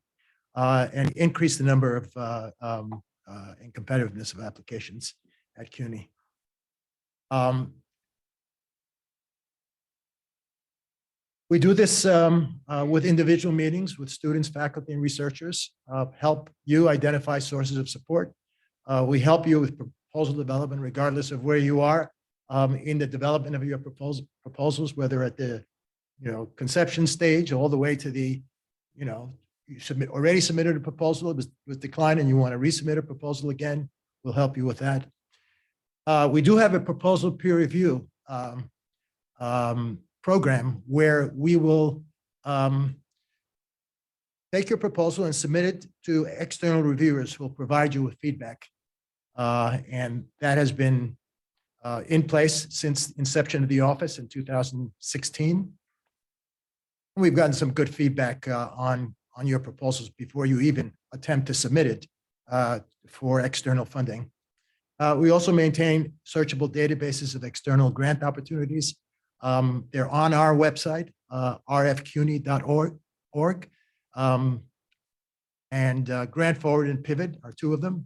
and increase the number of and competitiveness of applications at CUNY. We do this with individual meetings with students, faculty, and researchers, help you identify sources of support. We help you with proposal development, regardless of where you are in the development of your proposals, whether at the conception stage all the way to the, you already submitted a proposal, it was declined, and you want to resubmit a proposal again, we'll help you with that. We do have a proposal peer review program where we will take your proposal and submit it to external reviewers who will provide you with feedback. And that has been in place since inception of the office in 2016. We've gotten some good feedback on on your proposals before you even attempt to submit it for external funding. We also maintain searchable databases of external grant opportunities. They're on our website, rfcuny.org. And Grant Forward and Pivot are two of them.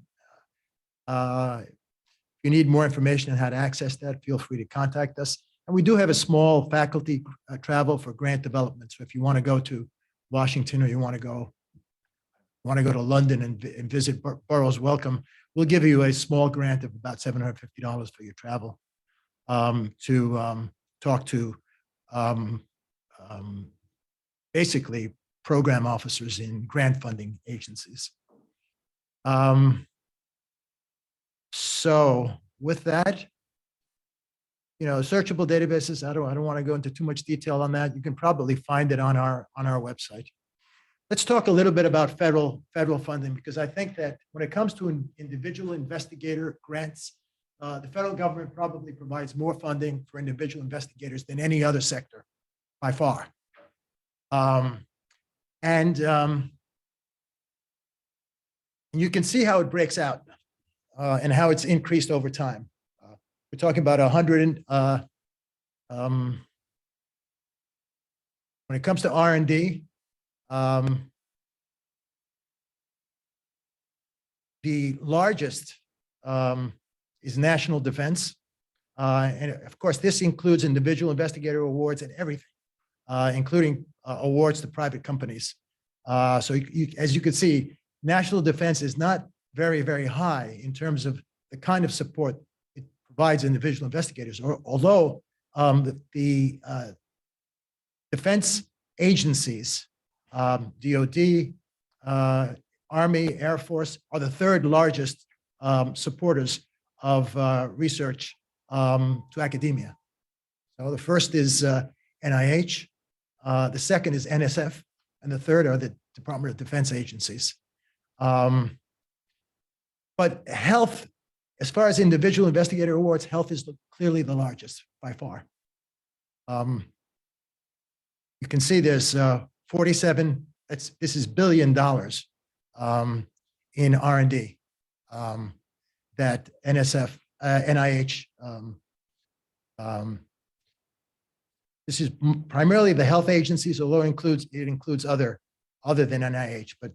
If you need more information on how to access that, feel free to contact us. And we do have a small faculty travel for grant development. So if you want to go to Washington or you want to go to London and visit Burroughs Welcome, we'll give you a small grant of about $750 for your travel to talk to basically program officers in grant funding agencies. So with that, searchable databases, I don't want to go into too much detail on that. You can probably find it on our website. Let's talk a little bit about federal funding, because I think that when it comes to individual investigator grants, the federal government probably provides more funding for individual investigators than any other sector by far. And you can see how it breaks out and how it's increased over time. We're talking about 100. When it comes to R&D, the largest is national defense. And of course, this includes individual investigator awards and everything, including awards to private companies. So as you can see, national defense is not very, very high in terms of the kind of support it provides individual investigators, although the defense agencies, DOD, Army, Air Force, are the third largest supporters of research to academia. So the first is NIH, the second is NSF, and the third are the Department of Defense agencies. But health, as far as individual investigator awards, health is clearly the largest by far. You can see there's 47, this is $1 billion in R&D that NSF, NIH, this is primarily the health agencies, although it includes other than NIH, but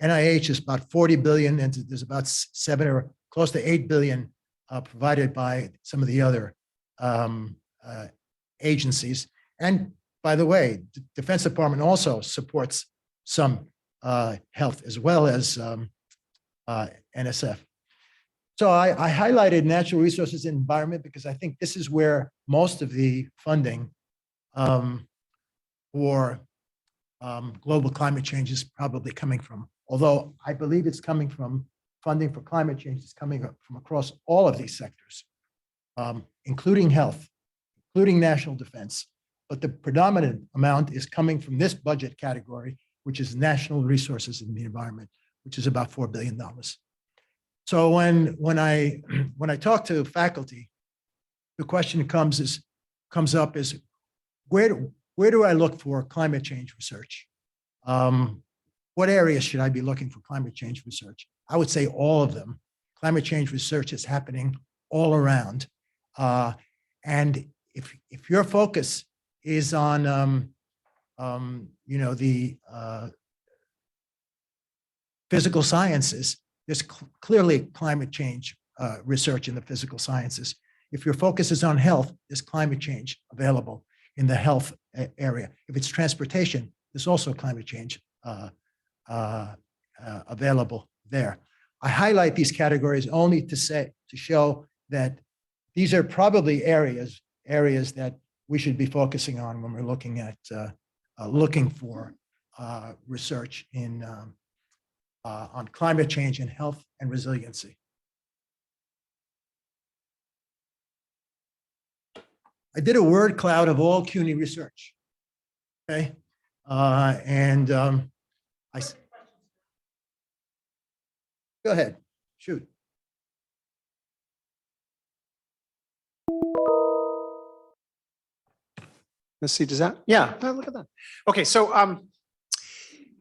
NIH is about 40 billion, and there's about 7 or close to 8 billion provided by some of the other agencies. And by the way, the Defense Department also supports some health as well as NSF. So I highlighted natural resources and environment because I think this is where most of the funding for global climate change is probably coming from. Although I believe it's coming from funding for climate change is coming up from across all of these sectors, including health, including national defense. But the predominant amount is coming from this budget category, which is national resources in the environment, which is about $4 billion. So when I talk to faculty, the question comes up is where do I look for climate change research? What areas should I be looking for climate change research? I would say all of them. Climate change research is happening all around. And if your focus is on the physical sciences, there's clearly climate change research in the physical sciences. If your focus is on health, there's climate change available in the health area. If it's transportation, there's also climate change available there. I highlight these categories only to show that these are probably areas that we should be focusing on when we're looking at looking for research on climate change and health and resiliency. I did a word cloud of all CUNY research. Okay, go ahead, shoot. Let's see, does that? Yeah, look at that. Okay, so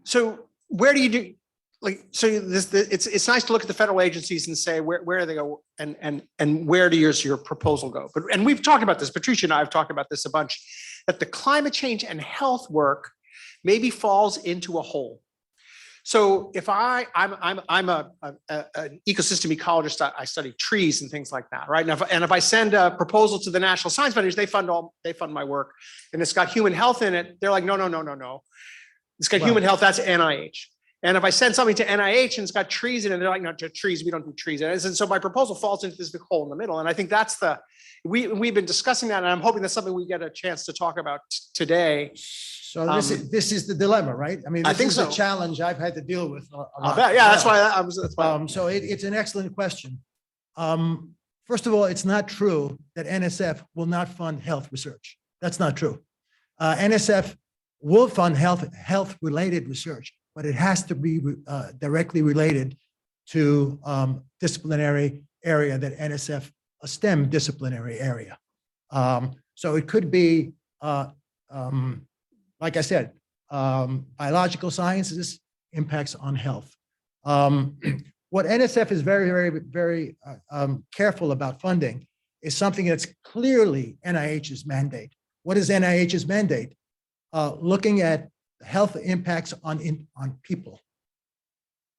So where do you do, like, so it's nice to look at the federal agencies and say, where do they go and where does your proposal go? But, and we've talked about this, Patricia and I have talked about this a bunch, that the climate change and health work maybe falls into a hole. So if I'm an ecosystem ecologist, I study trees and things like that, right? And if I send a proposal to the National Science Foundation, they fund my work, and it's got human health in it, they're like, no. It's got human health, that's NIH. And if I send something to NIH and it's got trees in it, they're like, no, trees, we don't do trees. And so my proposal falls into this big hole in the middle. And I think that's we've been discussing that, and I'm hoping that's something we get a chance to talk about today. So this is the dilemma, right? I mean, I this think is a so. challenge I've had to deal with a lot. Yeah, that's why I was. That's why. So it's an excellent question. First of all, it's not true that NSF will not fund health research. That's not true. NSF will fund health-related research, but it has to be directly related to disciplinary area that NSF, a STEM disciplinary area. So it could be, like I said, biological sciences, impacts on health. What NSF is very careful about funding is something that's clearly NIH's mandate. What is NIH's mandate? Looking at health impacts on people.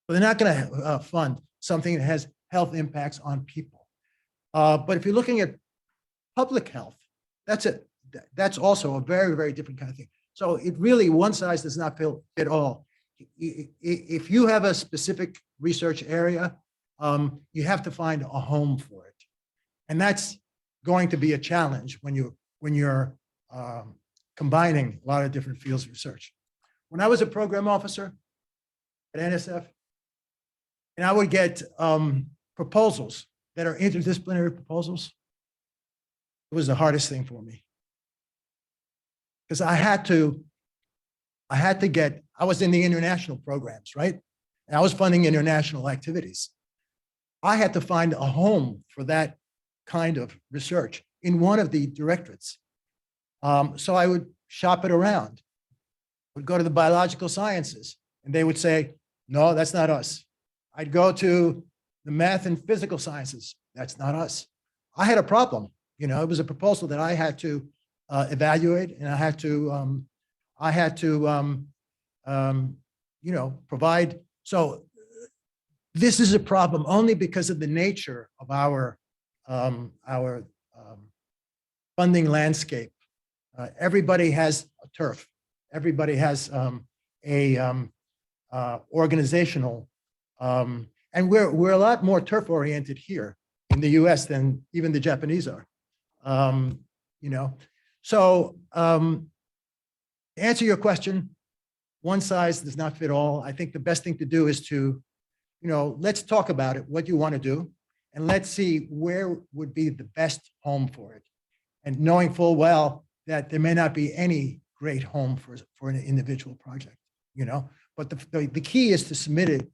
So they're not going to fund something that has health impacts on people. But if you're looking at public health, that's also a very different kind of thing. So it really, one size does not fit all. If you have a specific research area, you have to find a home for it. And that's going to be a challenge when you're combining a lot of different fields of research. When I was a program officer at NSF, and I would get proposals that are interdisciplinary proposals, it was the hardest thing for me. Because I was in the international programs, right? And I was funding international activities. I had to find a home for that kind of research in one of the directorates. So I would shop it around. I would go to the biological sciences, and they would say, no, that's not us. I'd go to the math and physical sciences. That's not us. I had a problem. You know, it was a proposal that I had to evaluate, and I had to provide. So this is a problem only because of the nature of our funding landscape. Everybody has a turf. Everybody has organizational, and we're a lot more turf oriented here in the U.S. than even the Japanese are. So to answer your question, one size does not fit all. I think the best thing to do is to, let's talk about it, what you want to do, and let's see where would be the best home for it. And knowing full well that there may not be any great home for an individual project, but the key is to submit it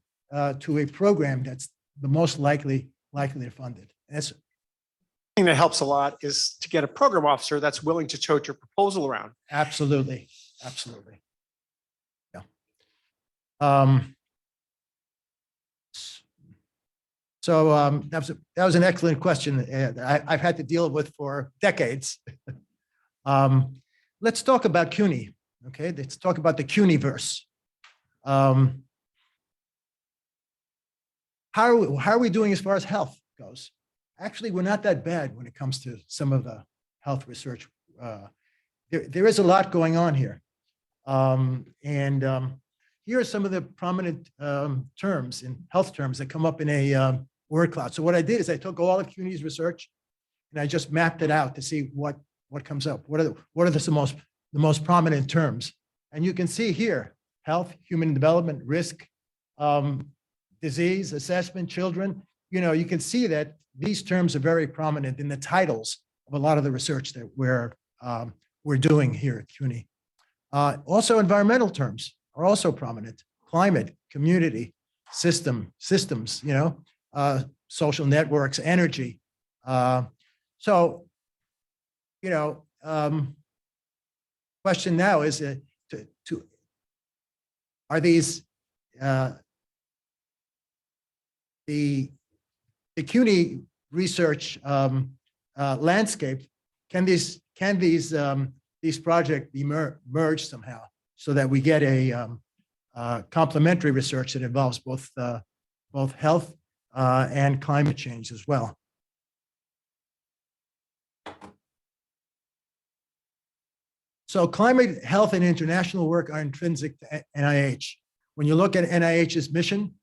to a program that's the most likely to fund it. And that's thing that helps a lot is to get a program officer that's willing to tote your proposal around. Absolutely. Yeah. So that was an excellent question I've had to deal with for decades. Let's talk about CUNY. Okay, let's talk about the CUNYverse. How are we doing as far as health goes? Actually, we're not that bad when it comes to some of the health research. There is a lot going on here. Here are some of the prominent terms in health terms that come up in a word cloud. So what I did is I took all of CUNY's research and I just mapped it out to see what comes up. What are the most prominent terms? And you can see here, health, human development, risk, disease, assessment, children. You can see that these terms are very prominent in the titles of a lot of the research that we're doing here at CUNY. Also, environmental terms are also prominent: climate, community, systems, social networks, energy. Question now is to are these the CUNY research landscape? Can these projects be merged somehow so that we get a complementary research that involves both health and climate change as well? So climate, health, and international work are intrinsic to NIH. When you look at NIH's mission,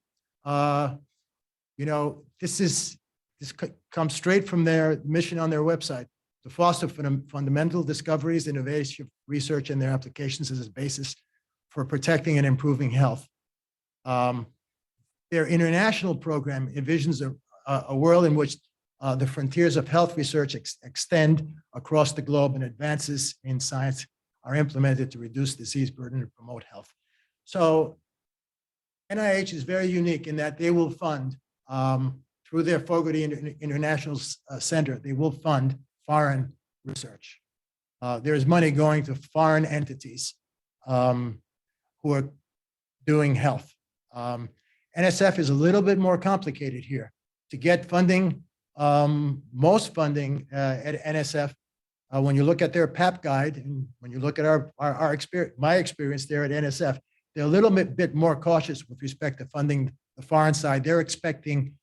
this comes straight from their mission on their website: to foster fundamental discoveries, innovation, research, and their applications as a basis for protecting and improving health. Their international program envisions a world in which the frontiers of health research extend across the globe, and advances in science are implemented to reduce disease burden and promote health. So NIH is very unique in that they will fund, through their Fogarty International Center, they will fund foreign research. There is money going to foreign entities who are doing health. NSF is a little bit more complicated here. To get funding, most funding at NSF, when you look at their PAP guide, and when you look at our experience, my experience there at NSF, they're a little bit more cautious with respect to funding the foreign side. They're expecting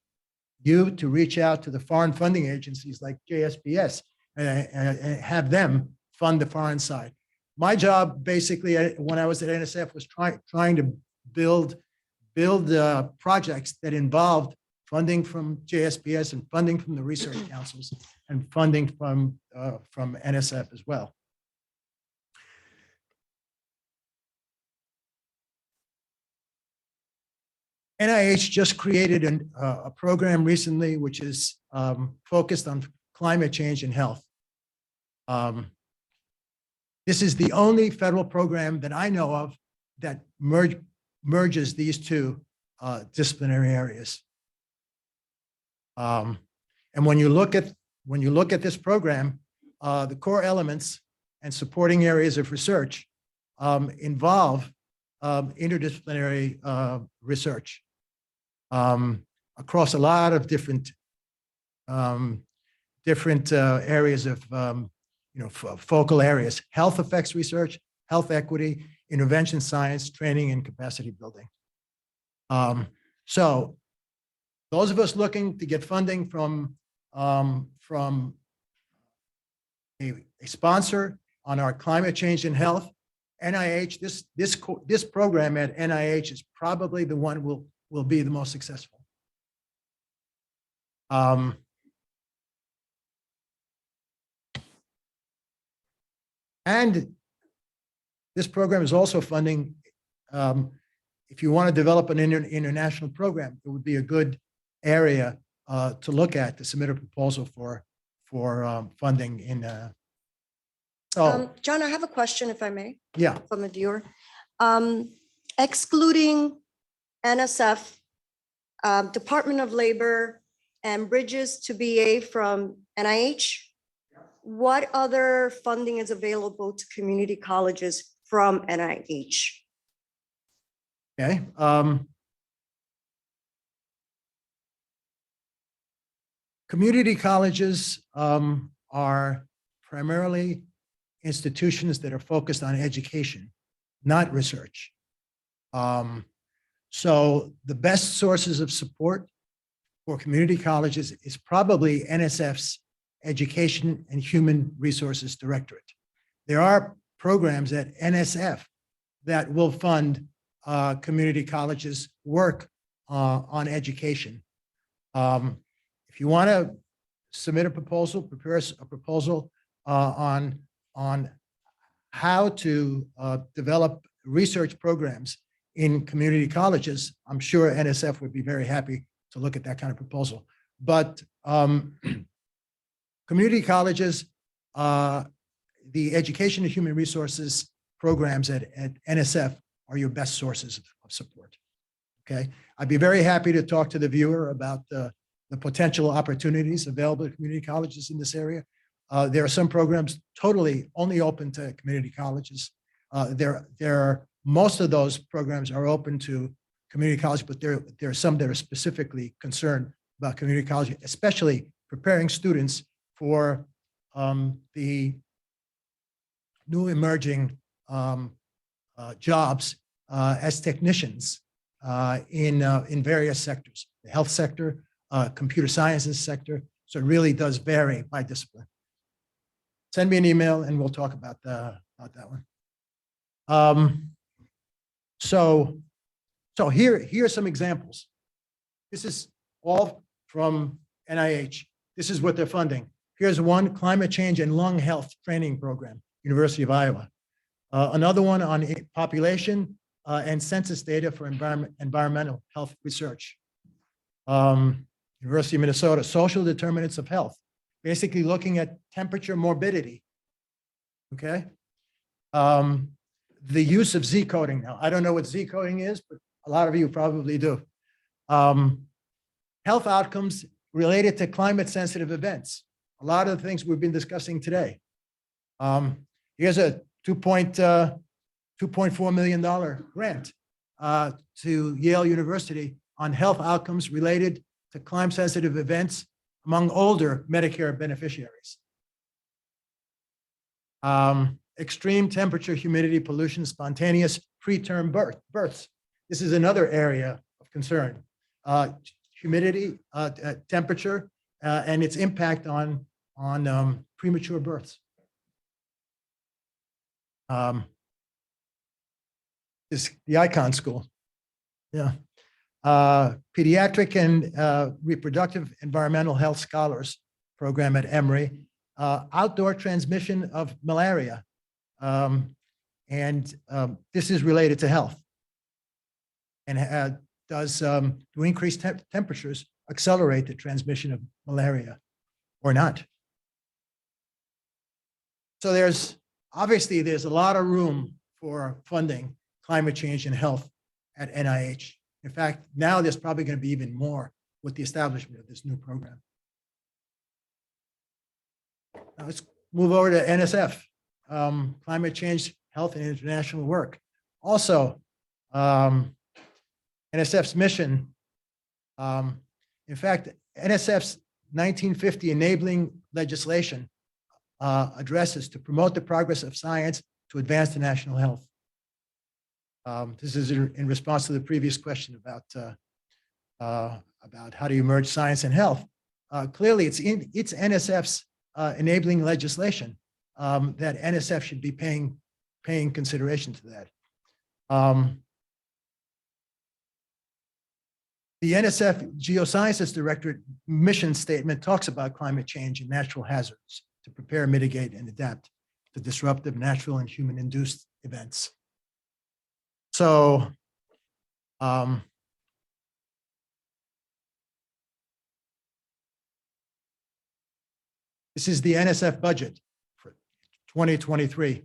you to reach out to the foreign funding agencies like JSPS and have them fund the foreign side. My job, basically, when I was at NSF, was trying to build projects that involved funding from JSPS and funding from the research councils and funding from NSF as well. NIH just created a program recently which is focused on climate change and health. This is the only federal program that I know of that merges these two disciplinary areas. And when you look at this program, the core elements and supporting areas of research involve interdisciplinary research across a lot of different areas of focal areas: health effects research, health equity, intervention science, training, and capacity building. So those of us looking to get funding from a sponsor on our climate change and health, NIH, this program at NIH is probably the one will be the most successful. And this program is also funding, if you want to develop an international program, it would be a good area to look at, to submit a proposal for funding in. John, I have a question, if I may. Yeah. From a viewer. Excluding NSF, Department of Labor, and Bridges to BA from NIH, what other funding is available to community colleges from NIH? Okay. Community colleges are primarily institutions that are focused on education, not research. So the best sources of support for community colleges is probably NSF's Education and Human Resources Directorate. There are programs at NSF that will fund community colleges' work on education. If you want to submit a proposal, prepare a proposal on how to develop research programs in community colleges, I'm sure NSF would be very happy to look at that kind of proposal. But community colleges, the Education and Human Resources programs at NSF are your best sources of support. Okay, I'd be very happy to talk to the viewer about the potential opportunities available at community colleges in this area. There are some programs totally only open to community colleges. There are Most of those programs are open to community college, but there are some that are specifically concerned about community college, especially preparing students for the new emerging jobs as technicians in various sectors, the health sector, computer sciences sector. So it really does vary by discipline. Send me an email and we'll talk about that one. So here are some examples. This is all from NIH. This is what they're funding. Here's one, climate change and lung health training program, University of Iowa. Another one on population and census data for environmental health research. University of Minnesota, social determinants of health, basically looking at temperature morbidity, okay? The use of Z coding now. I don't know what Z coding is, but a lot of you probably do. Health outcomes related to climate sensitive events. A lot of the things we've been discussing today. Here's a $2.4 million grant to Yale University on health outcomes related to climate sensitive events among older Medicare beneficiaries. Extreme temperature, humidity, pollution, spontaneous preterm births. This is another area of concern. Humidity, temperature, and its impact on premature births. This is the Icon School. Yeah. Pediatric and reproductive environmental health scholars program at Emory. Outdoor transmission of malaria. This is related to health. And does increased temperatures accelerate the transmission of malaria or not? So there's a lot of room for funding climate change and health at NIH. In fact, now there's probably going to be even more with the establishment of this new program. Now let's move over to NSF, climate change, health, and international work. Also, NSF's mission, in fact, NSF's 1950 enabling legislation addresses to promote the progress of science to advance the national health. This is in response to the previous question about how do you merge science and health. Clearly, it's NSF's enabling legislation that NSF should be paying consideration to that. The NSF Geosciences Directorate mission statement talks about climate change and natural hazards to prepare, mitigate, and adapt to disruptive natural and human-induced events. So, this is the NSF budget for 2023.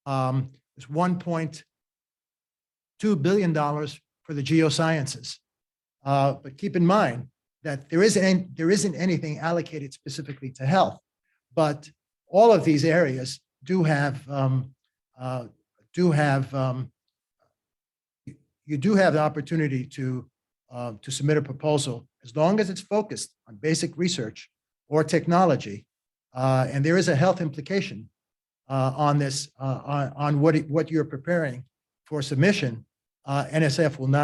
It's $1.2 billion for the geosciences. But keep in mind that there isn't anything allocated specifically to health, but all of these areas do have you do have the opportunity to submit a proposal as long as it's focused on basic research or technology, and there is a health implication on this on what you're preparing for submission. NSF will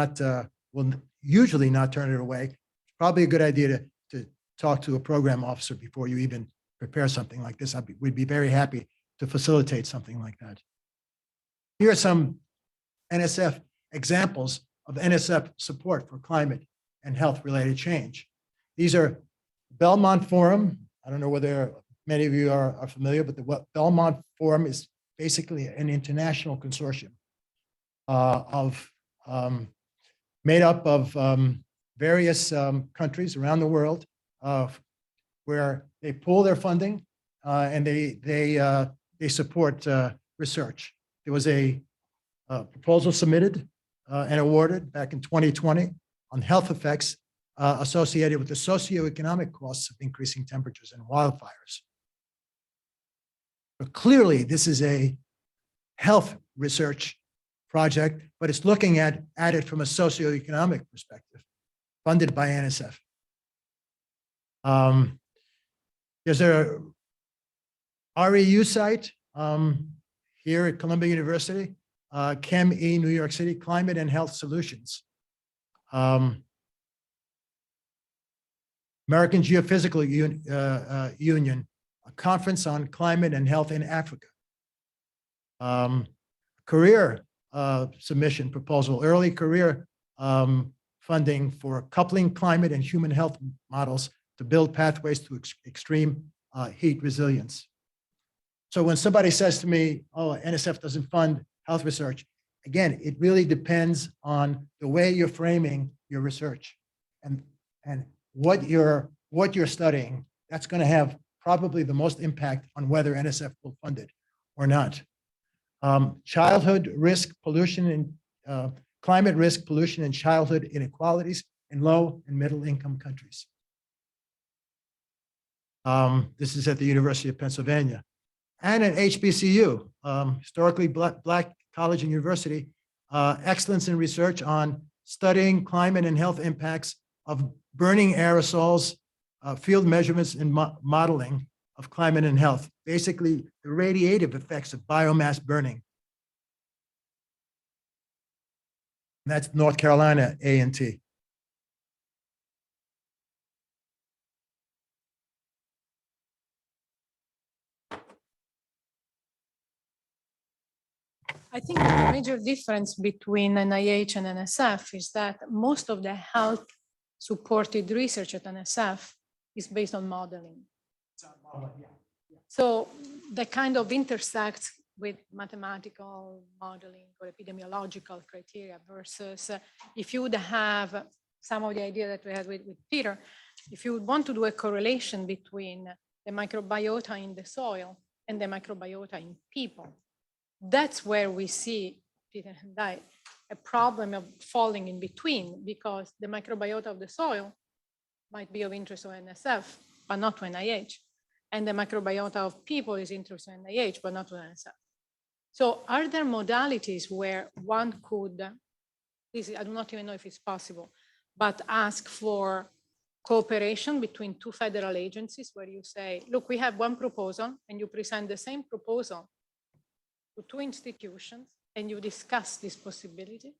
usually not turn it away. It's probably a good idea to talk to a program officer before you even prepare something like this. We'd be very happy to facilitate something like that. Here are some NSF examples of NSF support for climate and health-related change. These are Belmont Forum. I don't know whether many of you are familiar, but the Belmont Forum is basically an international consortium made up of various countries around the world where they pool their funding and they support research. There was a proposal submitted and awarded back in 2020 on health effects associated with the socioeconomic costs of increasing temperatures and wildfires. But clearly, this is a health research project, but it's looking at it from a socioeconomic perspective, funded by NSF. There's a REU site here at Columbia University, ChemE, New York City, Climate and Health Solutions. American Geophysical Union, a conference on climate and health in Africa. Career submission proposal, early career funding for coupling climate and human health models to build pathways to extreme heat resilience. So when somebody says to me, oh, NSF doesn't fund health research, again, it really depends on the way you're framing your research and what you're studying. That's going to have probably the most impact on whether NSF will fund it or not. Childhood risk pollution and climate risk pollution and childhood inequalities in low and middle income countries. This is at the University of Pennsylvania. And at HBCU, historically Black college and university, excellence in research on studying climate and health impacts of burning aerosols, field measurements and modeling of climate and health, basically the radiative effects of biomass burning. And that's North Carolina A&T. I think the major difference between NIH and NSF is that most of the health supported research at NSF is based on modeling. So the kind of intersects with mathematical modeling or epidemiological criteria versus if you would have some of the idea that we had with Peter, if you would want to do a correlation between the microbiota in the soil and the microbiota in people, that's where we see, Peter and I, a problem of falling in between, because the microbiota of the soil might be of interest to NSF, but not to NIH. And the microbiota of people is interested in NIH, but not to NSF. So are there modalities where one could, I do not even know if it's possible, but ask for cooperation between two federal agencies where you say, look, we have one proposal and you present the same proposal to two institutions and you discuss this possibility?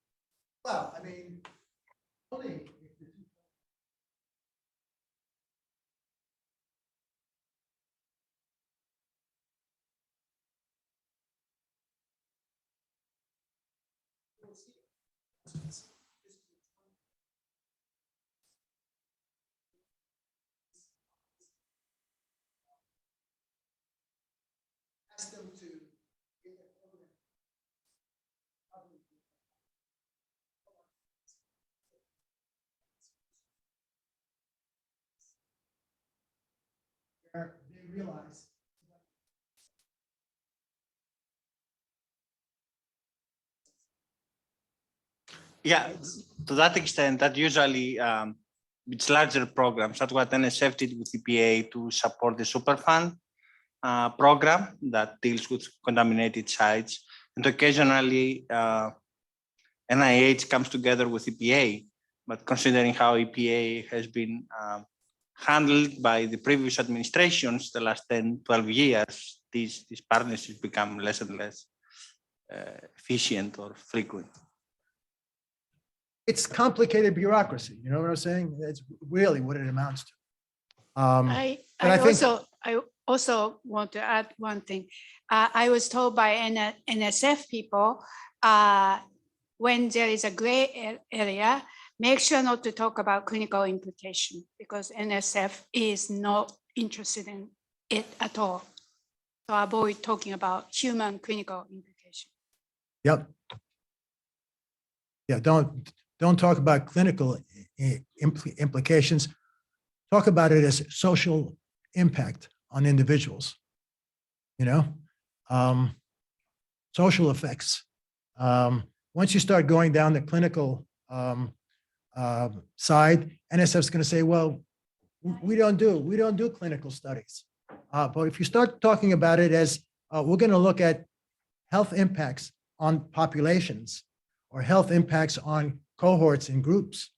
Well, I mean, only if the two ask them to get their program where they realize Yeah, to that extent, that usually it's larger programs. That's what NSF did with EPA to support the Superfund program that deals with contaminated sites. And occasionally NIH comes together with EPA, but considering how EPA has been handled by the previous administrations the last 10, 12 years, these partnerships become less and less efficient or frequent. it's complicated bureaucracy. You know what I'm saying? That's really what it amounts to. I also want to add one thing. I was told by NSF people, when there is a gray area, make sure not to talk about clinical implication because NSF is not interested in it at all. So avoid talking about human clinical implication. Yep. Yeah, don't talk about clinical implications. Talk about it as social impact on individuals, you know, social effects. Once you start going down the clinical side, NSF is going to say, well, we don't do clinical studies. But if you start talking about it as we're going to look at health impacts on populations or health impacts on cohorts and groups,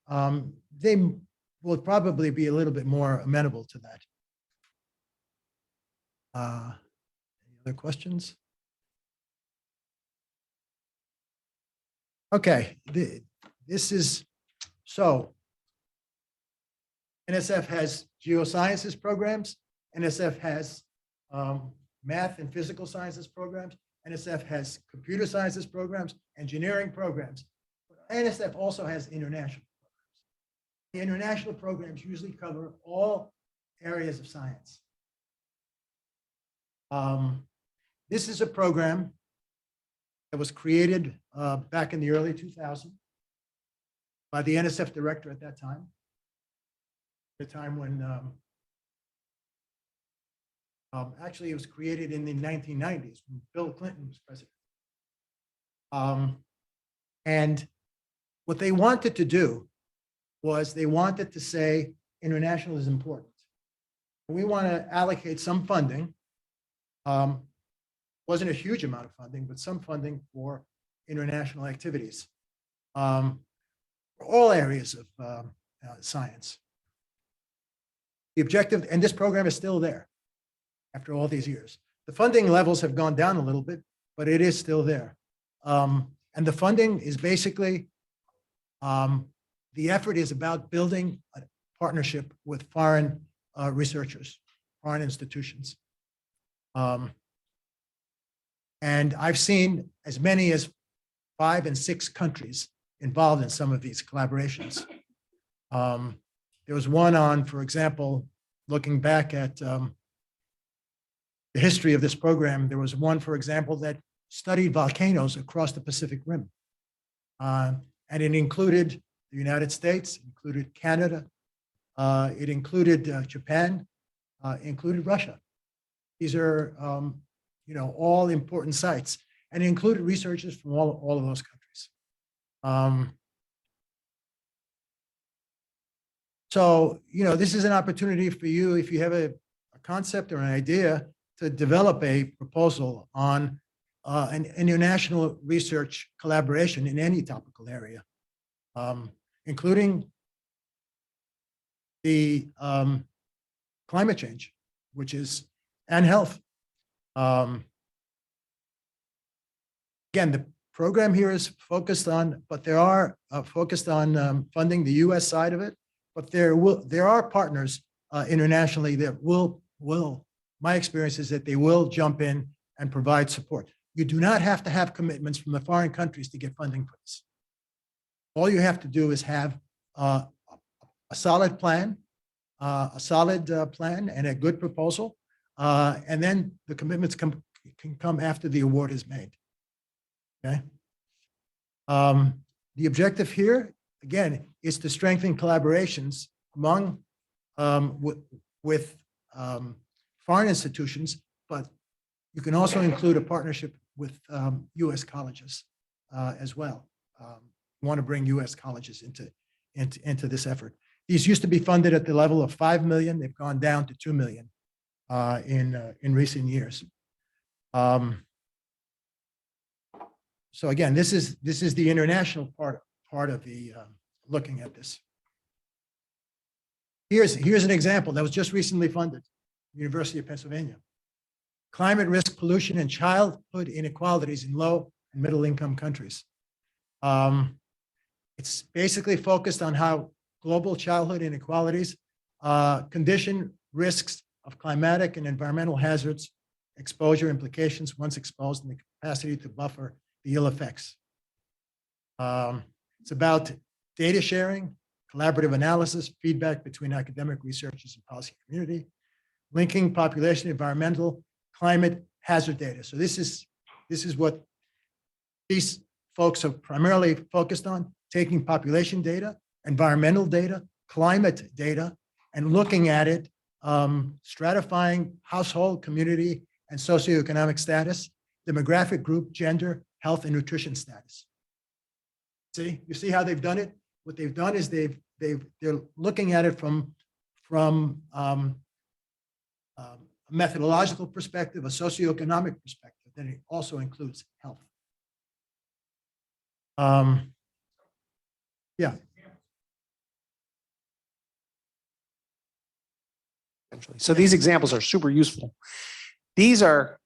they will probably be a little bit more amenable to that. Any other questions? Okay, this is, so NSF has geosciences programs, NSF has math and physical sciences programs, NSF has computer sciences programs, engineering programs. NSF also has international programs. The international programs usually cover all areas of science. This is a program that was created back in the early 2000s by the NSF director at that time, the time when actually it was created in the 1990s when Bill Clinton was president. And what they wanted to do was they wanted to say international is important. We want to allocate some funding. Wasn't a huge amount of funding, but some funding for international activities, for all areas of science. The objective, and this program is still there after all these years. The funding levels have gone down a little bit, but it is still there. And the funding is basically, the effort is about building a partnership with foreign researchers, foreign institutions. And I've seen as many as 5 and 6 countries involved in some of these collaborations. There was one on, for example, looking back at the history of this program, there was one, for example, that studied volcanoes across the Pacific Rim. And it included the United States, included Canada, it included Japan, included Russia. These are, all important sites, and included researchers from all of those countries. So, this is an opportunity for you, if you have a concept or an idea, to develop a proposal on an international research collaboration in any topical area, including the climate change, and health. Again, the program here is focused on, but there are focused on funding the U.S. side of it, but there are partners internationally that will, my experience is that they will jump in and provide support. You do not have to have commitments from the foreign countries to get funding for this. All you have to do is have a solid plan, and a good proposal, and then the commitments can come after the award is made. Okay. The objective here, again, is to strengthen collaborations among with foreign institutions, but you can also include a partnership with U.S. colleges as well. We want to bring U.S. colleges into this effort. These used to be funded at the level of 5 million. They've gone down to 2 million in recent years. So again, this is the international part of the looking at this. Here's an example that was just recently funded, University of Pennsylvania. Climate risk, pollution, and childhood inequalities in low and middle income countries. It's basically focused on how global childhood inequalities condition risks of climatic and environmental hazards, exposure implications once exposed, and the capacity to buffer the ill effects. It's about data sharing, collaborative analysis, feedback between academic researchers and policy community, linking population, environmental, climate hazard data. So this is what these folks are primarily focused on, taking population data, environmental data, climate data, and looking at it, stratifying household, community, and socioeconomic status, demographic group, gender, health, and nutrition status. See, you see how they've done it? What they've done is they're looking at it from a methodological perspective, a socioeconomic perspective, then it also includes health. Yeah, So these examples are super useful. These are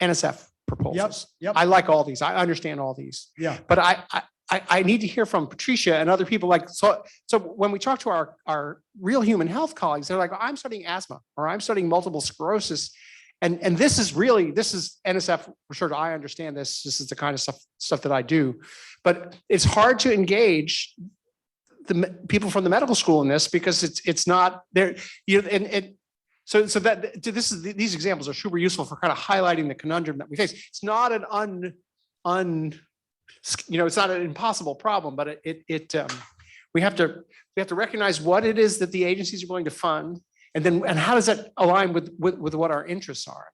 NSF proposals. yep. I like all these. I understand all these. yeah. But I need to hear from Patricia and other people like, so when we talk to our real human health colleagues, they're like, I'm studying asthma or I'm studying multiple sclerosis. And this is NSF research. I understand this. This is the kind of stuff that I do. But it's hard to engage the people from the medical school in this because it's not there. So that these examples are super useful for kind of highlighting the conundrum that we face. It's not an it's not an impossible problem, but we have to recognize what it is that the agencies are going to fund, and how does that align with what our interests are.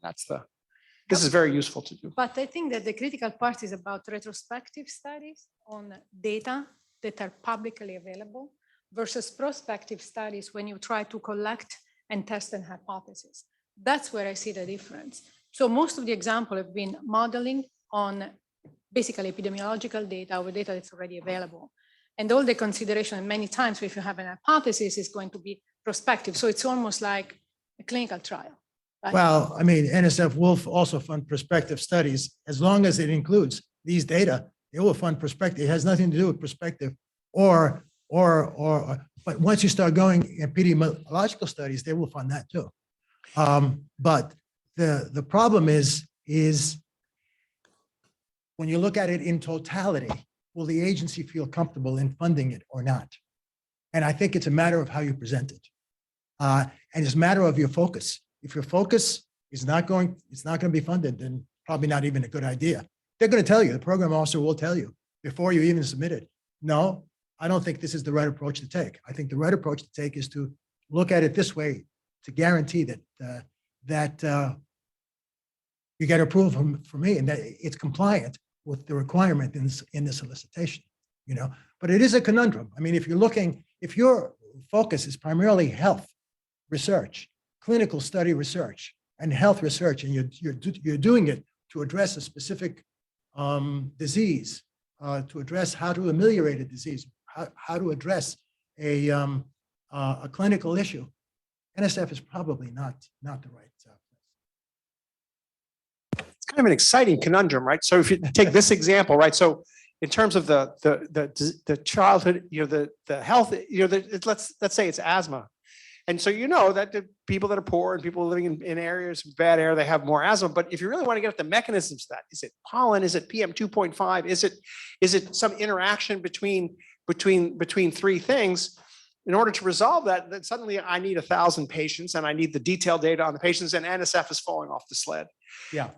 This is very useful to do. But I think that the critical part is about retrospective studies on data that are publicly available versus prospective studies when you try to collect and test an hypothesis. That's where I see the difference. So most of the example have been modeling on basically epidemiological data or data that's already available. And all the consideration, and many times if you have an hypothesis, is going to be prospective. So it's almost like a clinical trial. Right? Well, I mean, NSF will also fund prospective studies as long as it includes these data. It will fund prospective. It has nothing to do with prospective but once you start going epidemiological studies, they will fund that too. But the problem is when you look at it in totality, will the agency feel comfortable in funding it or not? And I think it's a matter of how you present it. And it's a matter of your focus. If your focus is not going to be funded, then probably not even a good idea. They're going to tell you, the program officer will tell you before you even submit it. No, I don't think this is the right approach to take. I think the right approach to take is to look at it this way to guarantee that you get approval from me and that it's compliant with the requirement in the solicitation. But it is a conundrum. I mean, if your focus is primarily health research, clinical study research, and health research, and you're doing it to address a specific disease, to address how to ameliorate a disease, how to address a clinical issue, NSF is probably not the right place. It's kind of an exciting conundrum, right? So if you take this example, right? So in terms of the childhood, the health, let's say it's asthma. And so that the people that are poor and people living in areas with bad air, they have more asthma. But if you really want to get at the mechanisms of that, is it pollen? Is it PM 2.5? Is it some interaction between three things? In order to resolve that, then suddenly I need 1,000 patients and I need the detailed data on the patients, and NSF is falling off the sled. Yeah.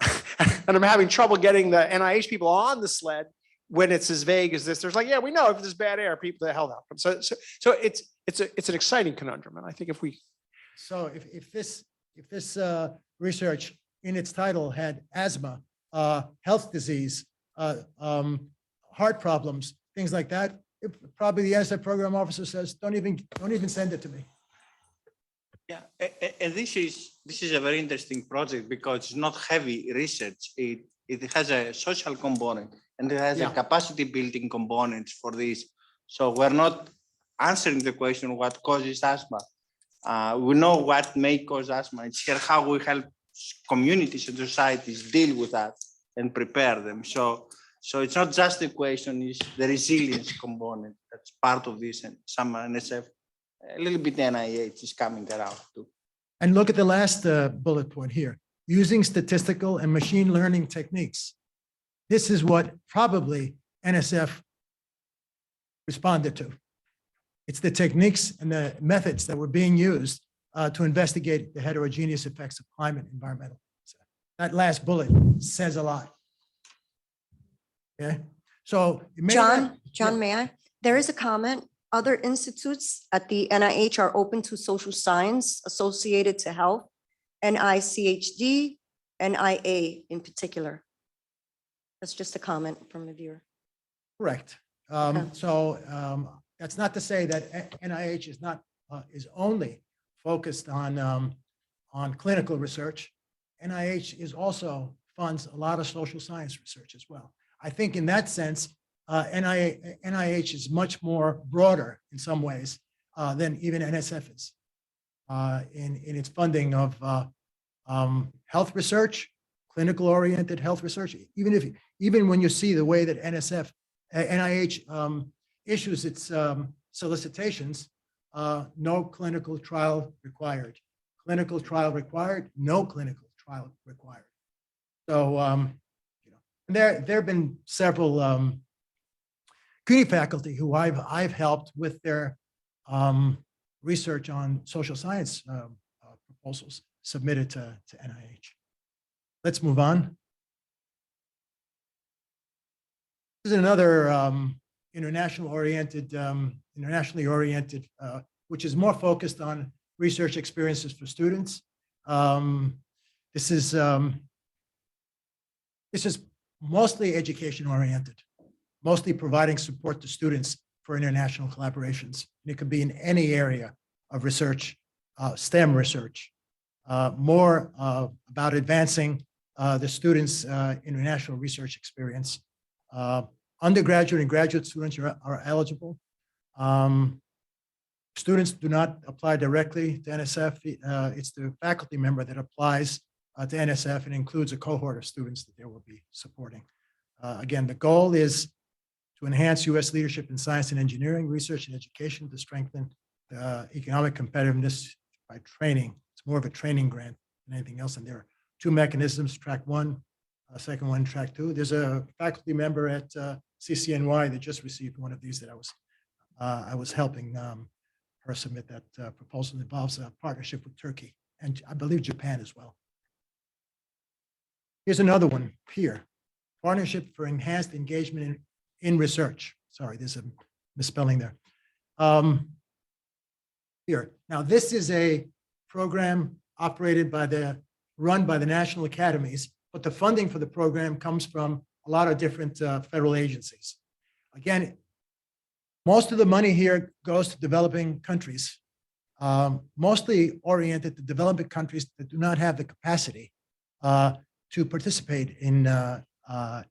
And I'm having trouble getting the NIH people on the sled when it's as vague as this. There's like, yeah, we know if there's bad air, people that health outcomes. So it's an exciting conundrum. And I think if this research in its title had asthma, health disease, heart problems, things like that, probably the NSF program officer says, don't even send it to me. Yeah, and this is a very interesting project because it's not heavy research. It has a social component and it has a capacity building component for this. So we're not answering the question what causes asthma. We know what may cause asthma. It's here how we help communities and societies deal with that and prepare them. So it's not just the question, it's the resilience component that's part of this, and some NSF, a little bit NIH is coming around too. And look at the last bullet point here, using statistical and machine learning techniques. This is what probably NSF responded to. It's the techniques and the methods that were being used to investigate the heterogeneous effects of climate and environmental. So that last bullet says a lot. Okay, so John, may I? There is a comment. Other institutes at the NIH are open to social science associated to health, NICHD, NIA in particular. That's just a comment from a viewer. Correct. So that's not to say that NIH is only focused on clinical research. NIH is also funds a lot of social science research as well. I think in that sense, NIH is much more broader in some ways than even NSF is in its funding of health research, clinical-oriented health research. Even when you see the way that NIH issues its solicitations, no clinical trial required. Clinical trial required, no clinical trial required. So, and there have been several CUNY faculty who I've helped with their research on social science proposals submitted to NIH. Let's move on. This is another internationally oriented, which is more focused on research experiences for students. This is mostly education oriented, mostly providing support to students for international collaborations. And it could be in any area of research, STEM research, more about advancing the students' international research experience. Undergraduate and graduate students are eligible. Students do not apply directly to NSF. It's the faculty member that applies to NSF and includes a cohort of students that they will be supporting. Again, the goal is to enhance U.S. leadership in science and engineering, research and education, to strengthen economic competitiveness by training. It's more of a training grant than anything else. And there are two mechanisms, track one, second one, track two. There's a faculty member at CCNY that just received one of these that I was helping her submit that proposal. It involves a partnership with Turkey and I believe Japan as well. Here's another one here, Partnership for Enhanced Engagement in Research. Sorry, there's a misspelling there. Here, now this is a program run by the national academies, but the funding for the program comes from a lot of different federal agencies. Again, most of the money here goes to developing countries, mostly oriented to developing countries that do not have the capacity to participate in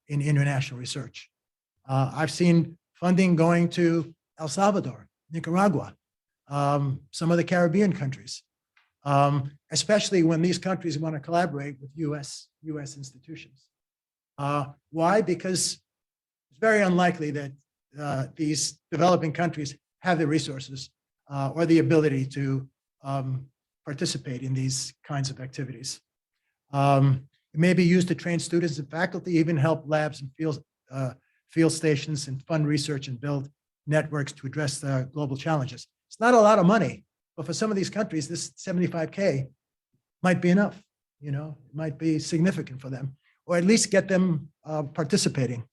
international research. I've seen funding going to El Salvador, Nicaragua, some of the Caribbean countries, especially when these countries want to collaborate with US institutions. Why? Because it's very unlikely that these developing countries have the resources or the ability to participate in these kinds of activities. It may be used to train students and faculty, even help labs and field stations and fund research and build networks to address the global challenges. It's not a lot of money, but for some of these countries, this 75K might be enough. You know, it might be significant for them, or at least get them participating.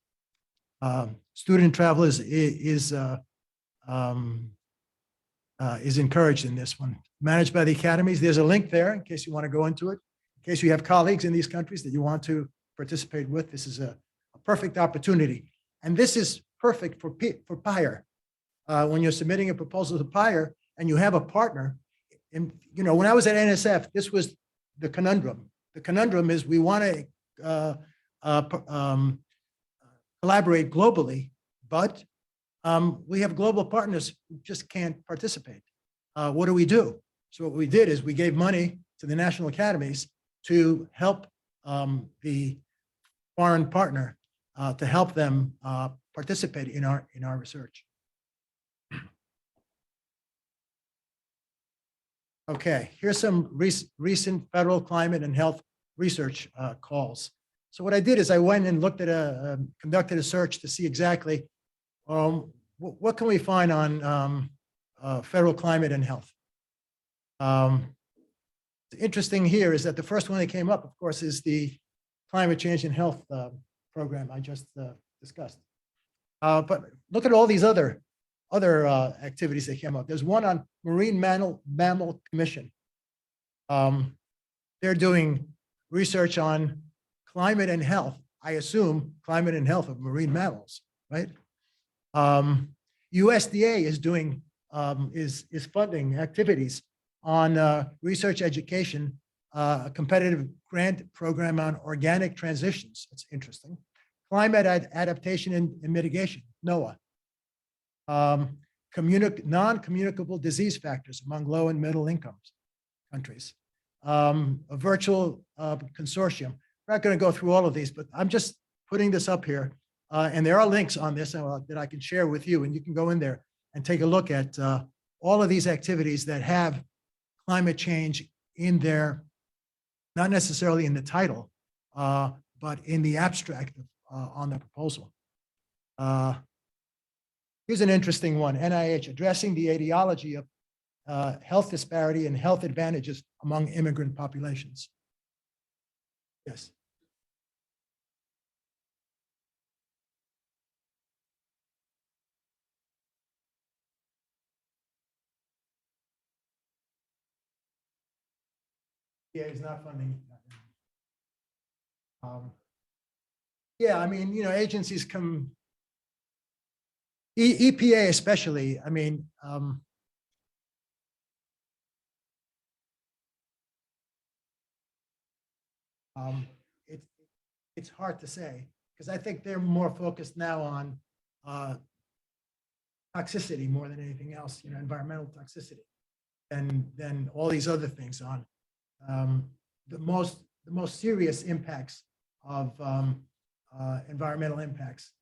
Student travel is encouraged in this one. Managed by the academies. There's a link there in case you want to go into it. In case you have colleagues in these countries that you want to participate with, this is a perfect opportunity. And this is perfect for PIRE. When you're submitting a proposal to PIRE and you have a partner, and you know, when I was at NSF, this was the conundrum. The conundrum is we want to collaborate globally, but we have global partners who just can't participate. What do we do? So what we did is we gave money to the national academies to help the foreign partner to help them participate in our research. Okay, here's some recent federal climate and health research calls. So what I did is I went and looked at conducted a search to see exactly what can we find on federal climate and health. Interesting here is that the first one that came up, of course, is the climate change and health program I just discussed. But look at all these other activities that came up. There's one on Marine Mammal Commission. They're doing research on climate and health. I assume climate and health of marine mammals, right? USDA is doing is funding activities on research education, a competitive grant program on organic transitions. It's interesting. Climate adaptation and mitigation. NOAA. Non-communicable disease factors among low and middle incomes countries. A virtual consortium. We're not going to go through all of these, but I'm just putting this up here. And there are links on this that I can share with you, and you can go in there and take a look at all of these activities that have climate change in their, not necessarily in the title, but in the abstract on the proposal. Here's an interesting one, NIH addressing the etiology of health disparity and health advantages among immigrant populations. Yes. Yeah, it's not funding. Yeah, I mean, you know, agencies come, EPA especially, I mean, it's hard to say because I think they're more focused now on toxicity more than anything else, you know, environmental toxicity, than all these other things on the most serious impacts of environmental impacts.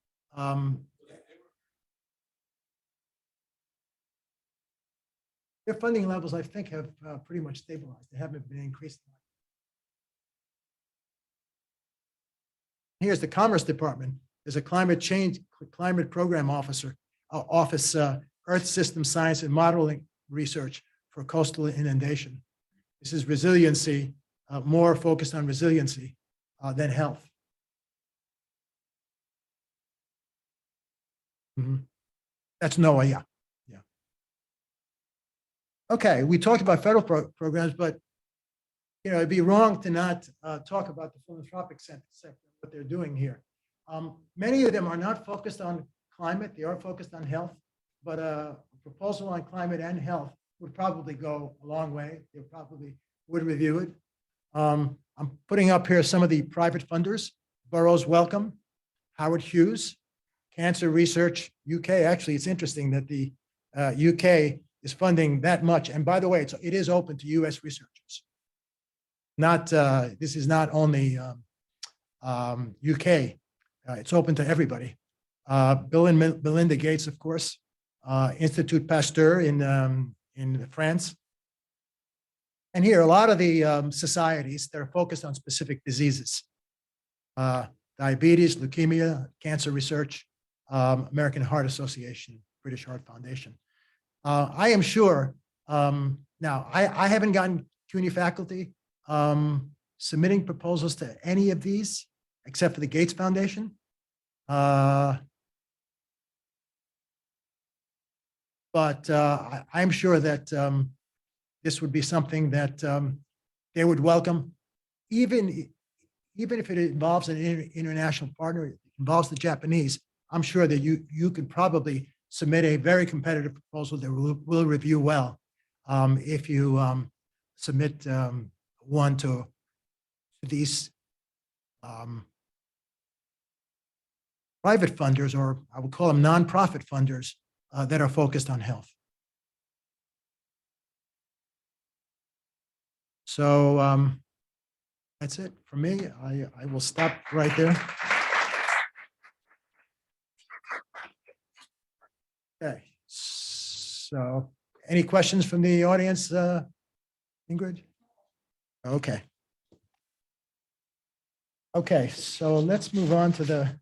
Their funding levels, I think, have pretty much stabilized. They haven't been increased. Here's the Commerce Department. There's a climate program office, Earth System Science and Modeling Research for Coastal Inundation. This is resiliency, more focused on resiliency than health. That's NOAA, yeah. Okay, we talked about federal programs, but you know, it'd be wrong to not talk about the philanthropic sector, what they're doing here. Many of them are not focused on climate, they are focused on health, but a proposal on climate and health would probably go a long way. They probably would review it. I'm putting up here some of the private funders. Burroughs Wellcome, Howard Hughes, Cancer Research UK. Actually, it's interesting that the UK is funding that much. And by the way, it is open to US researchers. Not, this is not only UK, it's open to everybody. Bill and Melinda Gates, of course, Institut Pasteur in France. And here, a lot of the societies that are focused on specific diseases. Diabetes, leukemia, cancer research, American Heart Association, British Heart Foundation. I am sure, now I haven't gotten CUNY faculty submitting proposals to any of these except for the Gates Foundation. But I'm sure that this would be something that they would welcome, even if it involves an international partner, it involves the Japanese. I'm sure that you could probably submit a very competitive proposal that will review well if you submit one to these private funders, or I would call them nonprofit funders that are focused on health. So that's it for me. I will stop right there. Okay, so any questions from the audience, Ingrid? Okay. Okay, so let's move on to the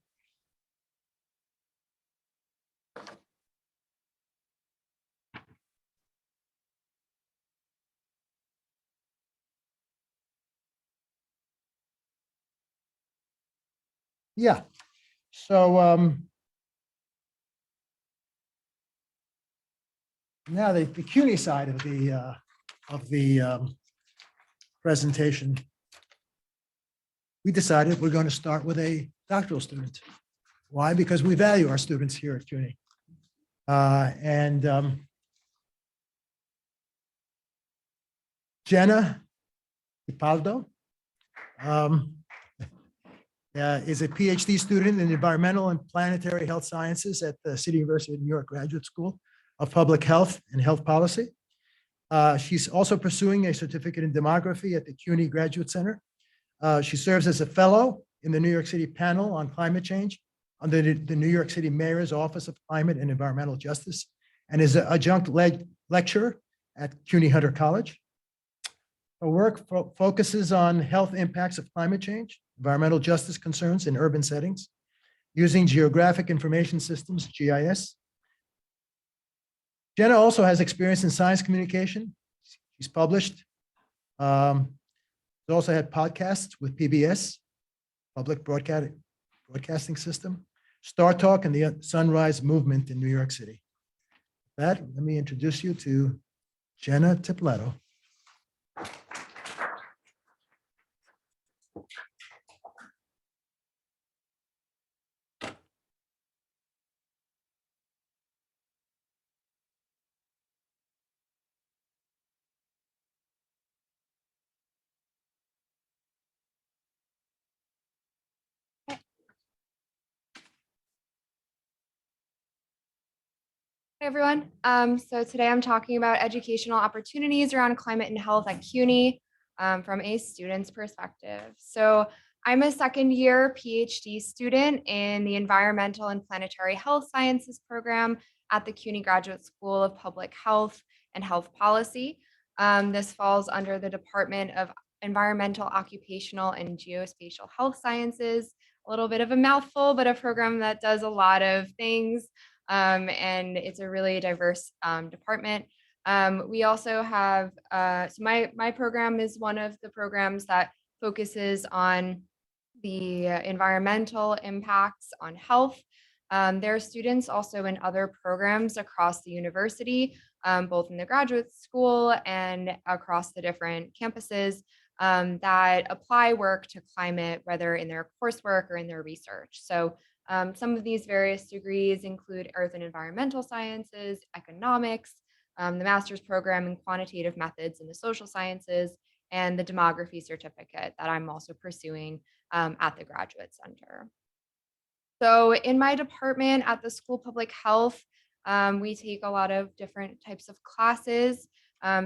yeah. So now the CUNY side of the presentation, we decided we're going to start with a doctoral student. Why? Because we value our students here at CUNY. Jenna Ipaldo is a PhD student in environmental and planetary health sciences at the City University of New York Graduate School of Public Health and Health Policy. She's also pursuing a certificate in demography at the CUNY Graduate Center. She serves as a fellow in the New York City panel on climate change under the New York City Mayor's Office of Climate and Environmental Justice, and is an adjunct lecturer at CUNY Hunter College. Her work focuses on health impacts of climate change, environmental justice concerns in urban settings, using geographic information systems, GIS. Jenna also has experience in science communication. She's published. She's also had podcasts with PBS, Public Broadcasting System, Star Talk, and the Sunrise Movement in New York City. With that, let me introduce you to Jenna Tipletto. Hey everyone. So today I'm talking about educational opportunities around climate and health at CUNY from a student's perspective. So I'm a second year PhD student in the Environmental and Planetary Health Sciences program at the CUNY Graduate School of Public Health and Health Policy. This falls under the Department of Environmental, Occupational, and Geospatial Health Sciences. A little bit of a mouthful, but a program that does a lot of things. And it's a really diverse department. We also have, so my program is one of the programs that focuses on the environmental impacts on health. There are students also in other programs across the university, both in the graduate school and across the different campuses that apply work to climate, whether in their coursework or in their research. So some of these various degrees include Earth and Environmental Sciences, Economics, the Master's Program in Quantitative Methods in the Social Sciences, and the Demography Certificate that I'm also pursuing at the Graduate Center. So in my department at the School of Public Health, we take a lot of different types of classes.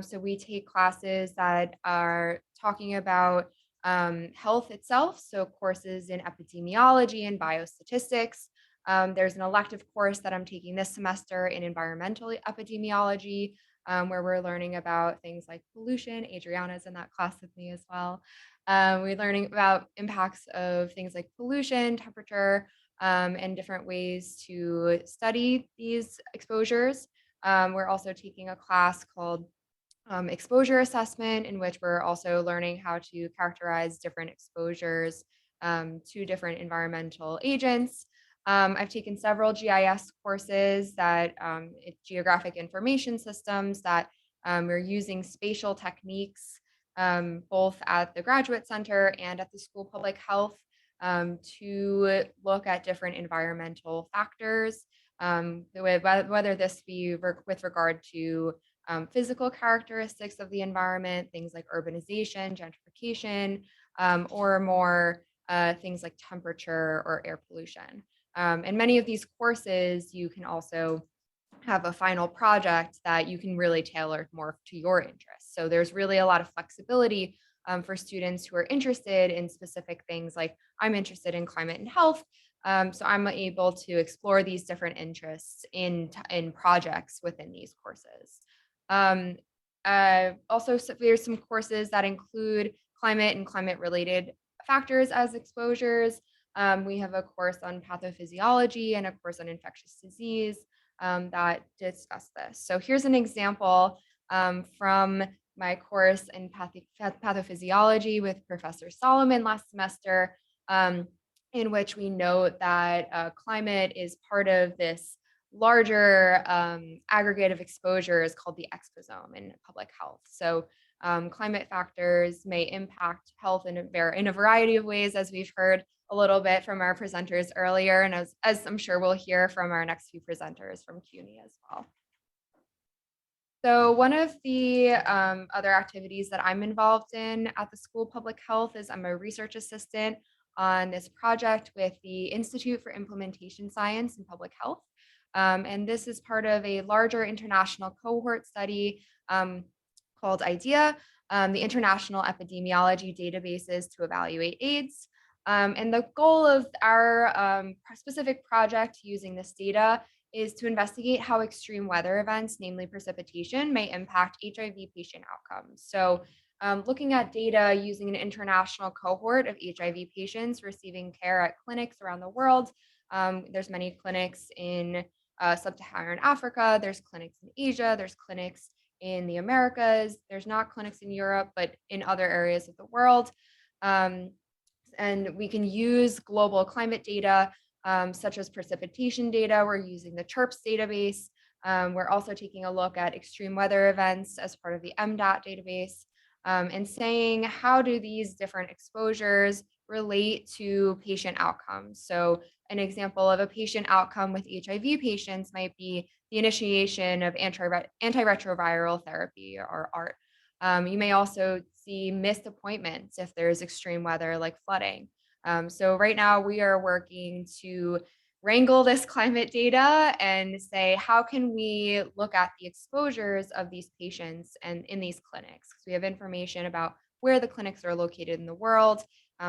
So we take classes that are talking about health itself, so courses in epidemiology and biostatistics. There's an elective course that I'm taking this semester in environmental epidemiology, where we're learning about things like pollution. Adriana's in that class with me as well. We're learning about impacts of things like pollution, temperature, and different ways to study these exposures. We're also taking a class called exposure assessment, in which we're also learning how to characterize different exposures to different environmental agents. I've taken several GIS courses that geographic information systems that we're using spatial techniques both at the Graduate Center and at the School of Public Health to look at different environmental factors, whether this be with regard to physical characteristics of the environment, things like urbanization, gentrification, or more things like temperature or air pollution. And many of these courses, you can also have a final project that you can really tailor more to your interests. So there's really a lot of flexibility for students who are interested in specific things, like I'm interested in climate and health. So I'm able to explore these different interests in projects within these courses. Also, there's some courses that include climate and climate-related factors as exposures. We have a course on pathophysiology and a course on infectious disease that discuss this. So here's an example from my course in pathophysiology with Professor Solomon last semester, in which we note that climate is part of this larger aggregate of exposures called the exposome in public health. So climate factors may impact health in a variety of ways, as we've heard a little bit from our presenters earlier, and as I'm sure we'll hear from our next few presenters from CUNY as well. So one of the other activities that I'm involved in at the School of Public Health is I'm a research assistant on this project with the Institute for Implementation Science and Public Health. And this is part of a larger international cohort study called IDEA, the International Epidemiology Databases to Evaluate AIDS. And the goal of our specific project using this data is to investigate how extreme weather events, namely precipitation, may impact HIV patient outcomes. So looking at data using an international cohort of HIV patients receiving care at clinics around the world. There's many clinics in sub-Saharan Africa, there's clinics in Asia, there's clinics in the Americas, there's not clinics in Europe, but in other areas of the world. And we can use global climate data, such as precipitation data. We're using the CHIRPS database. We're also taking a look at extreme weather events as part of the MDAT database, and saying, how do these different exposures relate to patient outcomes? So an example of a patient outcome with HIV patients might be the initiation of antiretroviral therapy, or ART. You may also see missed appointments if there's extreme weather like flooding. So right now we are working to wrangle this climate data and say, how can we look at the exposures of these patients and in these clinics? Because we have information about where the clinics are located in the world.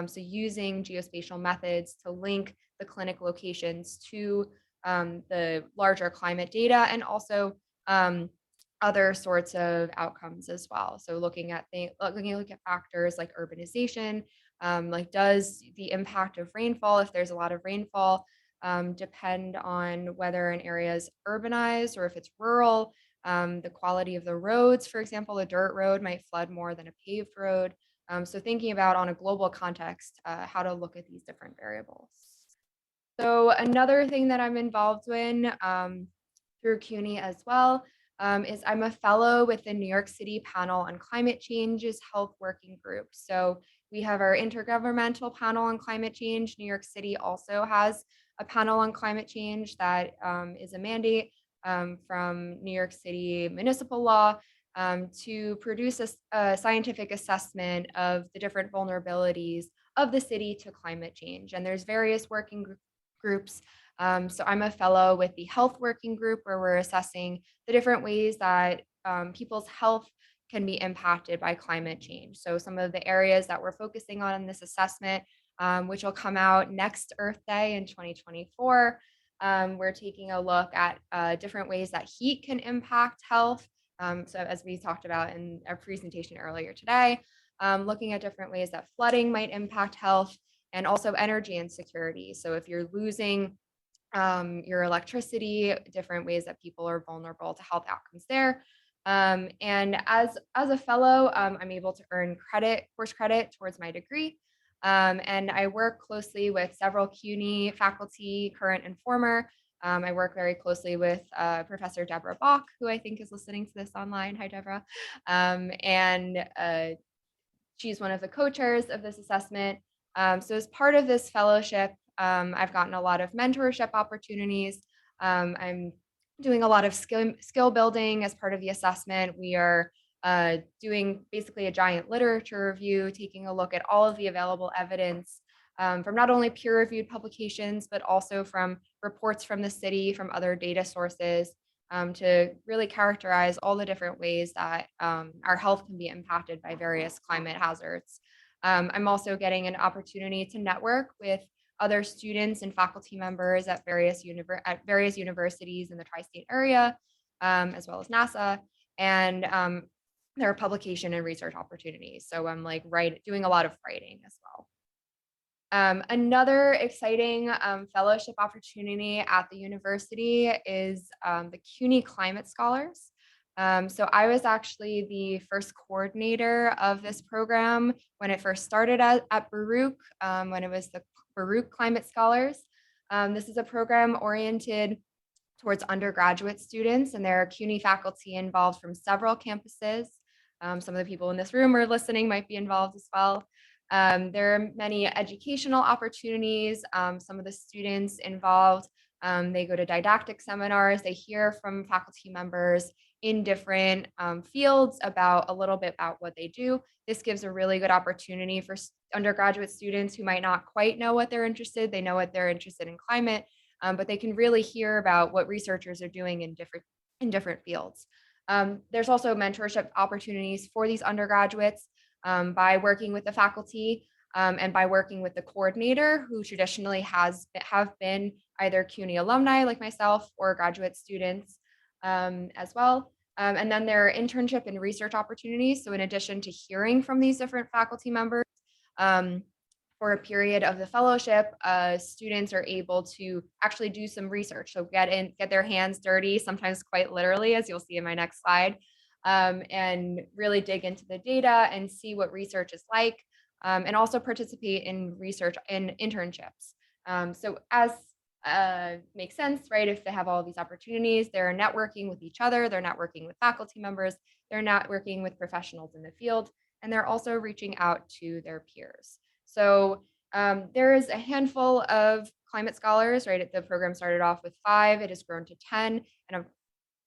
So using geospatial methods to link the clinic locations to the larger climate data, and also other sorts of outcomes as well. So looking at factors like urbanization, like does the impact of rainfall, if there's a lot of rainfall, depend on whether an area is urbanized or if it's rural. The quality of the roads, for example, a dirt road might flood more than a paved road. So thinking about on a global context, how to look at these different variables. So another thing that I'm involved in through CUNY as well is I'm a fellow with the New York City Panel on Climate Change's Health Working Group. So we have our Intergovernmental Panel on Climate Change. New York City also has a panel on climate change that is a mandate from New York City municipal law to produce a scientific assessment of the different vulnerabilities of the city to climate change. And there's various working groups. So I'm a fellow with the Health Working Group, where we're assessing the different ways that people's health can be impacted by climate change. So some of the areas that we're focusing on in this assessment, which will come out next Earth Day in 2024, we're taking a look at different ways that heat can impact health. So as we talked about in our presentation earlier today, looking at different ways that flooding might impact health, and also energy insecurity. So if you're losing your electricity, different ways that people are vulnerable to health outcomes there. And as a fellow, I'm able to earn course credit towards my degree. And I work closely with several CUNY faculty, current and former. I work very closely with Professor Deborah Bach, who I think is listening to this online. Hi, Deborah. And she's one of the co-chairs of this assessment. So as part of this fellowship, I've gotten a lot of mentorship opportunities. I'm doing a lot of skill building as part of the assessment. We are doing basically a giant literature review, taking a look at all of the available evidence from not only peer-reviewed publications, but also from reports from the city, from other data sources, to really characterize all the different ways that our health can be impacted by various climate hazards. I'm also getting an opportunity to network with other students and faculty members at various universities in the tri-state area, as well as NASA. And there are publication and research opportunities. So I'm like doing a lot of writing as well. Another exciting fellowship opportunity at the university is the CUNY Climate Scholars. So I was actually the first coordinator of this program when it first started at Baruch, when it was the Baruch Climate Scholars. This is a program oriented towards undergraduate students, and there are CUNY faculty involved from several campuses. Some of the people in this room or listening might be involved as well. There are many educational opportunities. Some of the students involved, they go to didactic seminars, they hear from faculty members, in different fields about a little bit about what they do. This gives a really good opportunity for undergraduate students who might not quite know what they're interested. They know what they're interested in climate, but they can really hear about what researchers are doing in different fields. There's also mentorship opportunities for these undergraduates by working with the faculty and by working with the coordinator, who traditionally have been either CUNY alumni like myself or graduate students as well. And then there are internship and research opportunities. So in addition to hearing from these different faculty members, for a period of the fellowship, students are able to actually do some research. So get their hands dirty, sometimes quite literally, as you'll see in my next slide, and really dig into the data and see what research is like, and also participate in research and internships. So as makes sense, right? If they have all these opportunities, they're networking with each other, they're networking with faculty members, they're networking with professionals in the field, and they're also reaching out to their peers. So there is a handful of climate scholars, right? The program started off with 5, it has grown to 10, and I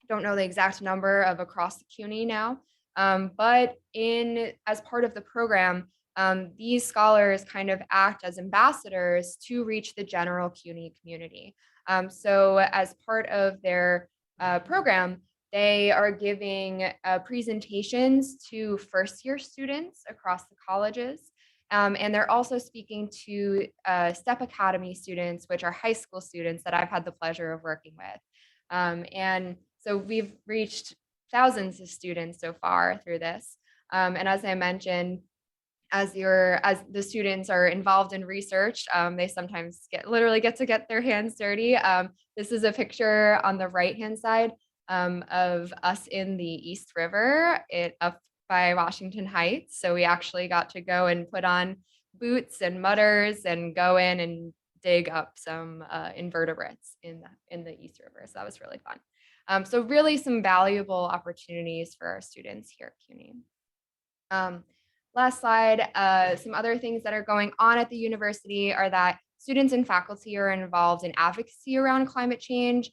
don't know the exact number of across the CUNY now. But as part of the program, these scholars kind of act as ambassadors to reach the general CUNY community. So as part of their program, they are giving presentations to first-year students across the colleges. And they're also speaking to STEP Academy students, which are high school students that I've had the pleasure of working with. And so we've reached thousands of students so far through this. And as I mentioned, as the students are involved in research, they sometimes literally get to get their hands dirty. This is a picture on the right-hand side of us in the East River, up by Washington Heights. So we actually got to go and put on boots and mudders and go in and dig up some invertebrates in the East River. So that was really fun. So really some valuable opportunities for our students here at CUNY. Last slide, some other things that are going on at the university are that students and faculty are involved in advocacy around climate change,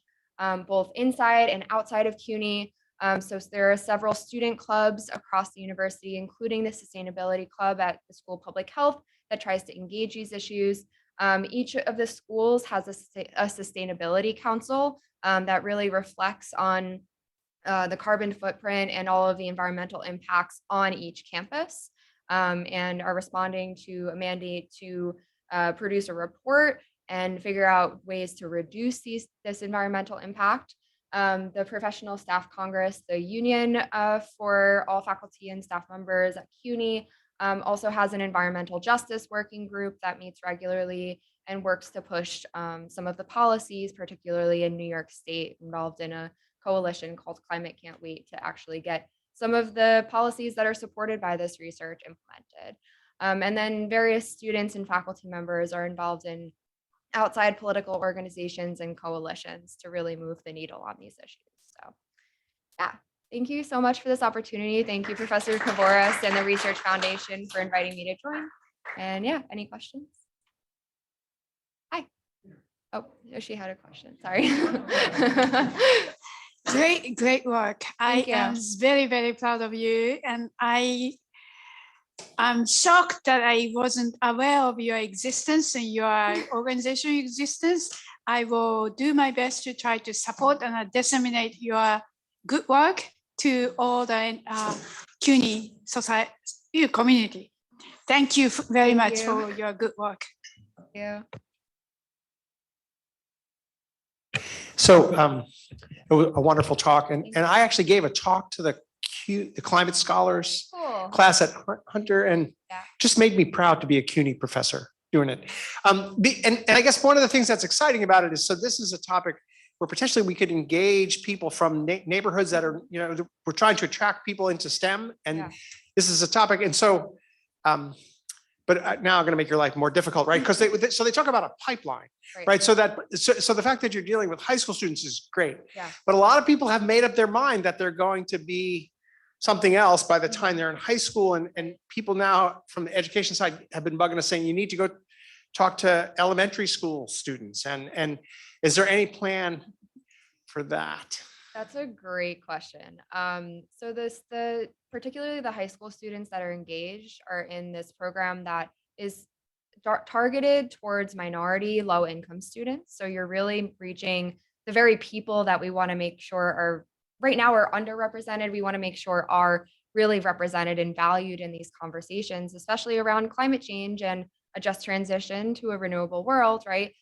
both inside and outside of CUNY. So there are several student clubs across the university, including the Sustainability Club at the School of Public Health that tries to engage these issues. Each of the schools has a sustainability council that really reflects on the carbon footprint and all of the environmental impacts on each campus, and are responding to a mandate to produce a report and figure out ways to reduce this environmental impact. The Professional Staff Congress, the union for all faculty and staff members at CUNY, also has an environmental justice working group that meets regularly and works to push some of the policies, particularly in New York State, involved in a coalition called Climate Can't Wait to actually get some of the policies that are supported by this research implemented. And then various students and faculty members are involved in outside political organizations and coalitions to really move the needle on these issues. So yeah, thank you so much for this opportunity. Thank you, Professor Kavoris and the Research Foundation for inviting me to join. And yeah, any questions? Hi. Oh, she had a question, sorry. Great work. I am very, very proud of you. And I'm shocked that I wasn't aware of your existence and your organization existence. I will do my best to try to support and disseminate your good work to all the CUNY society, community. Thank you very much for your good work. Yeah. So it was a wonderful talk. And I actually gave a talk to the climate scholars class at Hunter, and just made me proud to be a CUNY professor doing it. And I guess one of the things that's exciting about it is, so this is a topic where potentially we could engage people from neighborhoods that are, we're trying to attract people into STEM, and this is a topic. And so, but now I'm going to make your life more difficult, right? Because they talk about a pipeline, right? So the fact that you're dealing with high school students is great. Yeah. But a lot of people have made up their mind that they're going to be something else by the time they're in high school. And people now from the education side have been bugging us saying, you need to go talk to elementary school students. And is there any plan for that? That's a great question. So particularly the high school students that are engaged are in this program that is targeted towards minority low income students. So you're really reaching the very people that we want to make sure are right now are underrepresented. We want to make sure are really represented and valued in these conversations, especially around climate change and a just transition to a renewable world, right?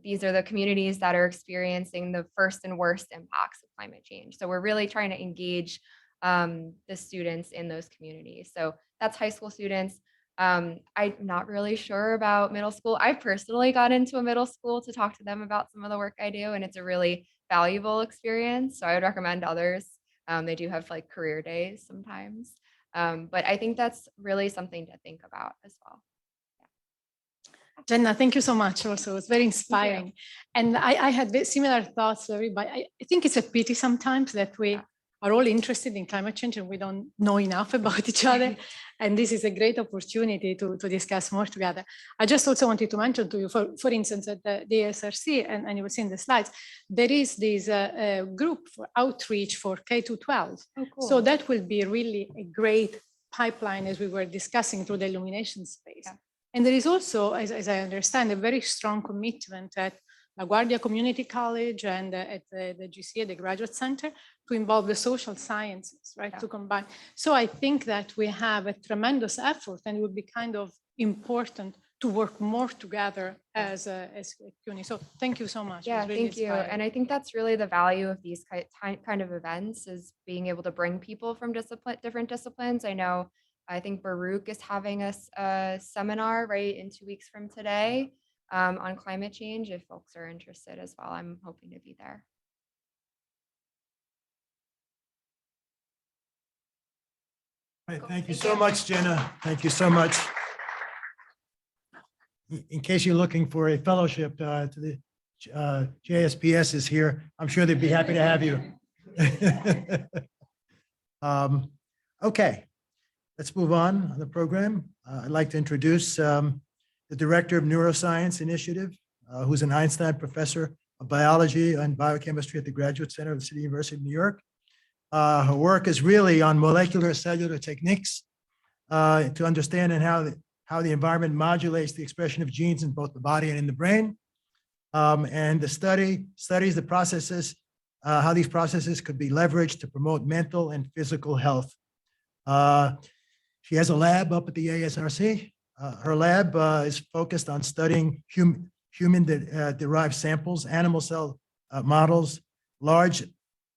These are the communities that are experiencing the first and worst impacts of climate change. So we're really trying to engage the students in those communities. So that's high school students. I'm not really sure about middle school. I personally got into a middle school to talk to them about some of the work I do, and it's a really valuable experience. So I would recommend others. They do have like career days sometimes. But I think that's really something to think about as well. Jenna, thank you so much. Also, it was very inspiring. And I had similar thoughts to everybody. I think it's a pity sometimes that we are all interested in climate change and we don't know enough about each other. And this is a great opportunity to discuss more together. I just also wanted to mention to you, for instance, at the ASRC, and you will see in the slides, there is this group for outreach for K-12. Oh, cool. So that will be really a great pipeline as we were discussing through the illumination space. Yeah. And there is also, as I understand, a very strong commitment at LaGuardia Community College and at the GCA, the Graduate Center, to involve the social sciences, right, to combine. So I think that we have a tremendous effort, and it would be kind of important to work more together as CUNY. So thank you so much. Yeah, really thank you. inspiring. And I think that's really the value of these kind of events is being able to bring people from different disciplines. I think Baruch is having a seminar right in 2 weeks from today on climate change. If folks are interested as well, I'm hoping to be there. Right, thank you so much, Jenna. Thank you so much. In case you're looking for a fellowship to the JSPS is here, I'm sure they'd be happy to have you. Okay, let's move on the program. I'd like to introduce the Director of Neuroscience Initiative, who's an Einstein Professor of Biology and Biochemistry at the Graduate Center of the City University of New York. Her work is really on molecular cellular techniques to understand how the environment modulates the expression of genes in both the body and in the brain. And the studies the processes, how these processes could be leveraged to promote mental and physical health. She has a lab up at the ASRC. Her lab is focused on studying human-derived samples, animal cell models, large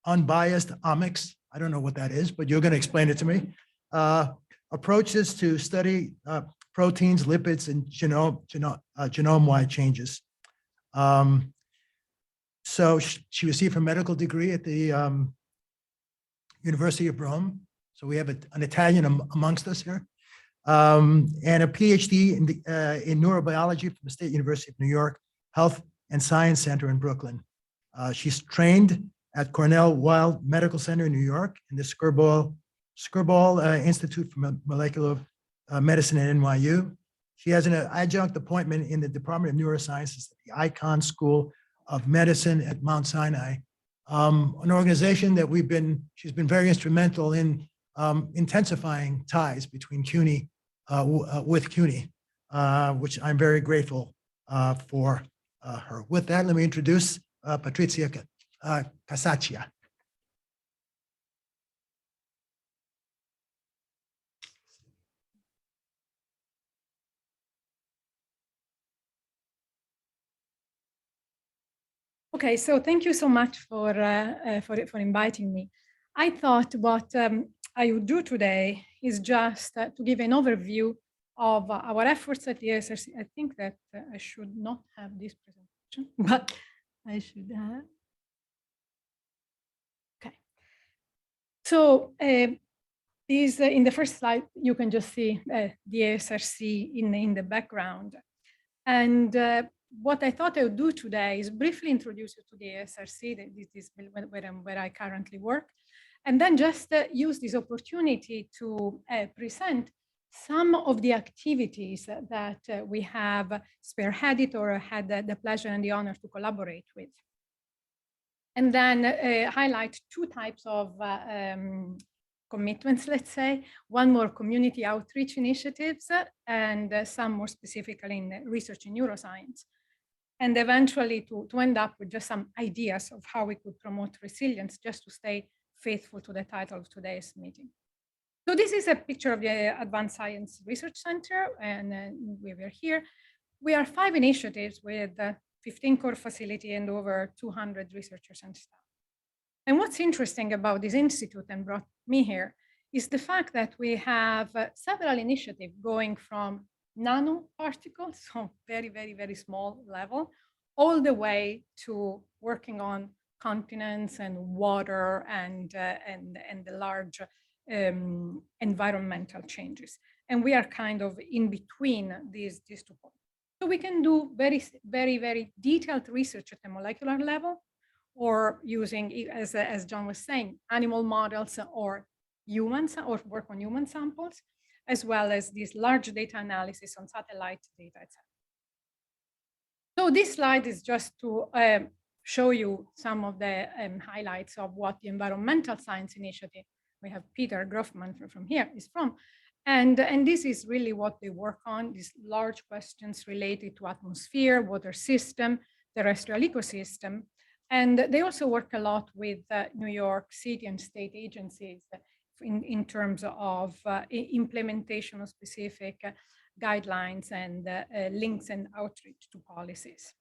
unbiased omics. I don't know what that is, but you're going to explain it to me. Approaches to study proteins, lipids, and genome-wide changes. So she received her medical degree at the University of Rome. So we have an Italian amongst us here. And a PhD in neurobiology from the State University of New York Health and Science Center in Brooklyn. She's trained at Cornell Weill Medical Center in New York and the Skirball Institute for Molecular Medicine at NYU. She has an adjunct appointment in the Department of Neurosciences at the Icahn School of Medicine at Mount Sinai, an organization that she's been very instrumental in intensifying ties between CUNY with CUNY, which I'm very grateful for her. With that, let me introduce Patrizia Casaccia. Okay, so thank you so much for inviting me. I thought what I would do today is just to give an overview of our efforts at the ASRC. I think that I should not have this presentation, but I should have. Okay. So in the first slide, you can just see the ASRC in the background. And what I thought I would do today is briefly introduce you to the ASRC, this is where I currently work, and then just use this opportunity to present some of the activities that we have spearheaded or had the pleasure and the honor to collaborate with. and then highlight two types of commitments, let's say, one more community outreach initiatives and some more specifically in research in neuroscience. And eventually to end up with just some ideas of how we could promote resilience, just to stay faithful to the title of today's meeting. So this is a picture of the Advanced Science Research Center, and we were here. We are 5 initiatives with 15 core facility and over 200 researchers and staff. And what's interesting about this institute and brought me here is the fact that we have several initiatives going from nanoparticles, so very, very, very small level, all the way to working on continents and water and the large environmental changes. And we are kind of in between these 2 points. So we can do very, very, very detailed research at the molecular level, or using, as John was saying, animal models or humans, or work on human samples, as well as this large data analysis on satellite data, etc. So this slide is just to show you some of the highlights of what the Environmental Science Initiative, we have Peter Groffman from here, is from. And this is really what they work on, these large questions related to atmosphere, water system, terrestrial ecosystem. And they also work a lot with New York City and state agencies in terms of implementation of specific guidelines and links and outreach to policies.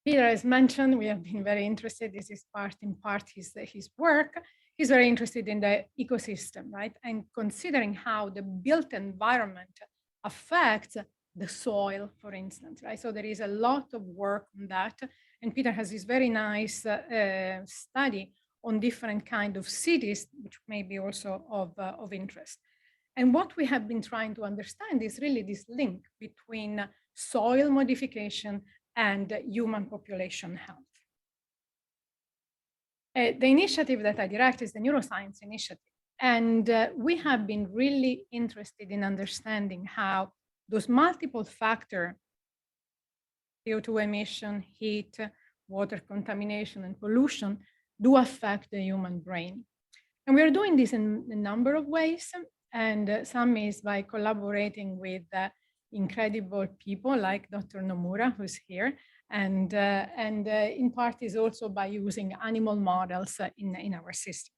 Peter, as mentioned, we have been very interested. This is in part his work. He's very interested in the ecosystem, right? And considering how the built environment affects the soil, for instance, right? So there is a lot of work on that. And Peter has this very nice study on different kind of cities, which may be also of interest. And what we have been trying to understand is really this link between soil modification and human population health. The initiative that I direct is the Neuroscience Initiative. And we have been really interested in understanding how those multiple factors, CO2 emission, heat, water contamination, and pollution, do affect the human brain. And we are doing this in a number of ways. And some is by collaborating with incredible people like Dr. Nomura, who's here. And in part is also by using animal models in our system.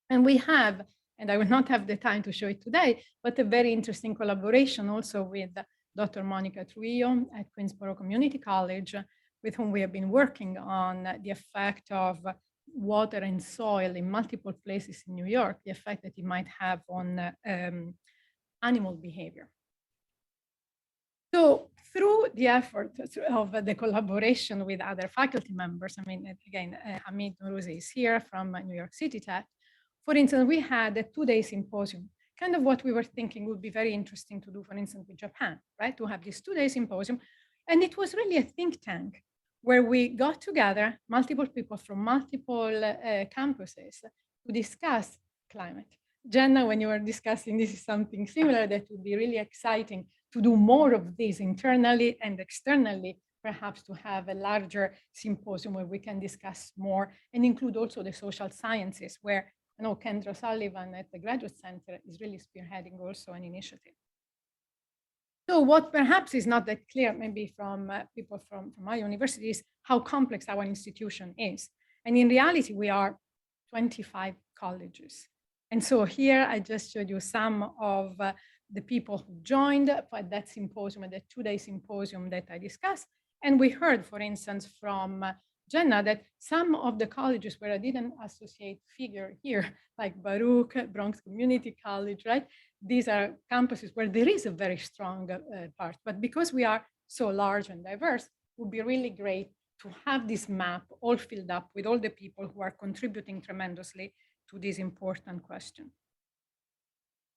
And we have, and I will not have the time to show it today, but a very interesting collaboration also with Dr. Monica Trujillo at Queensborough Community College, with whom we have been working on the effect of water and soil in multiple places in New York, the effect that it might have on animal behavior. So through the effort of the collaboration with other faculty members, I mean, again, Hamid Nourouzi is here from New York City Tech. For instance, we had a 2-day symposium, kind of what we were thinking would be very interesting to do, for instance, with Japan, right? To have this 2-day symposium. And it was really a think tank where we got together multiple people from multiple campuses to discuss climate. Jenna, when you were discussing, this is something similar that would be really exciting to do more of this internally and externally, perhaps to have a larger symposium where we can discuss more and include also the social sciences, where I know Kendra Sullivan at the Graduate Center is really spearheading also an initiative. So what perhaps is not that clear, maybe from people from my university, is how complex our institution is. And in reality, we are 25 colleges. And so here I just showed you some of the people who joined that symposium, the 2-day symposium that I discussed. And we heard, for instance, from Jenna, that some of the colleges where I didn't associate figure here, like Baruch, Bronx Community College, right? These are campuses where there is a very strong part. But because we are so large and diverse, it would be really great to have this map all filled up with all the people who are contributing tremendously to this important question.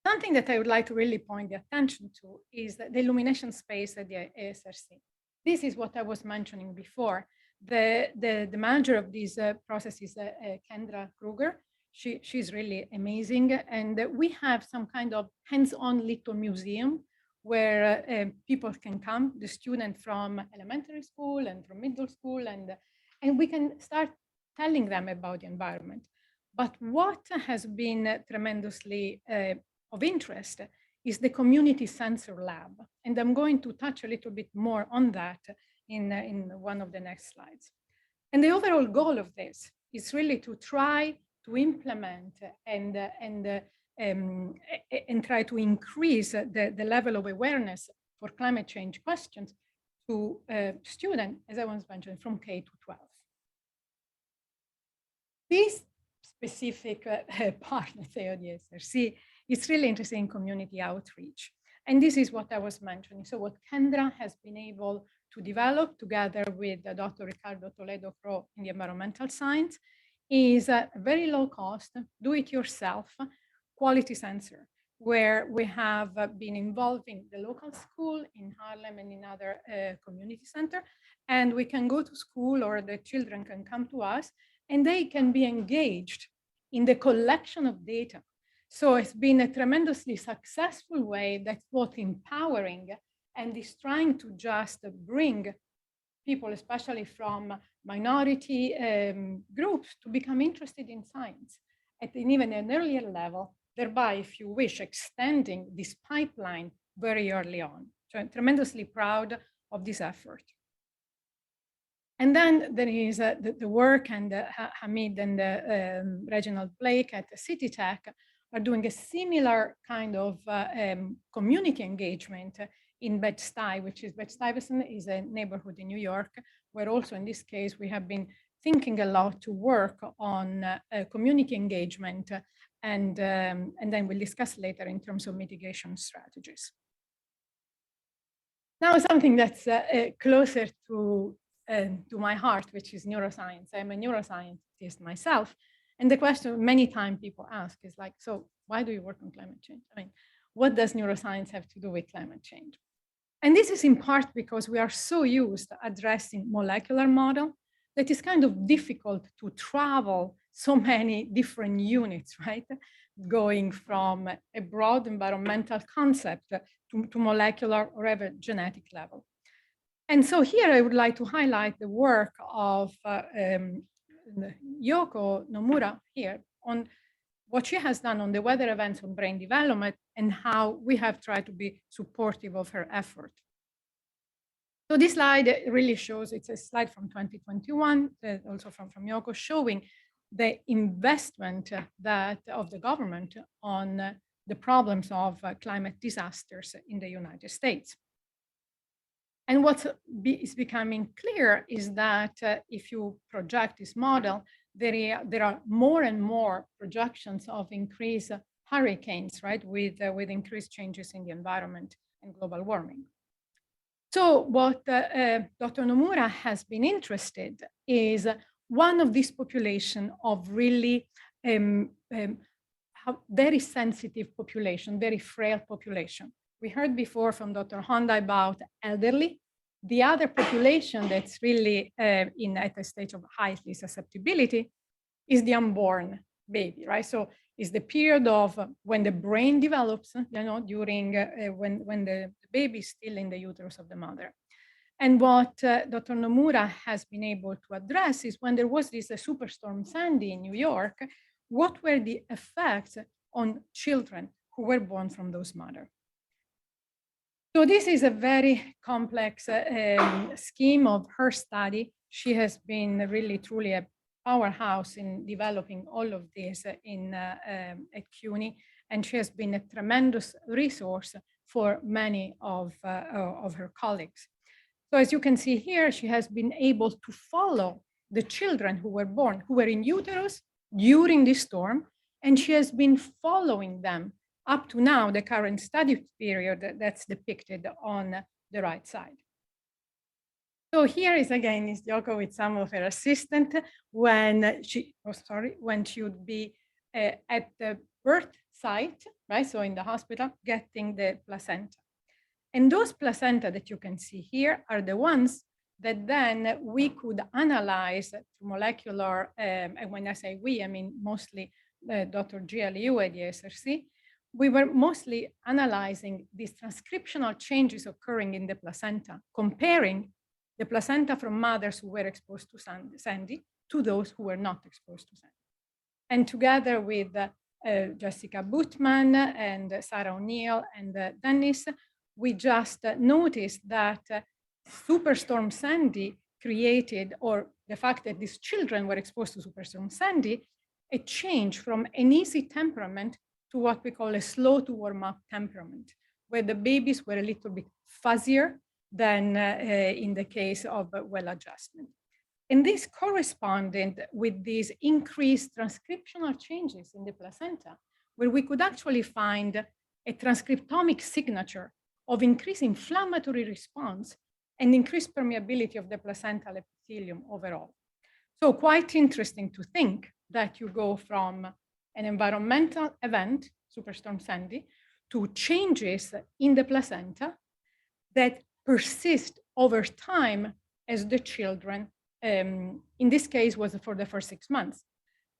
Something that I would like to really point the attention to is the illumination space at the ASRC. This is what I was mentioning before. The manager of these processes, Kendra Kruger, she's really amazing. And we have some kind of hands-on little museum where people can come, the student from elementary school and from middle school and and we can start telling them about the environment. But what has been tremendously of interest is the community sensor lab. And I'm going to touch a little bit more on that in one of the next slides. And the overall goal of this is really to try to implement and try to increase the level of awareness for climate change questions to students, as I was mentioning, from K to 12. This specific part, let's say, of the SRC, is really interested in community outreach. And this is what I was mentioning. So what Kendra has been able to develop together with Dr. Ricardo Toledo Cro in the environmental science is a very low cost, do-it-yourself quality sensor, where we have been involving the local school in Harlem and in other community center. And we can go to school, or the children can come to us, and they can be engaged in the collection of data. So it's been a tremendously successful way that's both empowering and is trying to just bring people, especially from minority groups, to become interested in science at even an earlier level, thereby, if you wish, extending this pipeline very early on. So I'm tremendously proud of this effort. And then there is the work, and Hamid and Reginald Blake at City Tech are doing a similar kind of community engagement in Bed-Stuy, which is Bed-Stuyvesant is a neighborhood in New York, where also in this case we have been thinking a lot to work on community engagement, and then we'll discuss later in terms of mitigation strategies. Now something that's closer to my heart, which is neuroscience. I'm a neuroscientist myself. And the question many times people ask is like, so why do you work on climate change? I mean, what does neuroscience have to do with climate change? And this is in part because we are so used to addressing molecular model that it's kind of difficult to travel so many different units, right? Going from a broad environmental concept to molecular or even genetic level. And so here I would like to highlight the work of Yoko Nomura here on what she has done on the weather events on brain development and how we have tried to be supportive of her effort. So this slide really shows, it's a slide from 2021, also from Yoko, showing the investment that of the government on the problems of climate disasters in the United States. And what is becoming clear is that if you project this model, there are more and more projections of increased hurricanes, right, with increased changes in the environment and global warming. So what Dr. Nomura has been interested is one of these population of really very sensitive population, very frail population. We heard before from Dr. Honda about elderly. The other population that's really at a stage of highest susceptibility is the unborn baby, right? So it's the period of when the brain develops, you know, during when the baby is still in the uterus of the mother. And what Dr. Nomura has been able to address is when there was this Superstorm Sandy in New York, what were the effects on children who were born from those mothers? So this is a very complex scheme of her study. She has been really truly a powerhouse in developing all of this at CUNY, and she has been a tremendous resource for many of her colleagues. So as you can see here, she has been able to follow the children who were born, who were in uterus during this storm, and she has been following them up to now, the current study period that's depicted on the right side. So here is again is Yoko with some of her assistant when she would be at the birth site, right? So in the hospital, getting the placenta. And those placenta that you can see here are the ones that then we could analyze through molecular, and when I say we, I mean mostly Dr. Gia Liu at the SRC. We were mostly analyzing these transcriptional changes occurring in the placenta, comparing the placenta from mothers who were exposed to Sandy to those who were not exposed to Sandy. And together with Jessica Bootman and Sarah O'Neill and Dennis, we just noticed that Superstorm Sandy created, or the fact that these children were exposed to Superstorm Sandy, a change from an easy temperament to what we call a slow to warm up temperament, where the babies were a little bit fuzzier than in the case of well adjustment. And this corresponded with these increased transcriptional changes in the placenta, where we could actually find a transcriptomic signature of increased inflammatory response and increased permeability of the placental epithelium overall. So quite interesting to think that you go from an environmental event, Superstorm Sandy, to changes in the placenta that persist over time as the children, in this case, was for the first 6 months.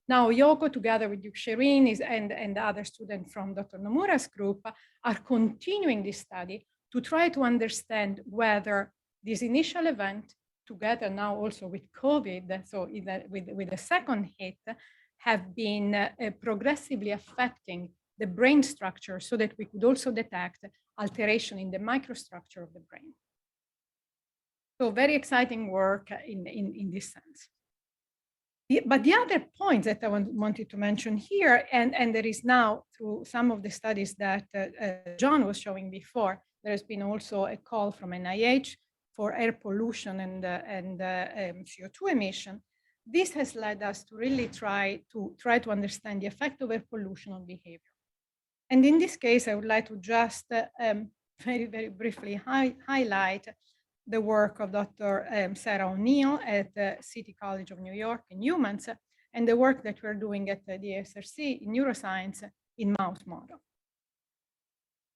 Now, Yoko, together with Duke Sherin and other students from Dr. Nomura's group, are continuing this study to try to understand whether this initial event, together now also with COVID, so with the second hit, have been progressively affecting the brain structure so that we could also detect alteration in the microstructure of the brain. So very exciting work in this sense. But the other point that I wanted to mention here, and there is now through some of the studies that John was showing before, there has been also a call from NIH for air pollution and CO2 emission. This has led us to really try to understand the effect of air pollution on behavior. And in this case, I would like to just very, very briefly highlight the work of Dr. Sarah O'Neill at the City College of New York in humans, and the work that we're doing at the SRC in neuroscience in mouse model.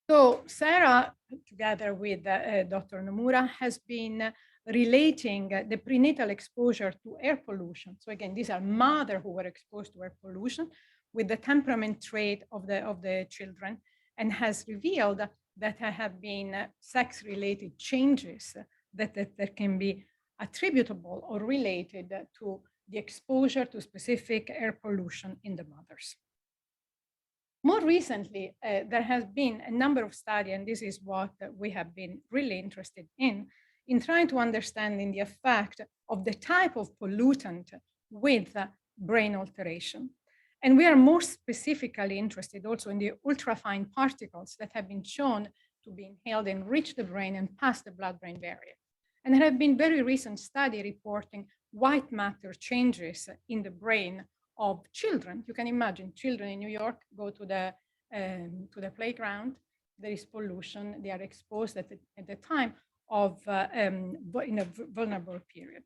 So Sarah, together with Dr. Nomura, has been relating the prenatal exposure to air pollution. So again, these are mothers who were exposed to air pollution with the temperament trait of the children, and has revealed that there have been sex-related changes that can be attributable or related to the exposure to specific air pollution in the mothers. More recently, there has been a number of studies, and this is what we have been really interested in trying to understand the effect of the type of pollutant with brain alteration. And we are more specifically interested also in the ultrafine particles that have been shown to be inhaled and reach the brain and pass the blood-brain barrier. And there have been very recent studies reporting white matter changes in the brain of children. You can imagine children in New York go to the playground, there is pollution, they are exposed at the time of in a vulnerable period.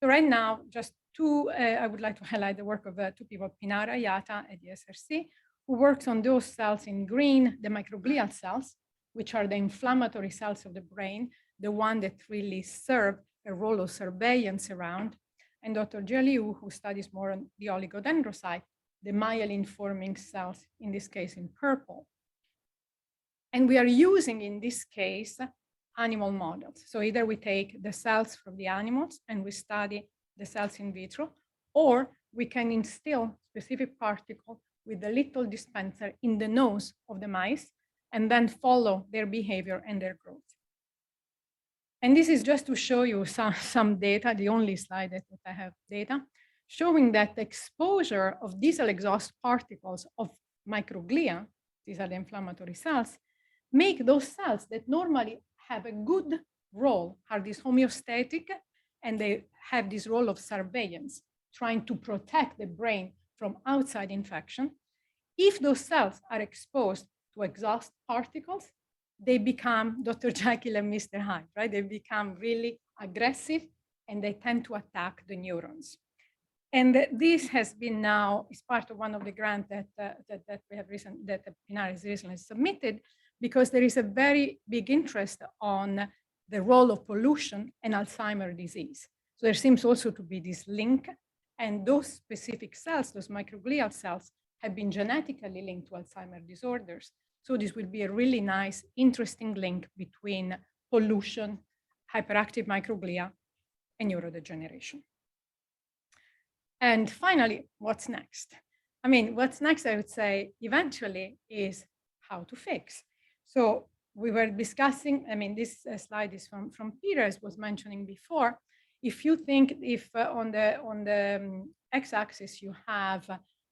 So right now, just I would like to highlight the work of two people, Pinar Ayata at the SRC, who works on those cells in green, the microglial cells, which are the inflammatory cells of the brain, the one that really serve a role of surveillance around, and Dr. Jialiu, who studies more on the oligodendrocyte, the myelin-forming cells, in this case in purple. And we are using, in this case, animal models. So either we take the cells from the animals and we study the cells in vitro, or we can instill specific particle with a little dispenser in the nose of the mice and then follow their behavior and their growth. And this is just to show you some data, the only slide that I have data, showing that the exposure of diesel exhaust particles of microglia, these are the inflammatory cells, make those cells that normally have a good role, are these homeostatic, and they have this role of surveillance, trying to protect the brain from outside infection. If those cells are exposed to exhaust particles, they become Dr. Jekyll and Mr. Hyde, right? They become really aggressive and they tend to attack the neurons. And this has been now, is part of one of the grants that we have that Pinar has recently submitted, because there is a very big interest on the role of pollution and Alzheimer's disease. So there seems also to be this link, and those specific cells, those microglial cells, have been genetically linked to Alzheimer's disorders. So this will be a really nice, interesting link between pollution, hyperactive microglia, and neurodegeneration. And finally, what's next? I mean, what's next, I would say, eventually is how to fix. So we were discussing, I mean, this slide is from Peter, as was mentioning before. If you think on the x-axis you have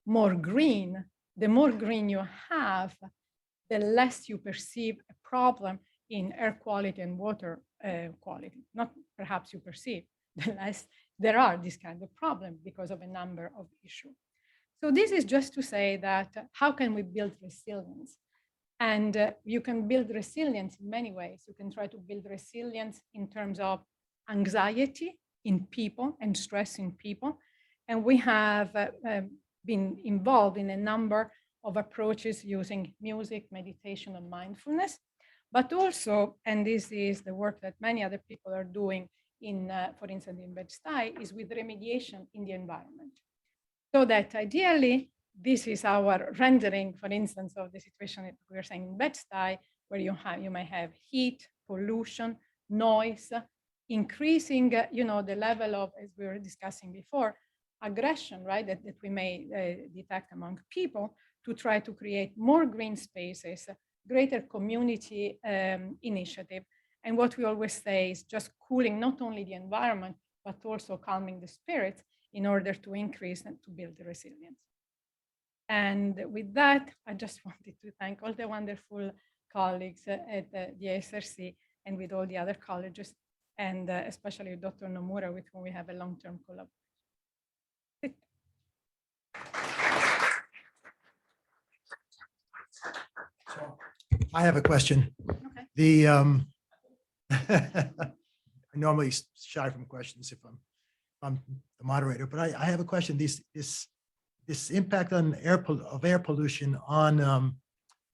more green, the more green you have, the less you perceive a problem in air quality and water quality. Not perhaps you perceive, the less there are this kind of problem because of a number of issues. So this is just to say that how can we build resilience? And you can build resilience in many ways. You can try to build resilience in terms of anxiety in people and stress in people. And we have been involved in a number of approaches using music, meditation, and mindfulness. But also, and this is the work that many other people are doing in, for instance, in Bed-Stuy, is with remediation in the environment. So that ideally, this is our rendering, for instance, of the situation that we are saying in Bed-Stuy, where you may have heat, pollution, noise, increasing, the level of, as we were discussing before, aggression, right, that we may detect among people to try to create more green spaces, greater community initiative. And what we always say is just cooling not only the environment, but also calming the spirits in order to increase and to build the resilience. And with that, I just wanted to thank all the wonderful colleagues at the SRC and with all the other colleges, and especially Dr. Nomura, with whom we have a long-term collaboration. So I have a question. Okay. The I normally shy from questions if I'm the moderator, but I have a question. This impact on air pollution on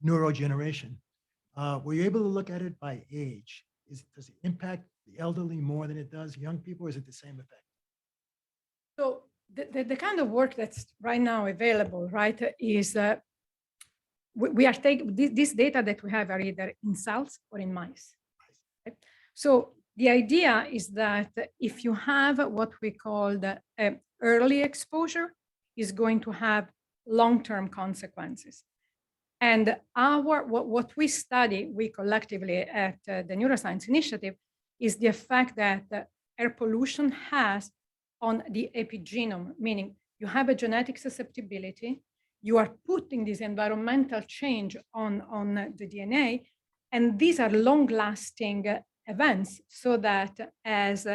neurodegeneration. Were you able to look at it by age? Does it impact the elderly more than it does young people, or is it the same effect? So the kind of work that's right now available, right, is we are taking this data that we have are either in cells or in mice. Right? So the idea is that if you have what we call the early exposure, is going to have long-term consequences. And what we study, we collectively at the Neuroscience Initiative, is the effect that air pollution has on the epigenome, meaning you have a genetic susceptibility, you are putting this environmental change on the DNA, and these are long-lasting events, so that as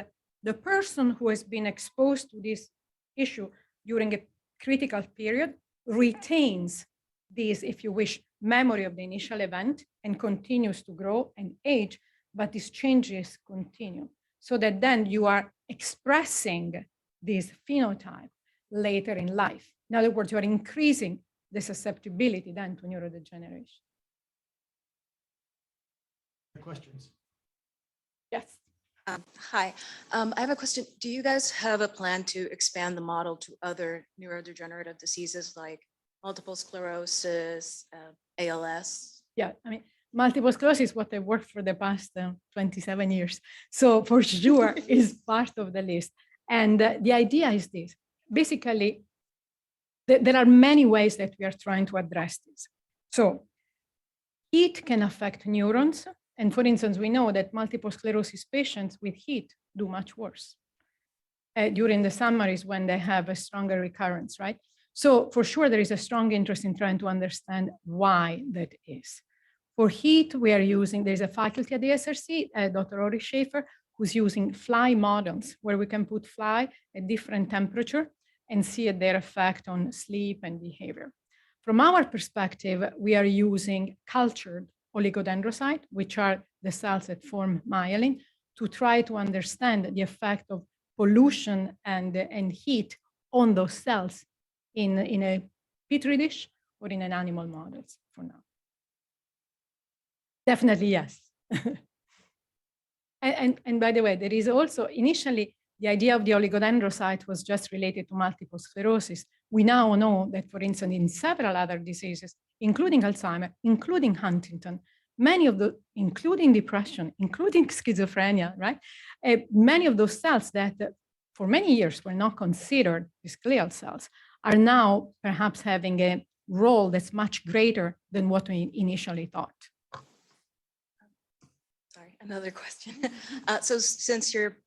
the person who has been exposed to this issue during a critical period retains this, if you wish, memory of the initial event and continues to grow and age, but these changes continue, so that then you are expressing this phenotype later in life. In other words, you are increasing the susceptibility then to neurodegeneration. Questions? Yes. Hi, I have a question. Do you guys have a plan to expand the model to other neurodegenerative diseases like multiple sclerosis, ALS? Yeah, I mean, multiple sclerosis is what I worked for the past 27 years. So for sure is part of the list. And the idea is this. Basically, there are many ways that we are trying to address this. So heat can affect neurons. And for instance, we know that multiple sclerosis patients with heat do much worse. During the summer is when they have a stronger recurrence, right? So for sure, there is a strong interest in trying to understand why that is. For heat, we are using, there's a faculty at the SRC, Dr. Ori Schaefer, who's using fly models, where we can put fly at different temperature and see their effect on sleep and behavior. From our perspective, we are using cultured oligodendrocyte, which are the cells that form myelin, to try to understand the effect of pollution and heat on those cells in a petri dish or in an animal models for now. Definitely yes. And by the way, there is also initially the idea of the oligodendrocyte was just related to multiple sclerosis. We now know that, for instance, in several other diseases, including Alzheimer, including Huntington, many of the, including depression, including schizophrenia, right? Many of those cells that for many years were not considered these glial cells are now perhaps having a role that's much greater than what we initially thought. Sorry, another question. So since you're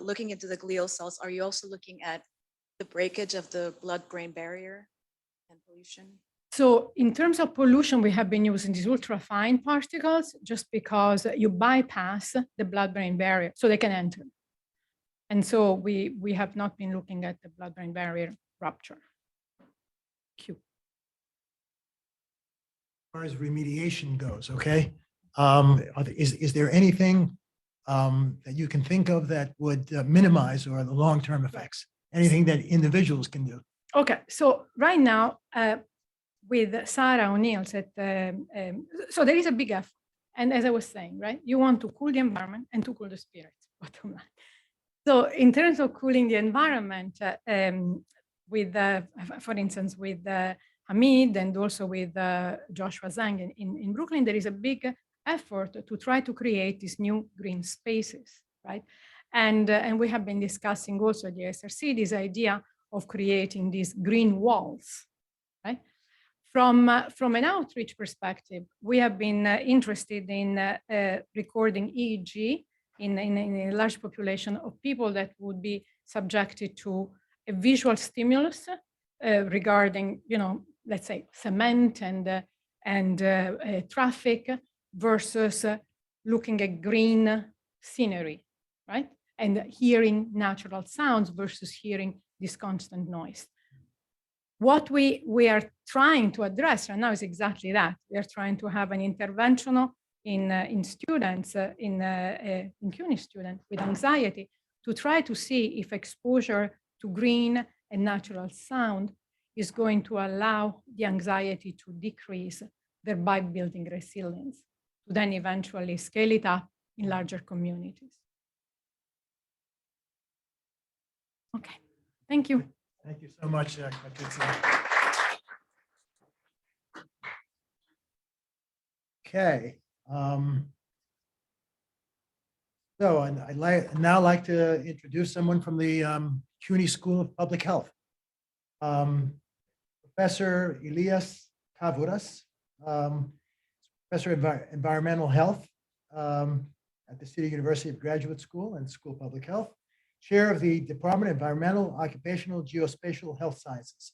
looking into the glial cells, are you also looking at the breakage of the blood-brain barrier and pollution? So in terms of pollution, we have been using these ultrafine particles just because you bypass the blood-brain barrier so they can enter. And so we have not been looking at the blood-brain barrier rupture. Q. As far as remediation goes, okay? Is there anything that you can think of that would minimize or the long-term effects? Anything that individuals can do? Okay, so right now, with Sarah O'Neill's so there is a big effort. And as I was saying, right, you want to cool the environment and to cool the spirit, bottom line. So in terms of cooling the environment, with, for instance, with Hamid and also with Joshua Zhang in Brooklyn, there is a big effort to try to create these new green spaces, right? And we have been discussing also at the SRC this idea of creating these green walls, right? From an outreach perspective, we have been interested in recording EEG in a large population of people that would be subjected to a visual stimulus regarding, let's say, cement and traffic versus looking at green scenery, right? And hearing natural sounds versus hearing this constant noise. What we are trying to address right now is exactly that. We are trying to have an interventional in students, in CUNY students with anxiety, to try to see if exposure to green and natural sound is going to allow the anxiety to decrease, thereby building resilience, to then eventually scale it up in larger communities. Okay, thank you. Thank you so much, Patrizia. Okay. So I'd now like to introduce someone from the CUNY School of Public Health. Professor Elias Kavuras, Professor of Environmental Health at the City University of Graduate School and School of Public Health, Chair of the Department of Environmental, Occupational, Geospatial Health Sciences.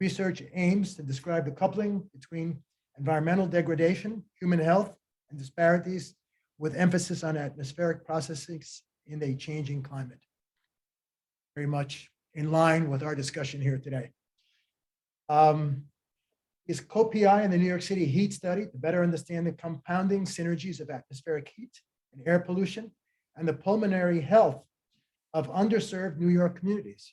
Research aims to describe the coupling between environmental degradation, human health, and disparities, with emphasis on atmospheric processes in a changing climate. Very much in line with our discussion here today. His co-PI in the New York City heat study to better understand the compounding synergies of atmospheric heat and air pollution and the pulmonary health of underserved New York communities,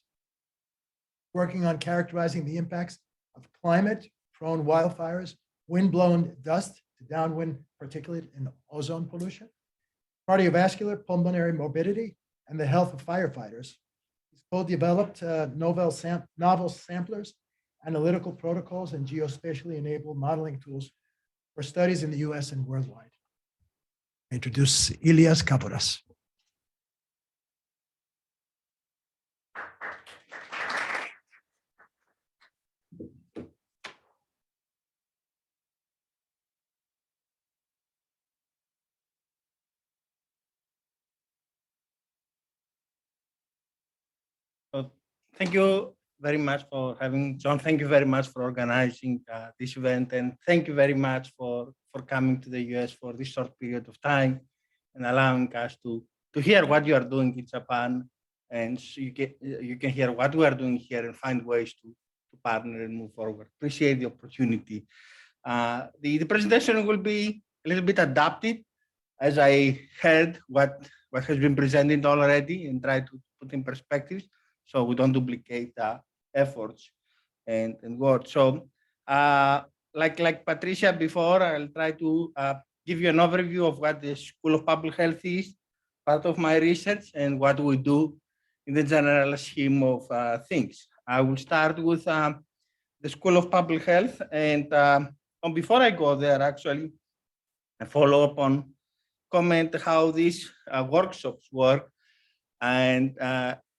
working on characterizing the impacts of climate-prone wildfires, wind-blown dust to downwind particulate and ozone pollution, cardiovascular pulmonary morbidity, and the health of firefighters. He's co-developed novel samplers, analytical protocols, and geospatially enabled modeling tools for studies in the US and worldwide. I introduce Elias Kavuras. Thank you very much for having John. Thank you very much for organizing this event, and thank you very much for coming to the US for this short period of time and allowing us to hear what you are doing in Japan, and so you can hear what we are doing here and find ways to partner and move forward. Appreciate the opportunity. The presentation will be a little bit adapted as I heard what has been presented already and try to put in perspective, so we don't duplicate efforts and words. So like Patricia before, I'll try to give you an overview of what the School of Public Health is, part of my research, and what we do in the general scheme of things. I will start with the School of Public Health, and before I go there, actually, follow up on, comment how these workshops work. And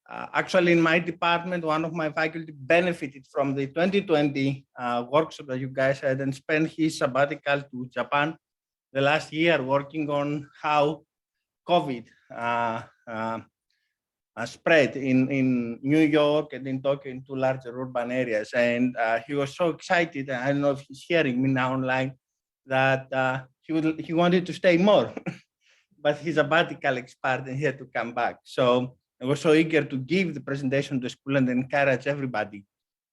actually, in my department, one of my faculty benefited from the 2020 workshop that you guys had and spent his sabbatical to Japan the last year working on how COVID spread in New York and in Tokyo into larger urban areas. And he was so excited, and I don't know if he's hearing me now online, that he wanted to stay more, but his sabbatical expired and he had to come back. So I was so eager to give the presentation to school and encourage everybody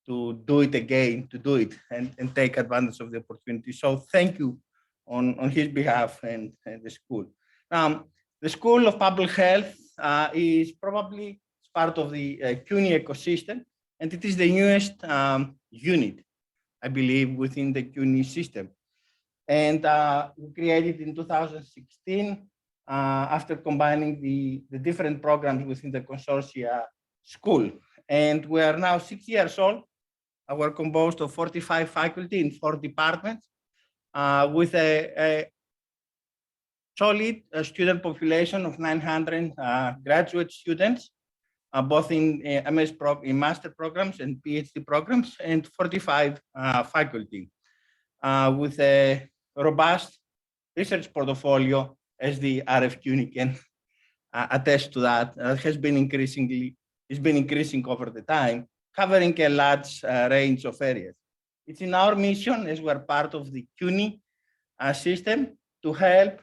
to do it again, to do it and take advantage of the opportunity. So thank you on his behalf and the school. The School of Public Health is probably part of the CUNY ecosystem, and it is the newest unit, I believe, within the CUNY system. And we created in 2016 after combining the different programs within the consortia school. And we are now 6 years old. We're composed of 45 faculty in 4 departments with a solid student population of 900 graduate students, both in in master programs and PhD programs, and 45 faculty with a robust research portfolio, as the RF CUNY can attest to that. Has been increasing over the time, covering a large range of areas. It's in our mission, as we're part of the CUNY system, to help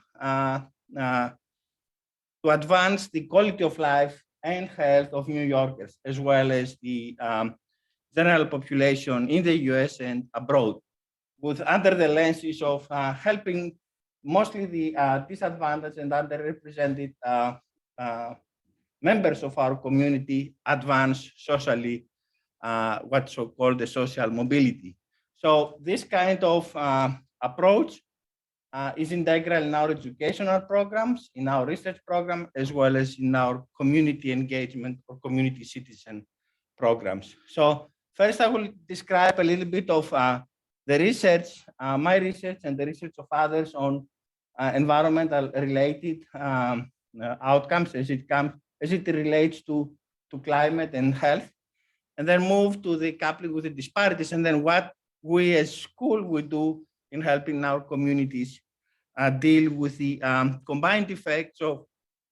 to advance the quality of life and health of New Yorkers, as well as the general population in the US and abroad, with under the lenses of helping mostly the disadvantaged and underrepresented members of our community advance socially, what's so-called the social mobility. So this kind of approach is integral in our educational programs, in our research program, as well as in our community engagement or community citizen programs. So first, I will describe a little bit of the research, my research and the research of others on environmental related outcomes as it relates to climate and health, and then move to the coupling with the disparities, and then what we as school would do in helping our communities deal with the combined effects of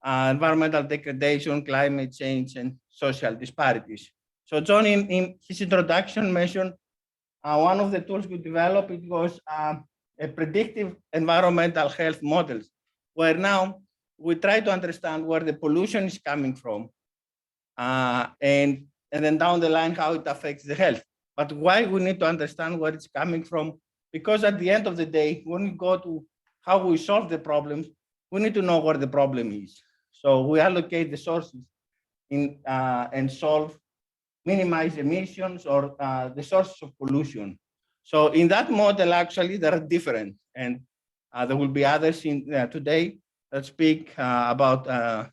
environmental degradation, climate change, and social disparities. So John, in his introduction, mentioned one of the tools we developed, it was a predictive environmental health models, where now we try to understand where the pollution is coming from, and then down the line, how it affects the health. But why we need to understand where it's coming from? Because at the end of the day, when we go to how we solve the problems, we need to know where the problem is. So we allocate the sources and minimize emissions or the sources of pollution. So in that model, actually, there are different, and there will be others today that speak about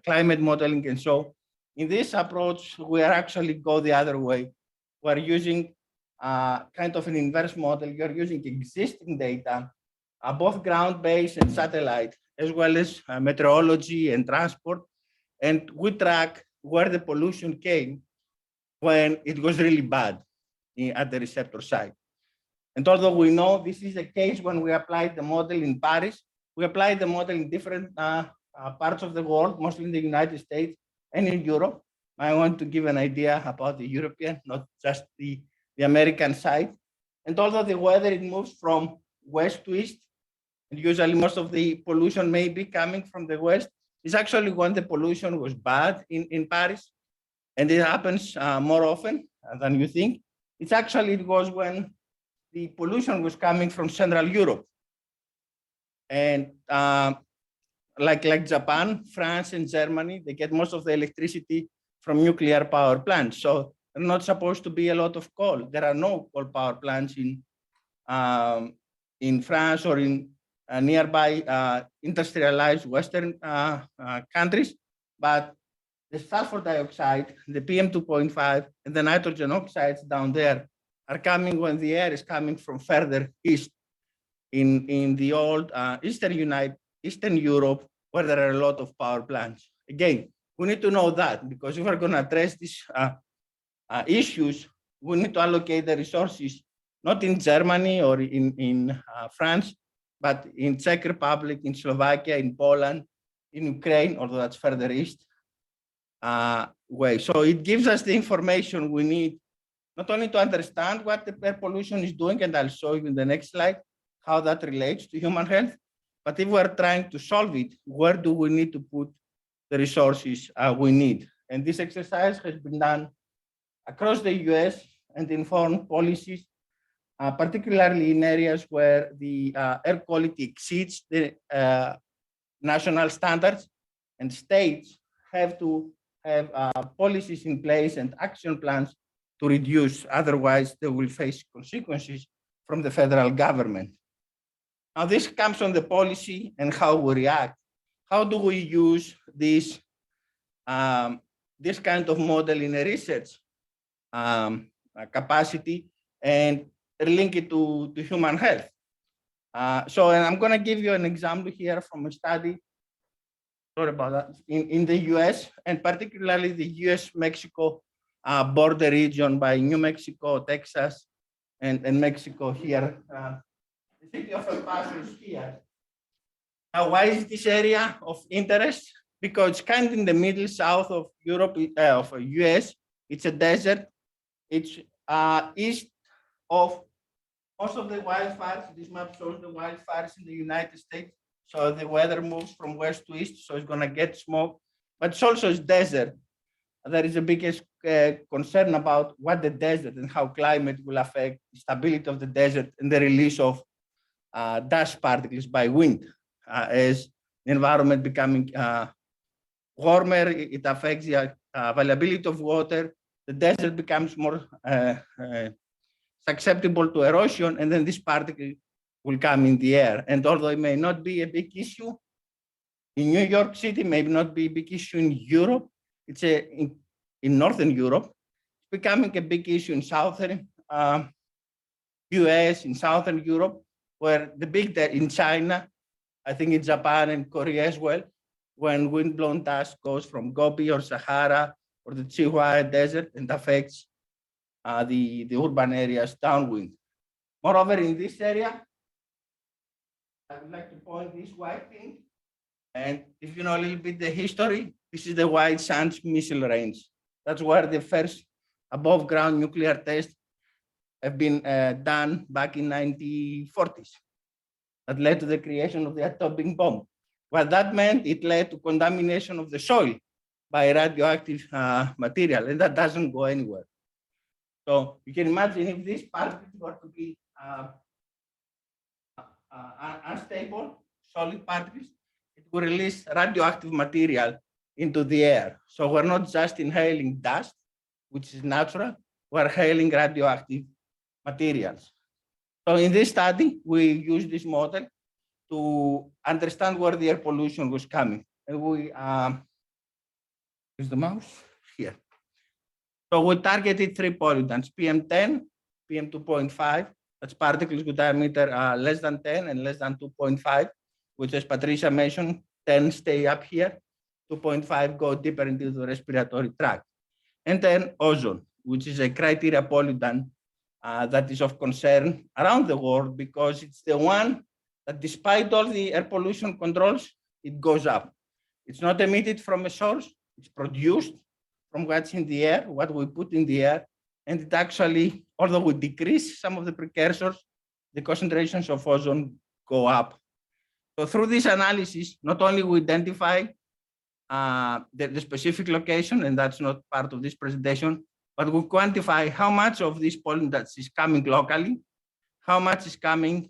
climate modeling. And so in this approach, we are actually go the other way. We're using kind of an inverse model. You're using existing data, both ground-based and satellite, as well as meteorology and transport. And we track where the pollution came when it was really bad at the receptor site. And although we know this is the case when we applied the model in Paris, we applied the model in different parts of the world, mostly in the United States and in Europe. I want to give an idea about the European, not just the American side. And although the weather, it moves from west to east, and usually most of the pollution may be coming from the west, it's actually when the pollution was bad in Paris, and it happens more often than you think. It was when the pollution was coming from Central Europe. And like Japan, France, and Germany, they get most of the electricity from nuclear power plants. So there's not supposed to be a lot of coal. There are no coal power plants in France or in nearby industrialized Western countries, but the sulfur dioxide, the PM2.5, and the nitrogen oxides down there are coming when the air is coming from further east. in the old Eastern Europe, where there are a lot of power plants. Again, we need to know that, because if we're going to address these issues, we need to allocate the resources, not in Germany or in France, but in Czech Republic, in Slovakia, in Poland, in Ukraine, although that's further east way. So it gives us the information we need, not only to understand what the air pollution is doing, and I'll show you in the next slide how that relates to human health, but if we're trying to solve it, where do we need to put the resources we need? And this exercise has been done across the US and informed policies, particularly in areas where the air quality exceeds the national standards, and states have to have policies in place and action plans to reduce, otherwise they will face consequences from the federal government. Now this comes on the policy and how we react. How do we use this kind of model in a research capacity and link it to human health? So, and I'm going to give you an example here from a study, sorry about that, in the US, and particularly the US-Mexico border region by New Mexico, Texas, and Mexico here. The city of El Paso is here. Now, why is this area of interest? Because it's kind of in the middle south of Europe, of US. It's a desert. It's east of most of the wildfires. This map shows the wildfires in the United States. So the weather moves from west to east, so it's going to get smoke. But it's also a desert. There is a biggest concern about what the desert and how climate will affect the stability of the desert and the release of dust particles by wind. As the environment becoming warmer, it affects the availability of water. The desert becomes more susceptible to erosion, and then this particle will come in the air. And although it may not be a big issue in New York City, maybe not be a big issue in Europe, it's in Northern Europe, it's becoming a big issue in Southern US, in Southern Europe, where in China, I think in Japan and Korea as well, when windblown dust goes from Gobi or Sahara or the Chihuahua Desert and affects the urban areas downwind. Moreover, in this area, I would like to point this white thing. And if you know a little bit the history, this is the White Sands Missile Range. That's where the first above ground nuclear tests have been done back in 1940s. That led to the creation of the atomic bomb. What that meant, it led to contamination of the soil by radioactive material, and that doesn't go anywhere. So you can imagine if these particles were to be unstable, solid particles, it will release radioactive material into the air. So we're not just inhaling dust, which is natural, we're inhaling radioactive materials. So in this study, we used this model to understand where the air pollution was coming. And we, use the mouse here. So we targeted 3 pollutants, PM10, PM2.5, that's particles with diameter less than 10 and less than 2.5, which as Patricia mentioned, 10 stay up here, 2.5 go deeper into the respiratory tract. And then ozone, which is a criteria pollutant that is of concern around the world because it's the one that despite all the air pollution controls, it goes up. It's not emitted from a source, it's produced from what's in the air, what we put in the air, and it actually, although we decrease some of the precursors, the concentrations of ozone go up. So through this analysis, not only we identify the specific location, and that's not part of this presentation, but we quantify how much of this pollen that is coming locally, how much is coming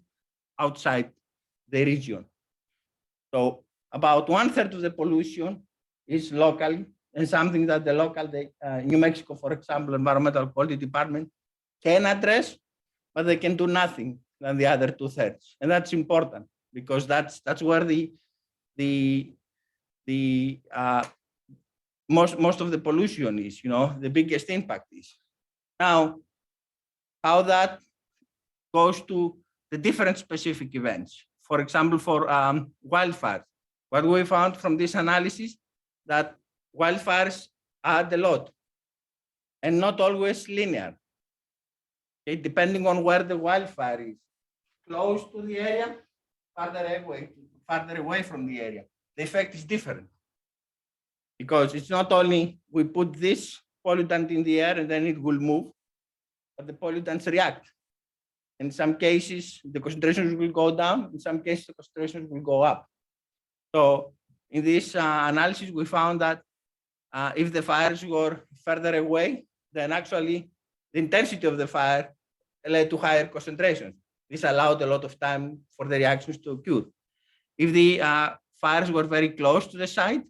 outside the region. So about 1/3 of the pollution is locally, and something that the local, New Mexico, for example, Environmental Quality Department can address, but they can do nothing than the other 2/3. And that's important because that's where most of the pollution is, the biggest impact is. Now, how that goes to the different specific events. For example, for wildfires, what we found from this analysis that wildfires add a lot and not always linear. Okay, depending on where the wildfire is, close to the area, farther away from the area, the effect is different. Because it's not only we put this pollutant in the air and then it will move, but the pollutants react. In some cases, the concentrations will go down. In some cases, the concentrations will go up. So in this analysis, we found that if the fires were further away, then actually the intensity of the fire led to higher concentrations. This allowed a lot of time for the reactions to occur. If the fires were very close to the site,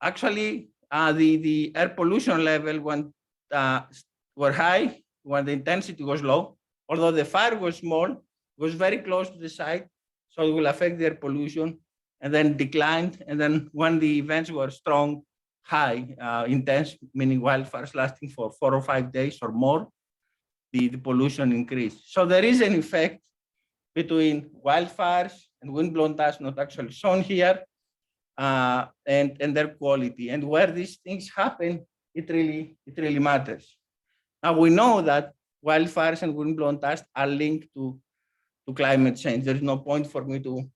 actually the air pollution level were high when the intensity was low, although the fire was small, was very close to the site, so it will affect the air pollution and then declined. And then when the events were strong, high, intense, meaning wildfires lasting for 4 or 5 days or more, the pollution increased. So there is an effect between wildfires and windblown dust, not actually shown here, and their quality. And where these things happen, it really matters. Now we know that wildfires and windblown dust are linked to climate change. There is no point for me to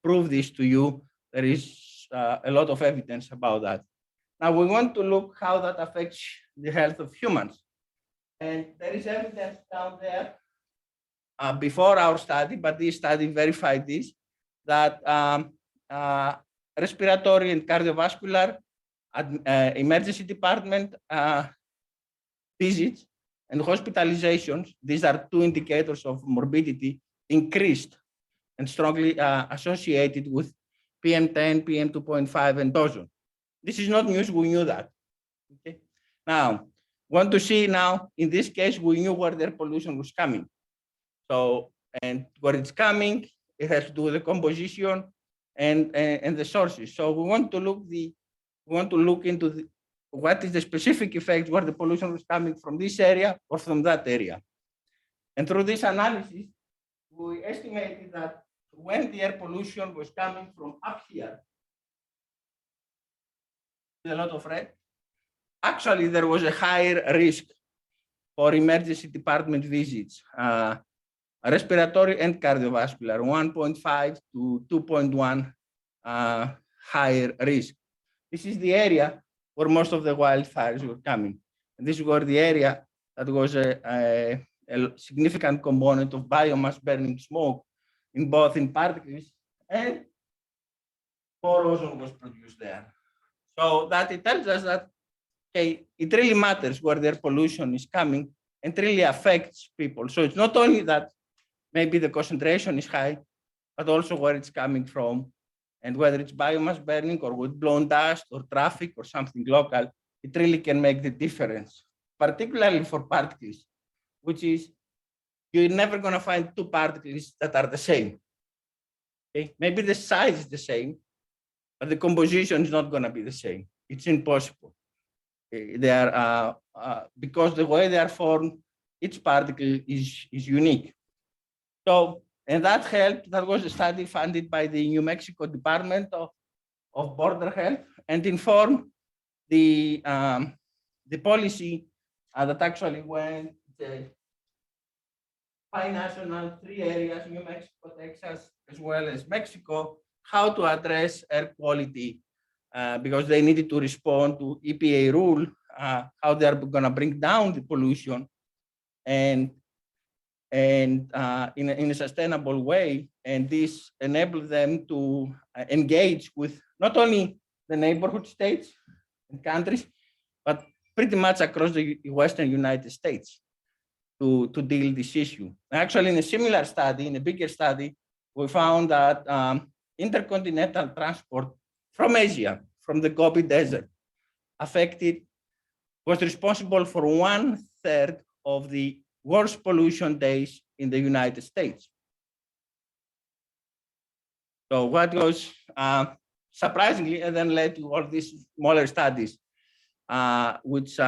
prove this to you. There is a lot of evidence about that. Now we want to look how that affects the health of humans. And there is evidence down there before our study, but this study verified this, that respiratory and cardiovascular emergency department visits and hospitalizations, these are two indicators of morbidity, increased and strongly associated with PM10, PM2.5, and ozone. This is not news, we knew that. Okay. Now, want to see now, in this case, we knew where the air pollution was coming. So, and where it's coming, it has to do with the composition and the sources. So we want to look into what is the specific effect where the pollution was coming from this area or from that area. And through this analysis, we estimated that when the air pollution was coming from up here, a lot of red, actually there was a higher risk for emergency department visits, respiratory and cardiovascular, 1.5 to 2.1 higher risk. This is the area where most of the wildfires were coming. And this was the area that was a significant component of biomass burning smoke in both in particles and more ozone was produced there. So that it tells us that, okay, it really matters where the air pollution is coming and really affects people. So it's not only that maybe the concentration is high, but also where it's coming from. And whether it's biomass burning or windblown dust or traffic or something local, it really can make the difference, particularly for particles, which is you're never going to find two particles that are the same. Okay? Maybe the size is the same, but the composition is not going to be the same. It's impossible. Okay? They are because the way they are formed, each particle is unique. So, and that helped. That was a study funded by the New Mexico Department of Border Health and informed the policy that actually went binational 3 areas, New Mexico, Texas, as well as Mexico, how to address air quality because they needed to respond to EPA rule, how they are going to bring down the pollution and in a sustainable way. And this enabled them to engage with not only the neighborhood states and countries, but pretty much across the Western United States to deal with this issue. Actually, in a similar study, in a bigger study, we found that intercontinental transport from Asia, from the Gobi Desert, was responsible for 1/3 of the worst pollution days in the United States. So what was surprisingly, and then led to all these smaller studies, which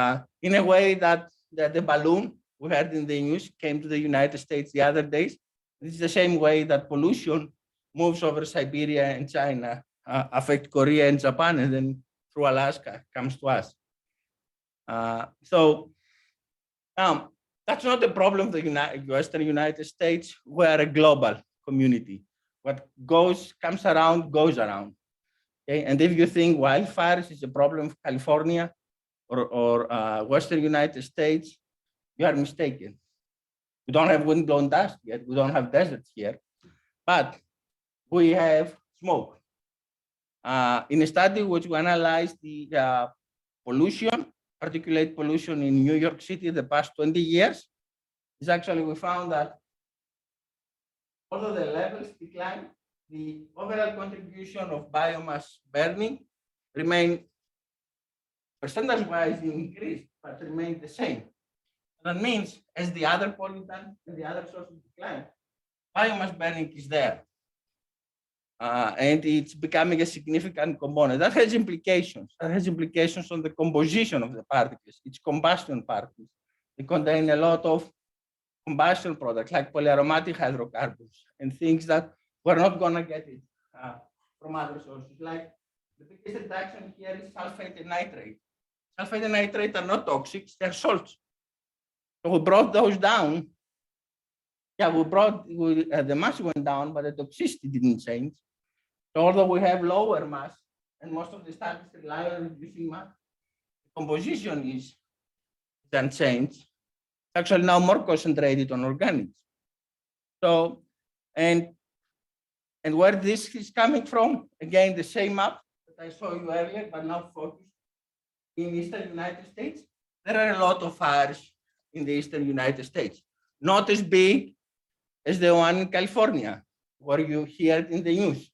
in a way that the balloon we heard in the news came to the United States the other days, This is the same way that pollution moves over Siberia and China, affect Korea and Japan, and then through Alaska comes to us. So that's not the problem of the Western United States. We're a global community. What comes around, goes around. Okay? And if you think wildfires is a problem of California or Western United States, you are mistaken. We don't have wind-blown dust yet. We don't have deserts here, but we have smoke. In a study which we analyzed the pollution, particulate pollution in New York City the past 20 years, is actually we found that although the levels decline, the overall contribution of biomass burning remain percentage-wise increased, but remain the same. That means as the other pollutant and the other sources decline, biomass burning is there. And it's becoming a significant component. That has implications. That has implications on the composition of the particles. It's combustion particles. They contain a lot of combustion products like polyaromatic hydrocarbons and things that we're not going to get it from other sources. Like the biggest reduction here is sulfate and nitrate. Sulfate and nitrate are not toxic, they're salts. So we brought those down. Yeah, the mass went down, but the toxicity didn't change. So although we have lower mass, and most of the studies rely on reducing mass, the composition is unchanged. It's actually now more concentrated on organics. So, and where this is coming from, again, the same map that I showed you earlier, but now focused in Eastern United States. There are a lot of fires in the Eastern United States, not as big as the one in California, where you hear it in the news.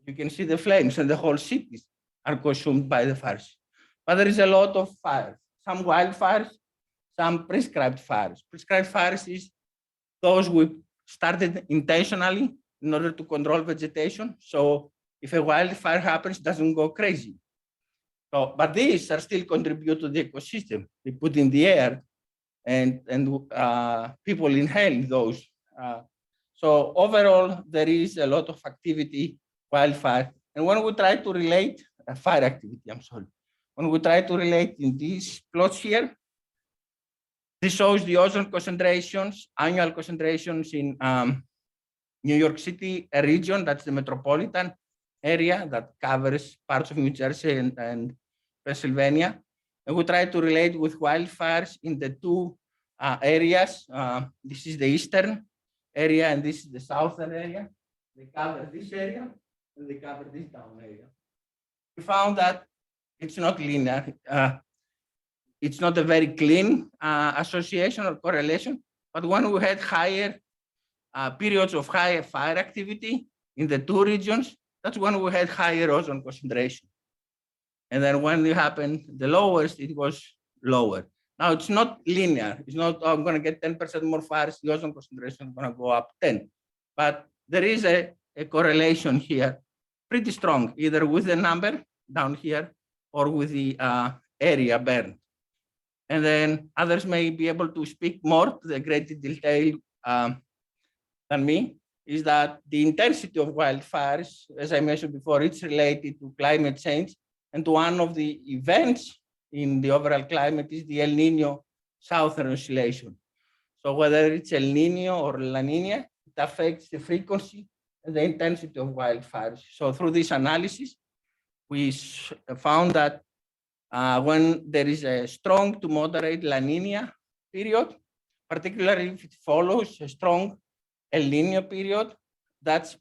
You can see the flames and the whole cities are consumed by the fires. But there is a lot of fires, some wildfires, some prescribed fires. Prescribed fires is those we started intentionally in order to control vegetation. So if a wildfire happens, it doesn't go crazy. So, but these are still contribute to the ecosystem. They put in the air and people inhale those. So overall, there is a lot of activity, wildfire. And when we try to relate, fire activity, when we try to relate in these plots here, this shows the ozone concentrations, annual concentrations in New York City, a region that's the metropolitan area that covers parts of New Jersey and Pennsylvania. And we try to relate with wildfires in the two areas. This is the eastern area and this is the southern area. They cover this area and they cover this down area. We found that it's not linear. It's not a very clean association or correlation, but when we had higher periods of higher fire activity in the two regions, that's when we had higher ozone concentration. And then when it happened the lowest, it was lower. Now it's not linear. It's not, oh, I'm going to get 10% more fires, the ozone concentration is going to go up 10. But there is a correlation here, pretty strong, either with the number down here or with the area burned. And then others may be able to speak more to the greater detail than me, is that the intensity of wildfires, as I mentioned before, it's related to climate change. And one of the events in the overall climate is the El Nino Southern Oscillation. So whether it's El Nino or La Nina, it affects the frequency and the intensity of wildfires. So through this analysis, we found that when there is a strong to moderate La Nina period, particularly if it follows a strong El Nino period, that's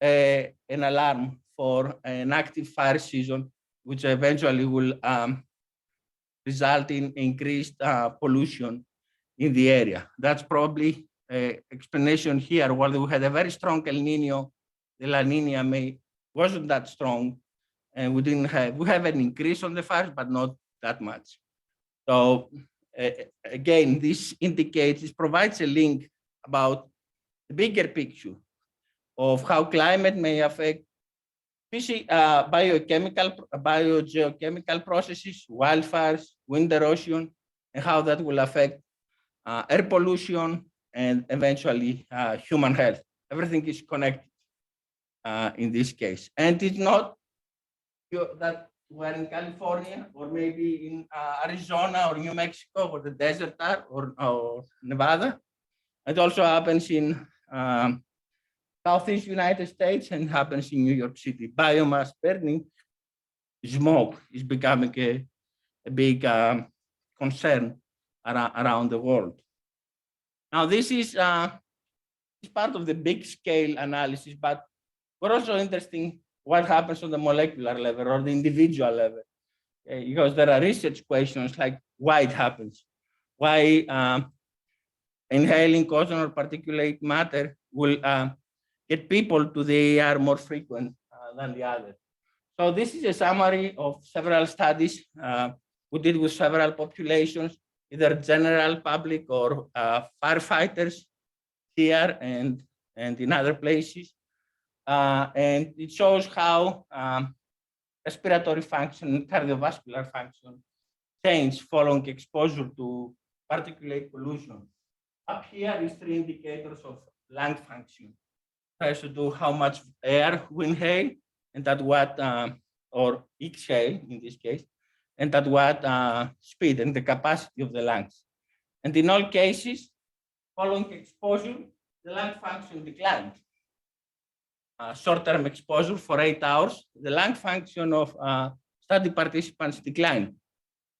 an alarm for an active fire season, which eventually will result in increased pollution in the area. That's probably an explanation here. While we had a very strong El Nino, the La Nina wasn't that strong, and we have an increase on the fires, but not that much. So again, this provides a link about the bigger picture of how climate may affect biogeochemical processes, wildfires, wind erosion, and how that will affect air pollution, and eventually human health. Everything is connected in this case. And it's not that we're in California or maybe in Arizona or New Mexico or the desert are or Nevada. It also happens in Southeast United States and happens in New York City. Biomass burning, smoke is becoming a big concern around the world. Now, this is part of the big scale analysis, but we're also interested what happens on the molecular level or the individual level, because there are research questions like why it happens, why inhaling ozone or particulate matter will get people to the AR more frequent than the others. So this is a summary of several studies we did with several populations, either general public or firefighters here and in other places. And it shows how respiratory function and cardiovascular function change following exposure to particulate pollution. Up here is 3 indicators of lung function. Tries to do how much air we inhale and at what, or exhale in this case, and at what speed and the capacity of the lungs. And in all cases, following exposure, the lung function declined. Short-term exposure for 8 hours, the lung function of study participants declined.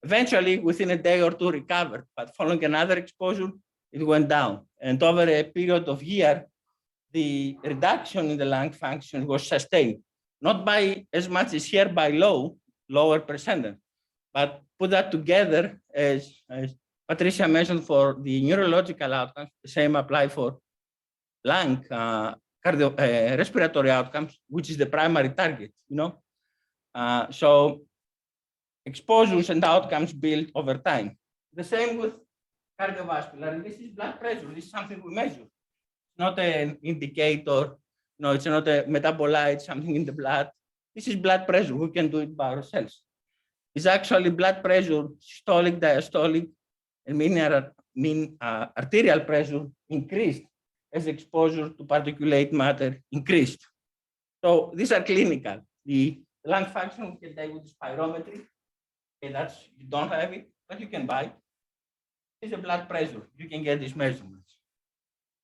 Eventually, within a day or two, recovered, but following another exposure, it went down. And over a period of year, the reduction in the lung function was sustained, not by as much as here by lower percentage, but put that together as Patricia mentioned for the neurological outcomes, the same apply for lung respiratory outcomes, which is the primary target, you know. So exposures and outcomes build over time. The same with cardiovascular. This is blood pressure. This is something we measure. It's not an indicator. No, it's not a metabolite, something in the blood. This is blood pressure. We can do it by ourselves. It's actually blood pressure, systolic, diastolic, and mean arterial pressure increased as exposure to particulate matter increased. So these are clinical. The lung function we can take with spirometry. Okay, that's, you don't have it, but you can buy it. It's a blood pressure. You can get these measurements.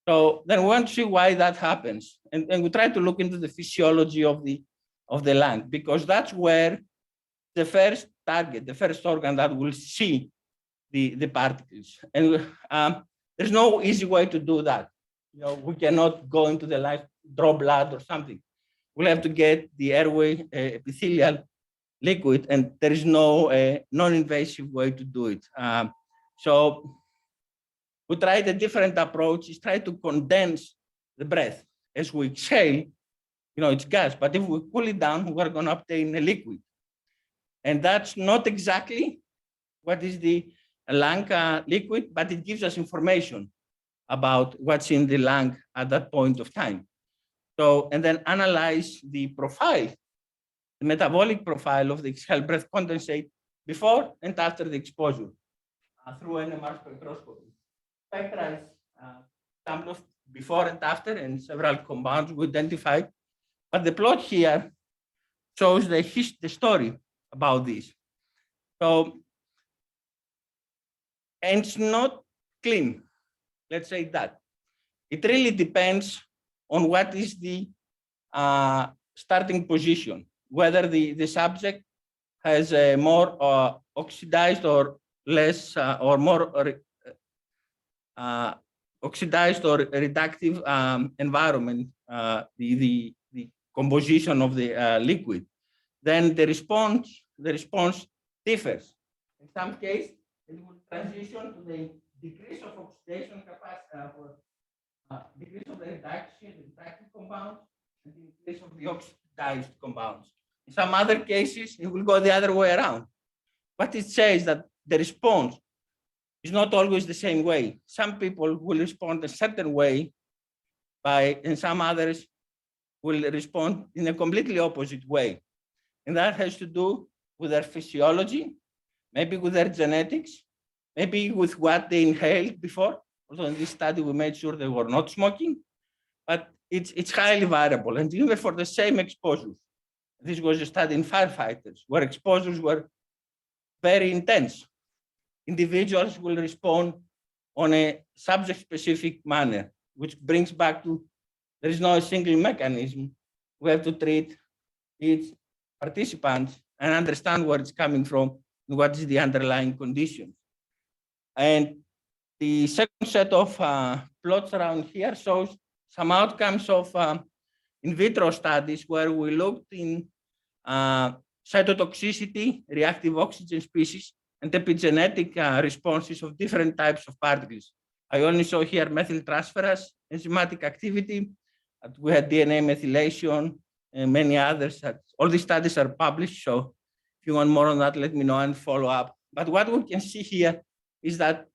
So then we want to see why that happens. And we try to look into the physiology of the lung, because that's where the first target, the first organ that will see the particles. And there's no easy way to do that. You know, we cannot go into the lung, draw blood or something. We'll have to get the airway epithelial liquid, and there is no non-invasive way to do it. So we tried a different approach, is try to condense the breath. As we exhale, you know, it's gas, but if we cool it down, we're gonna obtain a liquid. And that's not exactly what is the lung liquid, but it gives us information about what's in the lung at that point of time. So, and then analyze the profile, the metabolic profile of the exhaled breath condensate before and after the exposure through NMR spectroscopy. Spectra is sample of before and after, and several compounds we identified. But the plot here shows the story about this. So, and it's not clean, let's say that. It really depends on what is the starting position, whether the subject has a more oxidized or less or more oxidized or reductive environment, the composition of the liquid, then the response differs. In some cases, it will transition to the decrease of oxidation capacity for decrease of the reductive compounds and the increase of the oxidized compounds. In some other cases, it will go the other way around. But it says that the response is not always the same way. Some people will respond a certain way, and some others will respond in a completely opposite way. And that has to do with their physiology, maybe with their genetics, maybe with what they inhaled before, although in this study we made sure they were not smoking, but it's highly variable. And even for the same exposures, this was a study in firefighters where exposures were very intense. Individuals will respond on a subject-specific manner, which brings back to there is no single mechanism. We have to treat each participant and understand where it's coming from and what is the underlying condition. And the second set of plots around here shows some outcomes of in vitro studies where we looked in cytotoxicity, reactive oxygen species, and epigenetic responses of different types of particles. I only show here methyltransferase, enzymatic activity. We had DNA methylation and many others. All these studies are published. So if you want more on that, let me know and follow up. But what we can see here is that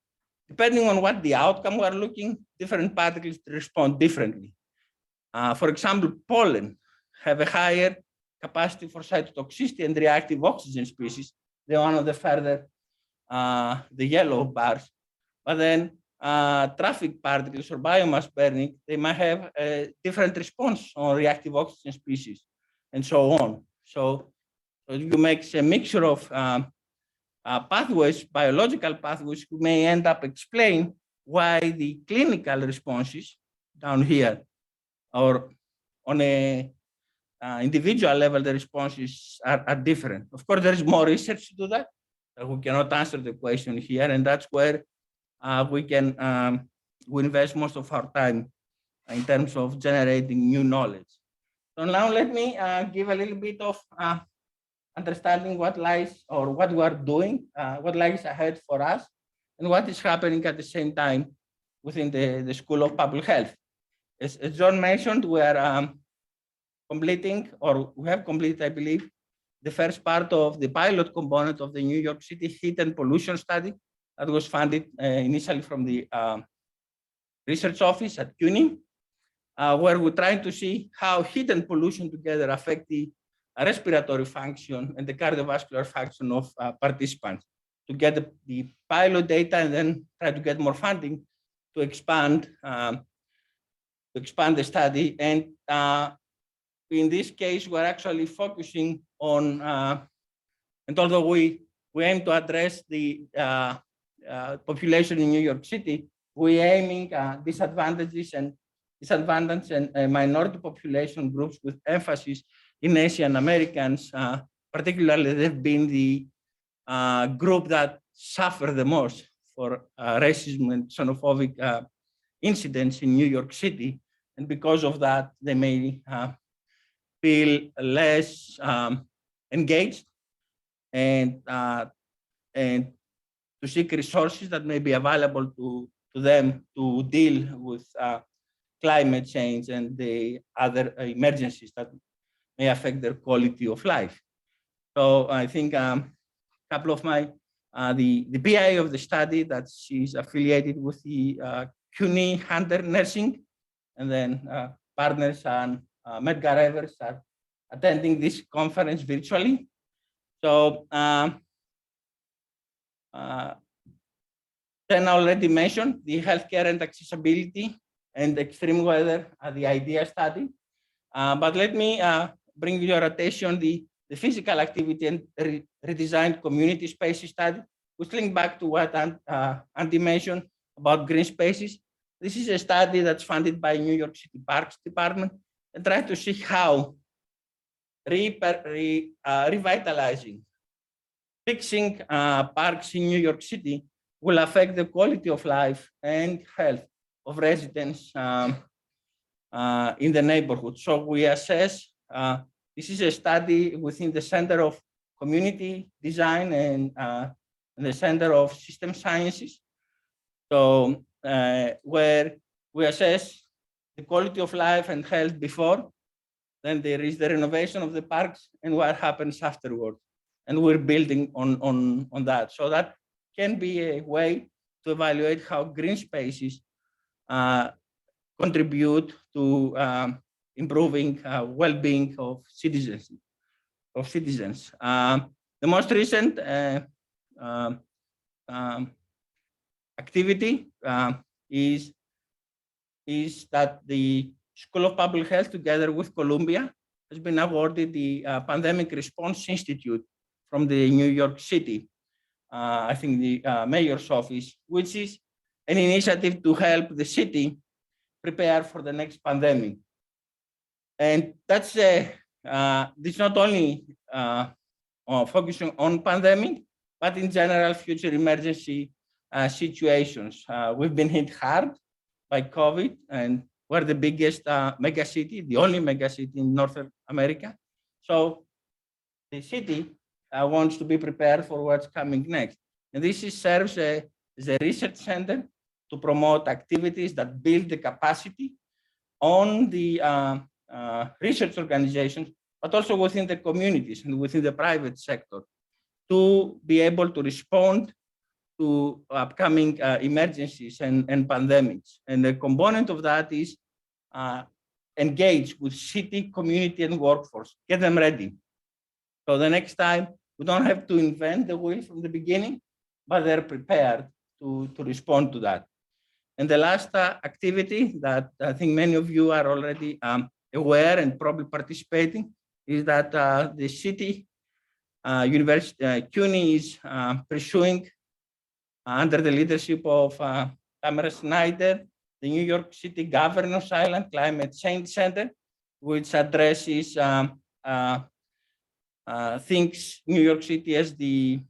depending on what the outcome we're looking, different particles respond differently. For example, pollen have a higher capacity for cytotoxicity and reactive oxygen species. They're one of the further, the yellow bars. But then traffic particles or biomass burning, they might have a different response on reactive oxygen species and so on. So you make a mixture of pathways, biological pathways, who may end up explain why the clinical responses down here or on a individual level, the responses are different. Of course, there is more research to do that. We cannot answer the question here, and that's where we can we invest most of our time in terms of generating new knowledge. So now let me give a little bit of understanding what lies or what we are doing, what lies ahead for us, and what is happening at the same time within the School of Public Health. As John mentioned, we are completing, or we have completed, I believe, the first part of the pilot component of the New York City heat and pollution study that was funded initially from the research office at CUNY, where we're trying to see how heat and pollution together affect the respiratory function and the cardiovascular function of participants, to get the pilot data and then try to get more funding to expand the study. And in this case, we're actually focusing on, and although we aim to address the population in New York City, we're aiming disadvantaged and minority population groups with emphasis in Asian Americans. Particularly, they've been the group that suffer the most for racism and xenophobic incidents in New York City. And because of that, they may feel less engaged and to seek resources that may be available to them to deal with climate change and the other emergencies that may affect their quality of life. So I think a couple of my, the PI of the study, that she's affiliated with the CUNY Hunter Nursing, and then partners and Medgar Evers are attending this conference virtually. So Jen already mentioned the healthcare and accessibility and extreme weather, the IDEA study. But let me bring your attention the physical activity and redesigned community spaces study, which link back to what Andy mentioned about green spaces. This is a study that's funded by New York City Parks Department and try to see how revitalizing, fixing parks in New York City will affect the quality of life and health of residents in the neighborhood. So we assess, this is a study within the Center of Community Design and the Center of System Sciences. So where we assess the quality of life and health before, then there is the renovation of the parks and what happens afterward. And we're building on that. So that can be a way to evaluate how green spaces contribute to improving well-being of citizens. The most recent activity is that the School of Public Health, together with Columbia, has been awarded the Pandemic Response Institute from the New York City, I think the mayor's office, which is an initiative to help the city prepare for the next pandemic. And that's this not only focusing on pandemic, but in general future emergency situations. We've been hit hard by COVID, and we're the biggest mega city, the only mega city in North America. So the city wants to be prepared for what's coming next. And this serves as a research center to promote activities that build the capacity on the research organizations, but also within the communities and within the private sector to be able to respond to upcoming emergencies and pandemics. And the component of that is engage with city, community, and workforce, get them ready. So the next time, we don't have to invent the wheel from the beginning, but they're prepared to respond to that. And the last activity that I think many of you are already aware and probably participating is that the city university, CUNY is pursuing under the leadership of Tamara Snyder, the New York City Governor's Island Climate Change Center, which addresses thinks New York City as the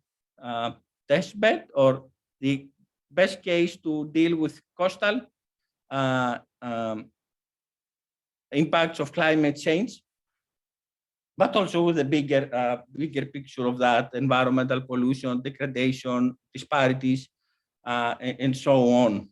test bed or the best case to deal with coastal impacts of climate change, but also with a bigger picture of that, environmental pollution, degradation, disparities, and so on.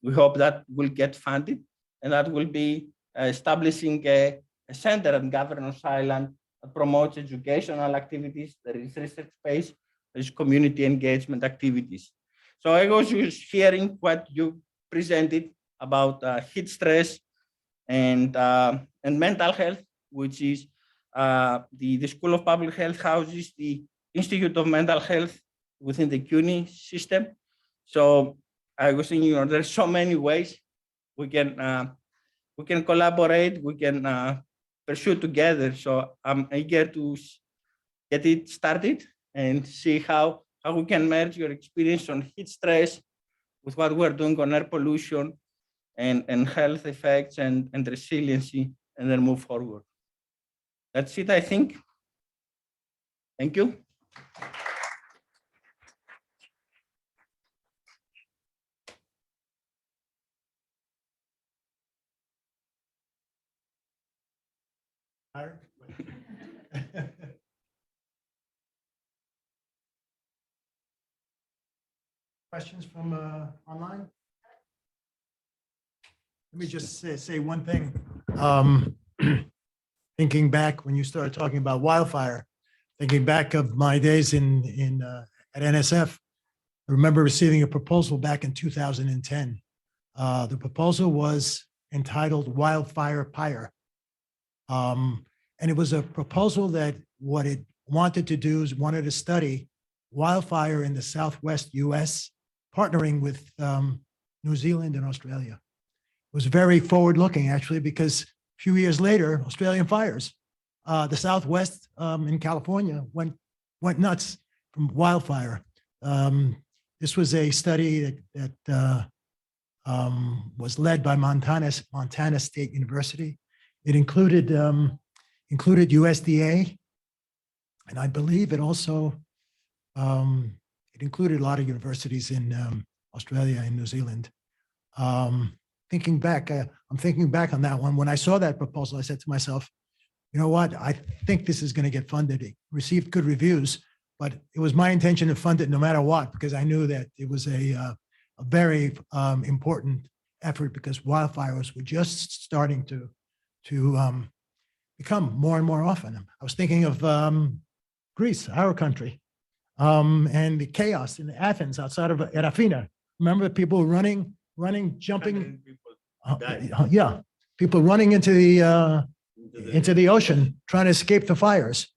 We hope that will get funded, and that will be establishing a center at Governor's Island that promotes educational activities, there is research space, there is community engagement activities. So I was just hearing what you presented about heat stress and mental health, which is the School of Public Health houses the Institute of Mental Health within the CUNY system. So I was thinking, there's so many ways we can collaborate, we can pursue together. So I'm eager to get it started and see how we can merge your experience on heat stress with what we're doing on air pollution and health effects and resiliency, and then move forward. That's it, I think. Thank you. Questions from online? Let me just say one thing. Thinking back when you started talking about wildfire, thinking back of my days at NSF, I remember receiving a proposal back in 2010. The proposal was entitled Wildfire Pyre. And it was a proposal that what it wanted to do is wanted to study wildfire in the Southwest US, partnering with New Zealand and Australia. It was very forward-looking, actually, because a few years later, Australian fires, the Southwest in California went nuts from wildfire. This was a study that was led by Montana State University. It included USDA, and I believe it also it included a lot of universities in Australia and New Zealand. Thinking back, I'm thinking back on that one. When I saw that proposal, I said to myself, you know what? I think this is going to get funded. It received good reviews, but it was my intention to fund it no matter what, because I knew that it was a very important effort, because wildfires were just starting to become more and more often. I was thinking of Greece, our country, and the chaos in Athens outside of Erafina. Remember people running, jumping? Yeah, people running into the ocean trying to escape the fires.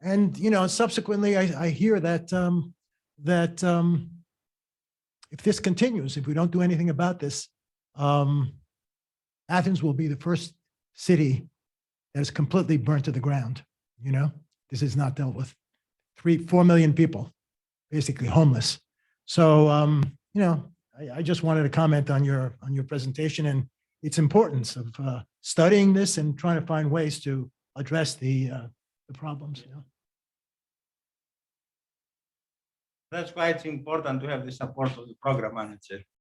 And subsequently, I hear that if this continues, if we don't do anything about this, Athens will be the first city that is completely burnt to the ground. You know, this is not dealt with. 4 million people, basically homeless. So, you know, I just wanted to comment on your presentation and its importance of studying this and trying to find ways to address the problems. You know? That's why it's important to have the support of the program manager.